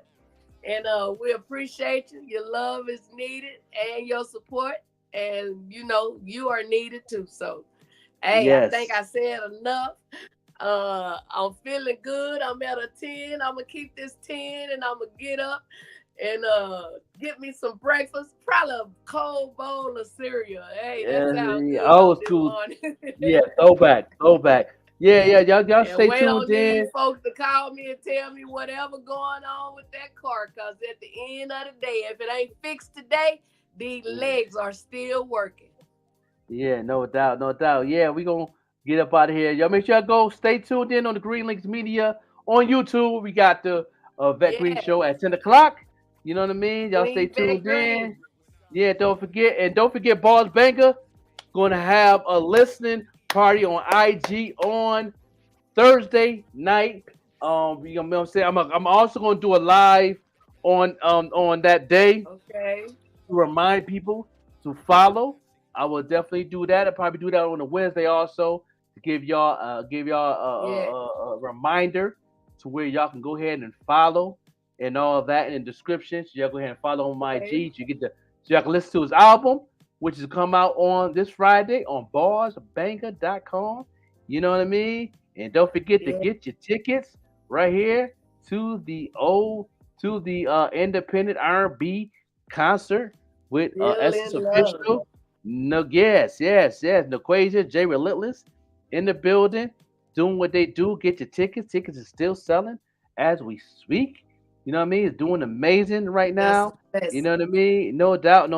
And we appreciate you. Your love is needed and your support. And you know, you are needed too. So hey, I think I said enough. I'm feeling good. I'm at a 10. I'm gonna keep this 10 and I'm gonna get up and get me some breakfast. Probably a cold bowl of cereal. Hey, that sounds good on Old this school. morning. Yeah, throwback. Yeah. Y'all And stay wait on tuned in. these folks to call me and tell me whatever going on with that car. Cause at the end of the day, if it ain't fixed today, these legs are still working. Yeah, no doubt, no doubt. Yeah, we gonna get up out of here. Y'all make sure y'all go stay tuned in on the Green Links Media on YouTube. We got the Vet Green Show at 10 o'clock. You know what I mean? Y'all stay Queen tuned Vettegreen. in. Yeah, don't forget Ball's Banger gonna have a listening party on IG on Thursday night. You know what I'm saying? I'm also gonna do a live on that day Okay. to remind people to follow. I will definitely do that. I'll probably do that on a Wednesday also to give y'all a reminder to where y'all can go ahead and follow and all that in the description. So y'all go ahead and follow on my IG. So y'all can listen to his album, which is come out on this Friday on barsbanger.com. You know what I mean? And don't forget to get your tickets right here to the independent R&B concert with Essence Official. No, yes. Naquasia, Jay Relentless in the building, doing what they do. Get your tickets. Tickets are still selling as we speak. You know what I mean? It's doing amazing right now. You know what I mean? No doubt.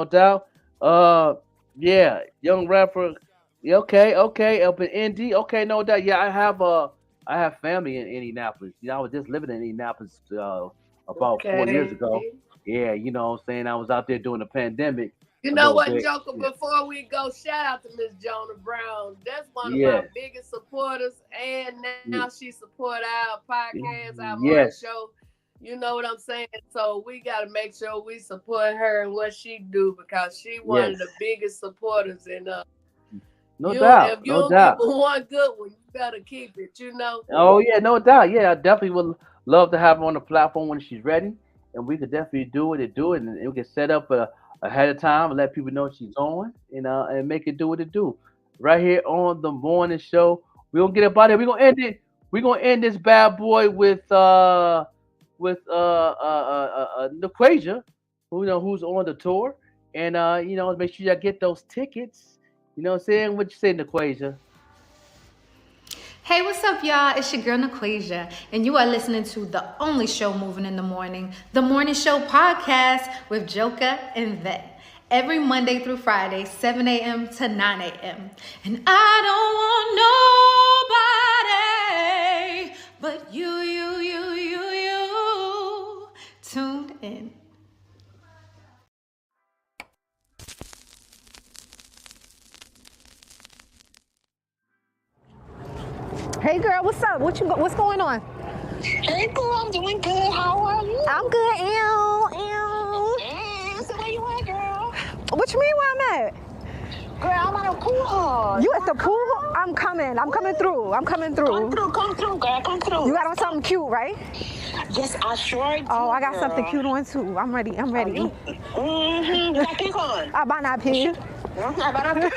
Yeah, young rapper. Yeah, okay. Up in Indy. Okay, no doubt. Yeah, I have family in Indianapolis. You know, I was just living in Indianapolis about 4 years ago. Yeah, you know what I'm saying? I was out there during the pandemic. You know what, Joker, before we go, shout out to Miss Jonah Brown. That's one of my biggest supporters. And now she support our podcast, our morning show. You know what I'm saying? So we got to make sure we support her and what she do because she one of the biggest supporters. And no doubt. If you don't give her one good one, you better keep it, you know? Oh, yeah, no doubt. Yeah, I definitely would love to have her on the platform when she's ready. And we could definitely do it, and we can set up a ahead of time and let people know she's on, and make it do what it do. Right here on the morning show. We're gonna get up out of here. We're gonna end it. We're gonna end this bad boy with Nequasia, who's on the tour. And make sure y'all get those tickets. You know what I'm saying? What you say, Nequasia? Hey, what's up, y'all? It's your girl, Nequasia, and you are listening to the only show moving in the morning, the Morning Show Podcast with Joker and Vette. Every Monday through Friday, 7 a.m. to 9 a.m. And I don't want nobody but you tuned in. Hey girl, what's up? What's going on? Hey girl, I'm doing good. How are you? I'm good. So where you at, girl? What you mean where I'm at? Girl, I'm at a pool hall. You at the pool? I'm coming through. Come through, girl. Come through. You got on something cute, right? Yes, I sure do. Oh, I got girl. something cute on too. I'm ready. You got pink on. I better not pee. I better not pee.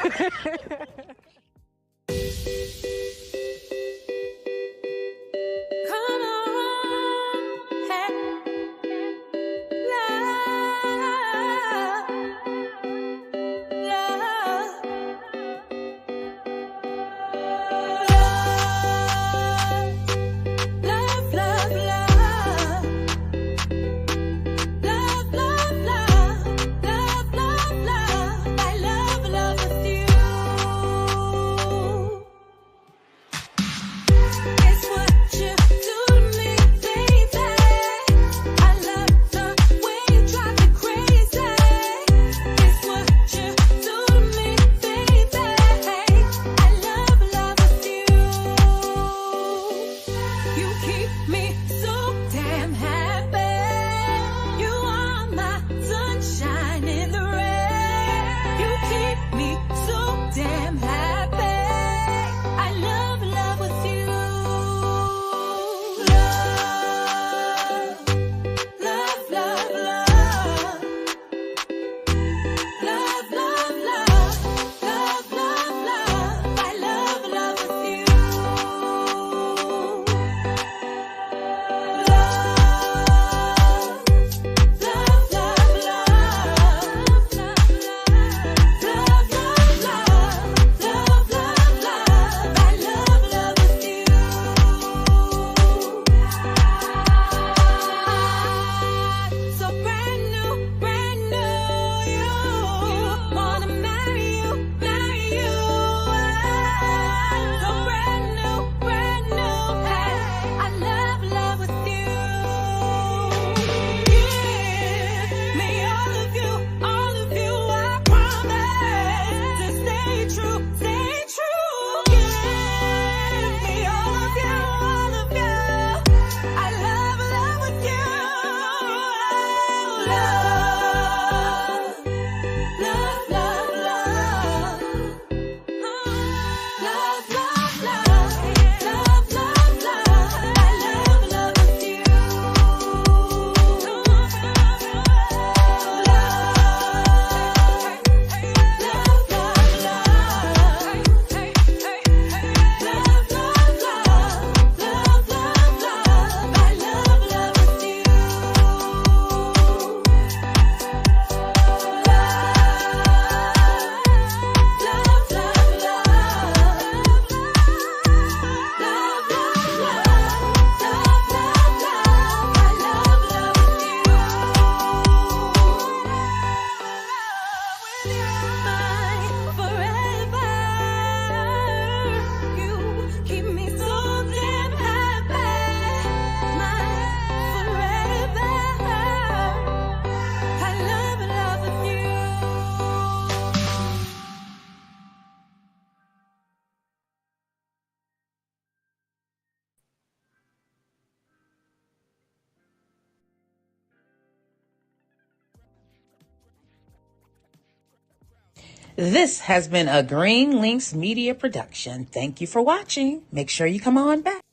This has been a Green Lynx Media production. Thank you for watching. Make sure you come on back.